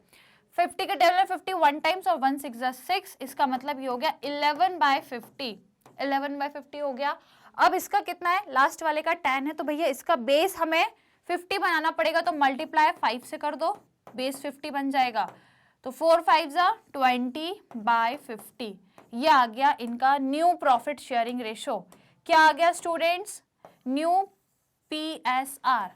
50 के टेबल में 50 1 टाइम्स और 1 6 ज़ा 6, इसका मतलब ये हो गया 11/50, 11/50 हो गया। अब इसका कितना है, लास्ट वाले का 10 है, तो भैया इसका बेस हमें 50 बनाना पड़ेगा, तो मल्टीप्लाई 5 से कर दो, बेस 50 बन जाएगा। तो 4 5 ज़ा 20/50, ये आ गया इनका न्यू प्रॉफिट शेयरिंग रेशो। क्या आ गया स्टूडेंट्स, न्यू PSR।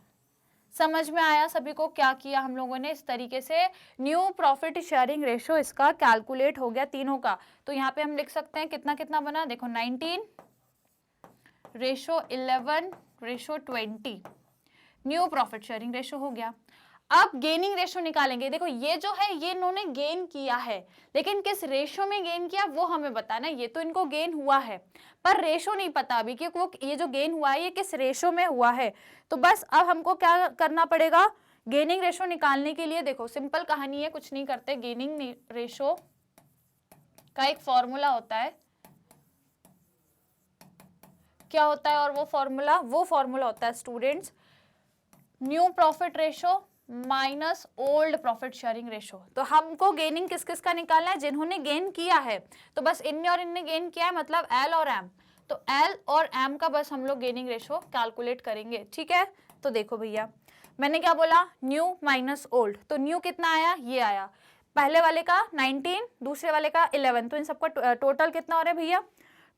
समझ में आया सभी को क्या किया हम लोगों ने, इस तरीके से न्यू प्रॉफिट शेयरिंग रेशो इसका कैलकुलेट हो गया तीनों का। तो यहाँ पे हम लिख सकते हैं कितना कितना बना, देखो 19 ratio 11 ratio 20, new profit sharing ratio हो गया। अब गेनिंग रेशो निकालेंगे। देखो ये जो है ये इन्होंने गेन किया है, लेकिन किस रेशो में गेन किया वो हमें बताना। ये तो इनको गेन हुआ है पर रेशो नहीं पता अभी कि वो ये जो गेन हुआ है ये किस रेशो में हुआ है। तो बस अब हमको क्या करना पड़ेगा, गेनिंग रेशो निकालने के लिए देखो सिंपल कहानी है, कुछ नहीं करते। गेनिंग रेशो का एक फॉर्मूला होता है, क्या होता है, और वो फॉर्मूला होता है students, new profit ratio minus old profit sharing ratio. तो हमको गेनिंग किस किस का निकालना है, जिन्होंने गेन किया है। तो बस इनने और इनने गेन किया है, मतलब एल और एम। तो एल और एम का बस हम लोग गेनिंग रेशो कैलकुलेट करेंगे, ठीक है। तो देखो भैया मैंने क्या बोला, न्यू माइनस ओल्ड। तो न्यू कितना आया, ये आया, पहले वाले का 19, दूसरे वाले का 11। तो इन सबका टोटल कितना हो रहा है भैया,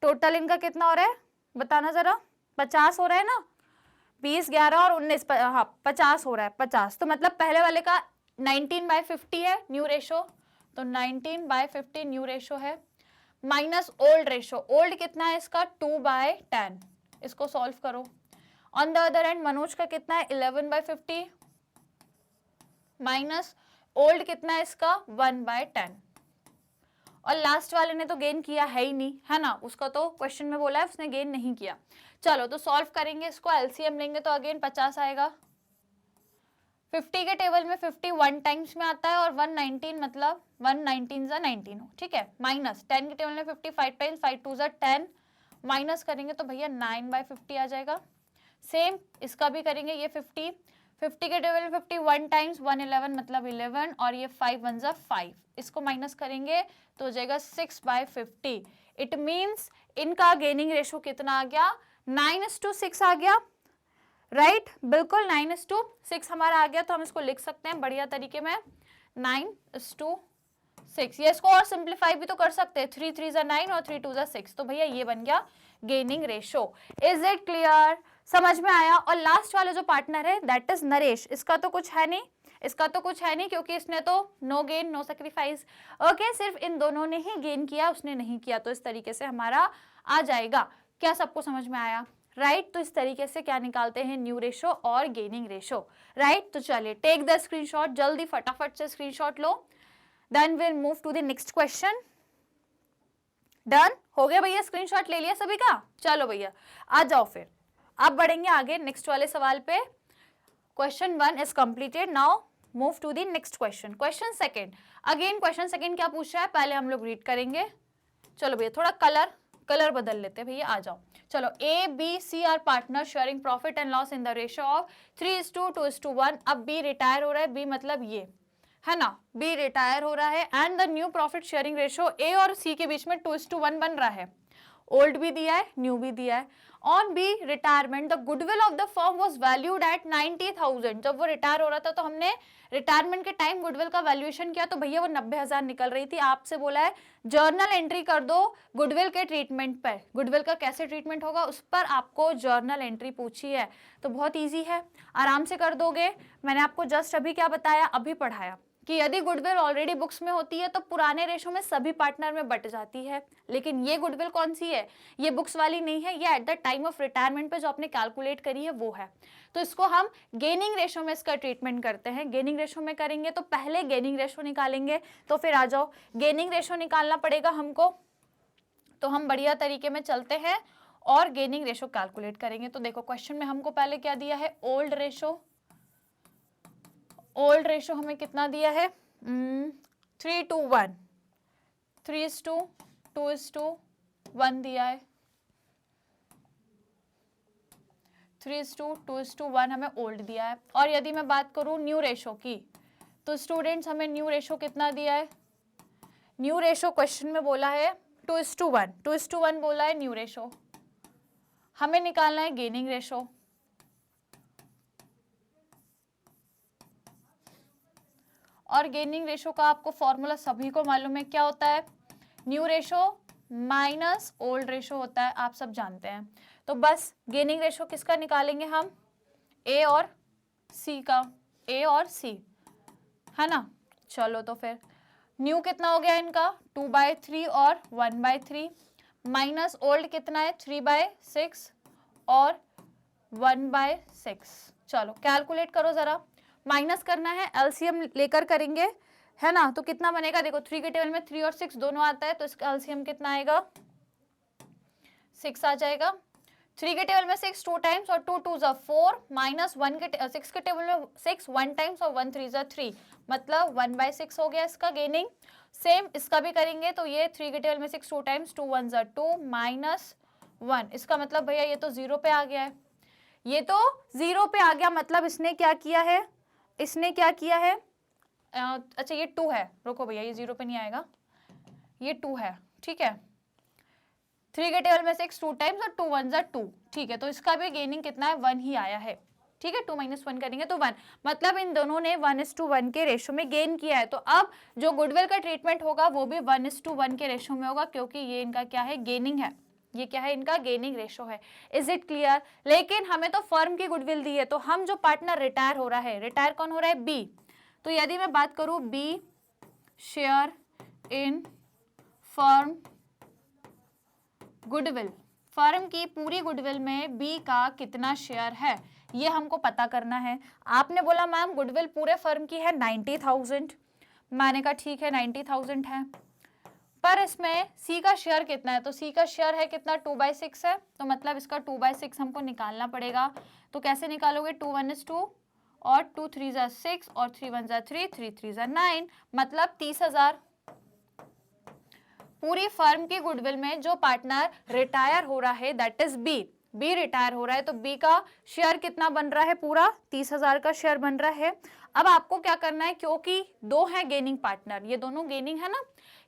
टोटल इनका कितना हो रहा है बताना जरा, 50 हो रहा है ना, 20 11 और 19, हाँ 50 हो रहा है, 50। तो मतलब पहले वाले का 19/50 है न्यू रेशो, तो 19/50 न्यू रेशो है, माइनस ओल्ड रेशो। ओल्ड कितना है इसका 2/10, इसको सॉल्व करो। On the other and Manoj का कितना है 11/50, माइनस ओल्ड कितना है इसका 1/10। और लास्ट वाले ने तो गेन किया है ही नहीं, है ना, उसका तो क्वेश्चन में बोला है उसने गेन नहीं किया। चलो तो सॉल्व करेंगे इसको, एलसीएम लेंगे तो अगेन 50 आएगा। 50 के टेबल में 50 1 टाइम्स में आता है, और 119 मतलब 119 ज़ा 19 हो, ठीक है। माइनस 10 के टेबल में 50 5 टाइम्स, 5 2 ज़ा 10, माइनस करेंगे तो भैया 9/50 आ जाएगा। सेम इसका भी करेंगे, ये 50 के टेबल में 50 1 टाइम्स, 111 मतलब 11, और ये 5 1 ज़ा 5, इसको माइनस करेंगे तो हो जाएगा 6/50। इट मीन्स इनका गेनिंग रेशो कितना आ गया, 9:6 आ गया, राइट बिल्कुल 9:6 हमारा आ गया। तो हम इसको लिख सकते हैं बढ़िया तरीके में 9:6। ये इसको और सिंप्लीफाई भी तो कर सकते हैं, 3 3 ज़ा 9 और 3 2 ज़ा 6। तो भैया ये बन गया gaining ratio. Is it clear, समझ में आया। और लास्ट वाला जो पार्टनर है दैट इज नरेश, इसका तो कुछ है नहीं, क्योंकि इसने तो no gain no sacrifice. Okay, सिर्फ इन दोनों ने ही गेन किया, उसने नहीं किया। तो इस तरीके से हमारा आ जाएगा। क्या सबको समझ में आया, राइट। तो इस तरीके से क्या निकालते हैं, न्यू रेशो और गेनिंग रेशो, राइट। तो चलिए टेक द स्क्रीनशॉट, जल्दी फटाफट से स्क्रीनशॉट लो, then will move to the next question. Done हो गया भैया, स्क्रीनशॉट ले लिया सभी का? चलो भैया आ जाओ, फिर अब बढ़ेंगे आगे नेक्स्ट वाले सवाल पे। Question 1 is completed, now move to the next question. Question second, again question second क्या पूछ रहा है पहले हम लोग रीड करेंगे। चलो भैया थोड़ा कलर बदल लेते हैं भैया, आ जाओ। चलो, A B C are partner sharing profit and loss in the ratio of 3:2:1। अब बी रिटायर हो रहा है, बी मतलब ये है ना, बी रिटायर हो रहा है and the new profit sharing ratio A और सी के बीच में 2:1 बन रहा है। ओल्ड भी दिया है, न्यू भी दिया है। On B retirement the goodwill of the firm was valued at 90,000। जब वो रिटायर हो रहा था तो हमने रिटायरमेंट के टाइम गुडविल का वैल्यूएशन किया तो भैया वो 90,000 निकल रही थी। आपसे बोला है जर्नल एंट्री कर दो गुडविल के ट्रीटमेंट पर, गुडविल का कैसे ट्रीटमेंट होगा उस पर आपको जर्नल एंट्री पूछी है। तो बहुत ईजी है, आराम से कर दोगे। मैंने आपको जस्ट अभी क्या बताया, अभी पढ़ाया कि यदि गुडविल ऑलरेडी बुक्स में होती है तो पुराने रेशो में सभी पार्टनर में बट जाती है, लेकिन ये गुडविल कौन सी है, ये बुक्स वाली नहीं है, ये at the time of retirement पे जो आपने कैलकुलेट करी है वो है। तो इसको हम गेनिंग रेशो में इसका ट्रीटमेंट करते हैं। गेनिंग रेशो में करेंगे तो पहले गेनिंग रेशो निकालेंगे, तो फिर आ जाओ गेनिंग रेशो निकालना पड़ेगा हमको। तो हम बढ़िया तरीके में चलते हैं और गेनिंग रेशो कैलकुलेट करेंगे। तो देखो क्वेश्चन में हमको पहले क्या दिया है, ओल्ड रेशो। ओल्ड रेशो हमें कितना दिया है, 3:1, 3:2:1 दिया है। 3:2:1 हमें ओल्ड दिया है। और यदि मैं बात करूं न्यू रेशो की, तो स्टूडेंट्स हमें न्यू रेशो कितना दिया है, न्यू रेशो क्वेश्चन में बोला है 2:1, 2:1 बोला है न्यू रेशो। हमें निकालना है गेनिंग रेशो। और गेनिंग रेशो का आपको फॉर्मूला सभी को मालूम है, क्या होता है, new ratio minus old ratio होता है, आप सब जानते हैं। तो बस गेनिंग रेशो किसका निकालेंगे हम, ए और सी का, ए और सी, है ना। चलो तो फिर न्यू कितना हो गया इनका 2/3 और 1/3, माइनस ओल्ड कितना है 3/6 और 1/6। चलो कैलकुलेट करो जरा, माइनस करना है, एलसीएम लेकर करेंगे, है ना। तो कितना बनेगा, देखो 3 के टेबल में 3 और 6 दोनों आता है, तो इसका एलसीएम कितना आएगा, 6 आ जाएगा। 3 के टेबल में 6 2 टाइम्स और 2 2 ज़ा 4, माइनस 6 के टेबल में 6 1 टाइम्स और 1 3 ज़ा 3, मतलब 1/6 हो गया इसका गेनिंग। सेम इसका भी करेंगे, तो ये 3 के टेबल में 6 2 टाइम्स 2 1 ज़ा 2 माइनस 1, इसका मतलब भैया ये तो 0 पे आ गया है, ये तो 0 पे आ गया। मतलब इसने क्या किया है, इसने क्या किया है, अच्छा ये 2 है, रुको भैया ये 0 पे नहीं आएगा, ये 2 है, ठीक है। 3 के टेबल में 6 2 टाइम्स और 2 1 ज़ा 2, ठीक है। तो इसका भी गेनिंग कितना है, 1 ही आया है, ठीक है। 2 - 1 करेंगे तो 1, मतलब इन दोनों ने 1:1 के रेशो में गेन किया है। तो अब जो गुडविल का ट्रीटमेंट होगा वो भी 1:1 के रेशो में होगा, क्योंकि ये इनका क्या है, गेनिंग है, ये क्या है, इनका गेनिंग रेशो है। Is it clear. लेकिन हमें तो फर्म की गुडविल दी है, तो हम जो पार्टनर रिटायर हो रहा है, रिटायर कौन हो रहा है, बी। तो यदि मैं बात करूं B share in firm goodwill, firm की पूरी गुडविल में बी का कितना शेयर है, ये हमको पता करना है। आपने बोला मैम गुडविल पूरे फर्म की है 90,000, मैंने कहा ठीक है 90,000 है, पर इसमें सी का शेयर कितना है, तो सी का शेयर है कितना 2/6 है, तो मतलब इसका 2/6 हमको निकालना पड़ेगा। तो कैसे निकालोगे, 2 1 is 2 और 2 3 ज़ा 6 और 3 1 ज़ा 3, 3 3 ज़ा 9, मतलब 30,000। पूरी फर्म की गुडविल में जो पार्टनर रिटायर हो रहा है that is B, B retire हो रहा है, तो बी का शेयर कितना बन रहा है, पूरा 30,000 का शेयर बन रहा है। अब आपको क्या करना है, क्योंकि दो हैं गेनिंग पार्टनर, ये दोनों गेनिंग है ना,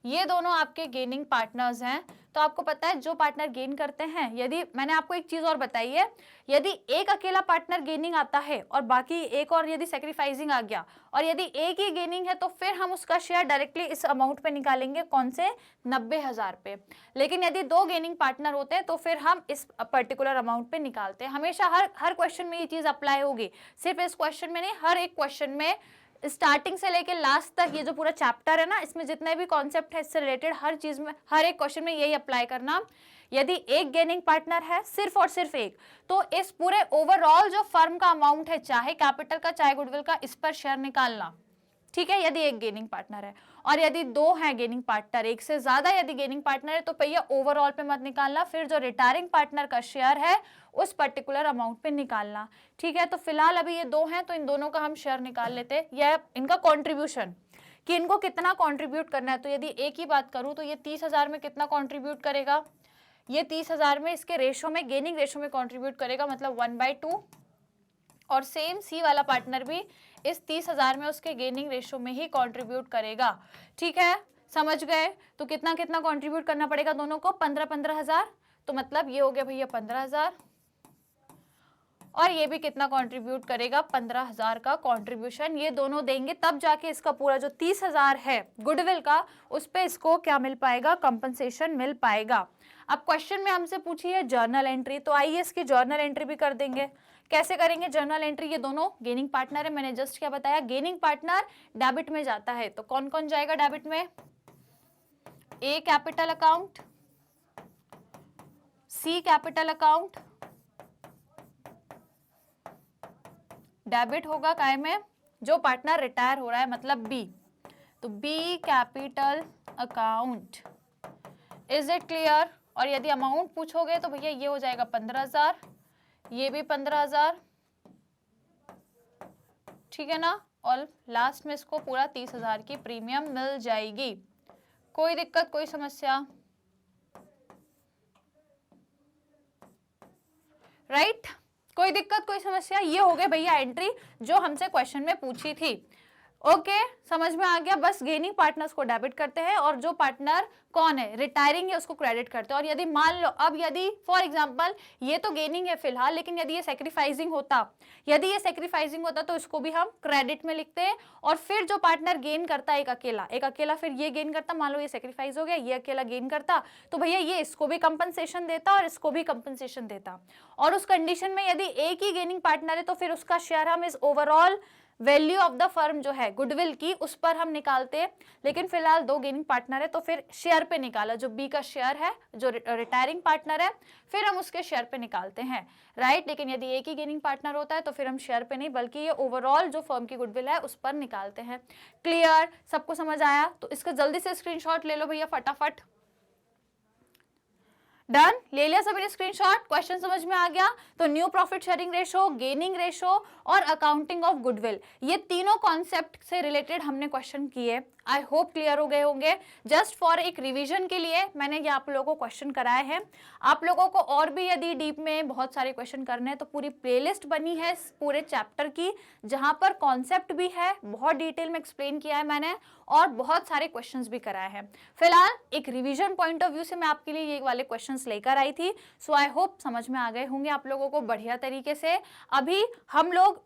ये दोनों आपके गेनिंग पार्टनर्स हैं, तो आपको पता है जो पार्टनर गेन करते हैं, यदि मैंने आपको एक चीज और बताई है, यदि एक अकेला पार्टनर गेनिंग आता है और बाकी एक और यदि सेक्रीफाइसिंग आ गया और यदि एक ही गेनिंग है, तो फिर हम उसका शेयर डायरेक्टली इस अमाउंट पे निकालेंगे, कौन से 90,000 पे। लेकिन यदि दो गेनिंग पार्टनर होते हैं तो फिर हम इस पर्टिकुलर अमाउंट पे निकालते हैं। हमेशा हर क्वेश्चन में ये चीज अप्लाई होगी, सिर्फ इस क्वेश्चन में नहीं, हर एक क्वेश्चन में स्टार्टिंग से लेके लास्ट तक, ये जो पूरा चैप्टर है ना, इसमें जितने भी कॉन्सेप्ट है इससे रिलेटेड हर चीज में, हर एक क्वेश्चन में यही अप्लाई करना। यदि एक गेनिंग पार्टनर है, सिर्फ और सिर्फ एक, तो इस पूरे ओवरऑल जो फर्म का अमाउंट है, चाहे कैपिटल का चाहे गुडविल का, इस पर शेयर निकालना। ठीक है, यदि एक गेनिंग पार्टनर है। और यदि दो हैं गेनिंग पार्टनर, एक से ज्यादा यदि गेनिंग पार्टनर है, तो भैया ओवरऑल पे मत निकालना, फिर जो रिटायरिंग पार्टनर का शेयर है उस पर्टिकुलर अमाउंट पे निकालना। ठीक है, तो फिलहाल अभी ये दो हैं तो इन दोनों का हम शेयर निकाल लेते हैं, या इनका कॉन्ट्रीब्यूशन कि इनको कितना कॉन्ट्रीब्यूट करना है। तो यदि एक ही बात करूं तो ये 30,000 में कितना कॉन्ट्रीब्यूट करेगा, ये 30,000 में इसके रेशो में, गेनिंग रेशो में कॉन्ट्रीब्यूट करेगा, मतलब 1/2। और सेम सी वाला पार्टनर भी इस 30,000 में उसके गेनिंग रेशो में ही कंट्रीब्यूट करेगा। ठीक है, समझ गए। तो कितना कितना कंट्रीब्यूट करना पड़ेगा दोनों को, 15,000। तो मतलब ये हो गया भैया 15,000, और ये भी कितना कंट्रीब्यूट करेगा, 15,000 का कंट्रीब्यूशन ये दोनों देंगे, तब जाके इसका पूरा जो 30,000 है गुडविल का, उस पे इसको क्या मिल पाएगा, कंपनसेशन मिल पाएगा। अब क्वेश्चन में हमसे पूछी है जर्नल एंट्री, तो आइए इसकी जर्नल एंट्री भी कर देंगे। कैसे करेंगे जर्नल एंट्री, ये दोनों गेनिंग पार्टनर है, मैंने जस्ट क्या बताया, गेनिंग पार्टनर डेबिट में जाता है, तो कौन कौन जाएगा डेबिट में, ए कैपिटल अकाउंट, सी कैपिटल अकाउंट, डेबिट होगा काय में, जो पार्टनर रिटायर हो रहा है मतलब बी, तो B capital account. Is it clear. और यदि अमाउंट पूछोगे तो भैया ये हो जाएगा 15,000, ये भी 15,000, ठीक है ना। और लास्ट में इसको पूरा 30,000 की प्रीमियम मिल जाएगी। कोई दिक्कत, कोई समस्या, राइट कोई दिक्कत कोई समस्या। ये हो गए भैया एंट्री जो हमसे क्वेश्चन में पूछी थी। ओके, समझ में आ गया। बस गेनिंग पार्टनर्स को डेबिट करते हैं और जो पार्टनर कौन है रिटायरिंग है उसको क्रेडिट करते हैं। और यदि मान लो अब यदि फॉर एग्जांपल ये तो गेनिंग है फिलहाल, लेकिन यदि ये सेक्रीफाइसिंग होता तो इसको भी हम क्रेडिट में लिखते हैं। और फिर जो पार्टनर गेन करता है एक अकेला फिर ये गेन करता, मान लो ये सेक्रीफाइस हो गया, ये अकेला गेन करता, तो भैया ये इसको भी कंपनसेशन देता और इसको भी कंपनसेशन देता। और उस कंडीशन में यदि एक ही गेनिंग पार्टनर है तो फिर उसका शेयर हम इस overall value of the firm जो है गुडविल की उस पर हम निकालते हैं। लेकिन फिलहाल दो गेनिंग पार्टनर है तो फिर शेयर पे निकाला, जो बी का शेयर है जो रिटायरिंग पार्टनर है फिर हम उसके शेयर पे निकालते हैं, राइट। लेकिन यदि एक ही गेनिंग पार्टनर होता है तो फिर हम शेयर पे नहीं बल्कि ये ओवरऑल जो फर्म की गुडविल है उस पर निकालते हैं। क्लियर, सबको समझ आया। तो इसका जल्दी से स्क्रीनशॉट ले लो भैया फटाफट। डन, ले लिया सभी ने स्क्रीनशॉट, क्वेश्चन समझ में आ गया। तो new profit sharing ratio, gaining ratio और अकाउंटिंग ऑफ गुडविल, ये तीनों कॉन्सेप्ट से रिलेटेड हमने क्वेश्चन किए। आई होप क्लियर हो गए होंगे। जस्ट फॉर एक रिवीजन के लिए मैंने ये आप लोगों को क्वेश्चन कराए हैं। आप लोगों को और भी यदि डीप में बहुत सारे क्वेश्चन करने हैं तो पूरी प्लेलिस्ट बनी है पूरे चैप्टर की, जहां पर कॉन्सेप्ट भी है, बहुत डिटेल में एक्सप्लेन किया है मैंने और बहुत सारे क्वेश्चंस भी कराए हैं। फिलहाल एक रिवीजन पॉइंट ऑफ व्यू से मैं आपके लिए ये वाले क्वेश्चंस लेकर आई थी। सो आई होप समझ में आ गए होंगे आप लोगों को बढ़िया तरीके से। अभी हम लोग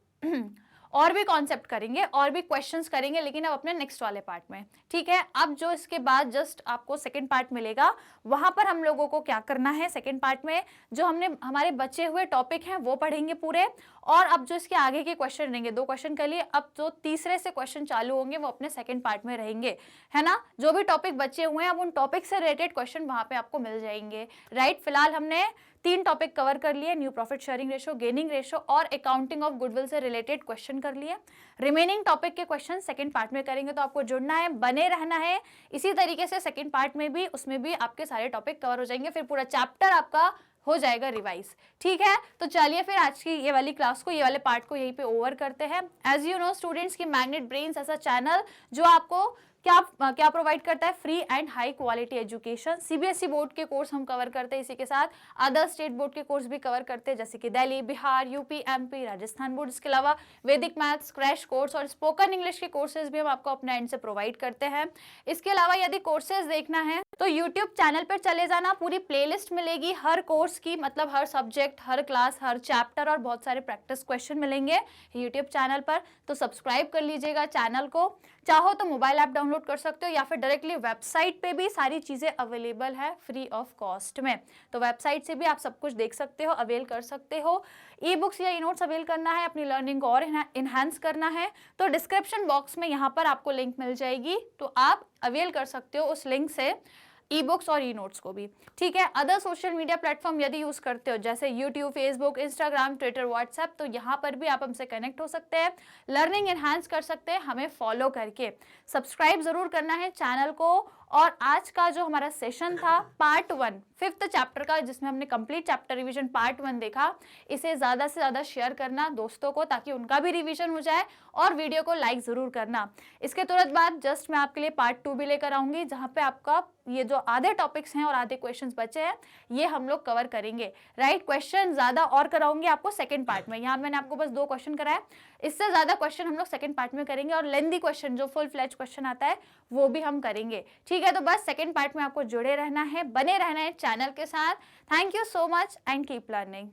और भी कॉन्सेप्ट करेंगे और भी क्वेश्चंस करेंगे, लेकिन अब अपने नेक्स्ट वाले पार्ट में, ठीक है। अब जो इसके बाद जस्ट आपको सेकंड पार्ट मिलेगा, वहां पर हम लोगों को क्या करना है, सेकंड पार्ट में जो हमने हमारे बचे हुए टॉपिक हैं वो पढ़ेंगे पूरे। और अब जो इसके आगे के क्वेश्चन रहेंगे, 2 क्वेश्चन के लिए अब जो तीसरे से क्वेश्चन चालू होंगे वो अपने सेकंड पार्ट में रहेंगे, है ना। जो भी टॉपिक बचे हुए हैं अब उन टॉपिक से रिलेटेड क्वेश्चन वहां पे आपको मिल जाएंगे, राइट। फिलहाल हमने 3 टॉपिक कवर कर लिए, new profit sharing ratio, gaining ratio और अकाउंटिंग ऑफ गुडविल से रिलेटेड क्वेश्चन कर लिए। रिमेनिंग टॉपिक के क्वेश्चन सेकंड पार्ट में करेंगे, तो आपको जुड़ना है, बने रहना है। इसी तरीके से सेकंड पार्ट में भी उसमें भी आपके सारे टॉपिक कवर हो जाएंगे, फिर पूरा चैप्टर आपका हो जाएगा रिवाइज, ठीक है। तो चलिए फिर आज की ये वाली क्लास को, ये वाले पार्ट को यहीं पे ओवर करते हैं। एज यू नो स्टूडेंट्स की मैग्नेट ब्रेन्स ऐसा चैनल जो आपको क्या प्रोवाइड करता है, free and high quality education. CBSE board के कोर्स हम कवर करते हैं, इसी के साथ अदर स्टेट बोर्ड के कोर्स भी कवर करते हैं, जैसे कि Delhi, Bihar, UP, MP, Rajasthan board. इसके अलावा वैदिक मैथ्स, क्रैश कोर्स और स्पोकन इंग्लिश के कोर्सेज भी हम आपको अपने एंड से प्रोवाइड करते हैं। इसके अलावा यदि कोर्सेज देखना है तो यूट्यूब चैनल पर चले जाना, पूरी प्लेलिस्ट मिलेगी हर कोर्स की, मतलब हर सब्जेक्ट, हर क्लास, हर चैप्टर और बहुत सारे प्रैक्टिस क्वेश्चन मिलेंगे यूट्यूब चैनल पर। तो सब्सक्राइब कर लीजिएगा चैनल को। चाहो तो मोबाइल ऐप डाउनलोड कर सकते हो या फिर डायरेक्टली वेबसाइट पे भी सारी चीज़ें अवेलेबल है फ्री ऑफ कॉस्ट में। तो वेबसाइट से भी आप सब कुछ देख सकते हो, अवेल कर सकते हो। ई बुक्स या ई नोट्स अवेल करना है, अपनी लर्निंग को और इन्हांस करना है तो डिस्क्रिप्शन बॉक्स में यहाँ पर आपको लिंक मिल जाएगी, तो आप अवेल कर सकते हो उस लिंक से। ई बुक्स और ई नोट्स को भी, ठीक है। अदर सोशल मीडिया प्लेटफॉर्म यदि यूज करते हो जैसे YouTube, Facebook, Instagram, Twitter, WhatsApp, तो यहाँ पर भी आप हमसे कनेक्ट हो सकते हैं, लर्निंग एनहांस कर सकते हैं हमें फॉलो करके। सब्सक्राइब जरूर करना है चैनल को। और आज का जो हमारा सेशन था पार्ट 1 5th चैप्टर का, जिसमें हमने कंप्लीट चैप्टर रिवीजन पार्ट 1 देखा, इसे ज्यादा से ज्यादा शेयर करना दोस्तों को ताकि उनका भी रिवीजन हो जाए, और वीडियो को लाइक जरूर करना। इसके तुरंत बाद जस्ट मैं आपके लिए पार्ट 2 भी लेकर आऊंगी, जहां पे आपका ये जो आधे टॉपिक्स हैं और आधे क्वेश्चंस बचे हैं ये हम लोग कवर करेंगे, राइट। क्वेश्चन ज्यादा और कराऊंगी आपको सेकंड पार्ट में। यहाँ मैंने आपको बस 2 क्वेश्चन कराए, इससे ज्यादा क्वेश्चन हम लोग सेकंड पार्ट में करेंगे, और लेंदी क्वेश्चन जो फुल फ्लेज क्वेश्चन आता है वो भी हम करेंगे, ठीक है। तो बस सेकंड पार्ट में आपको जुड़े रहना है, बने रहना है चैनल के साथ। Thank you so much and keep learning.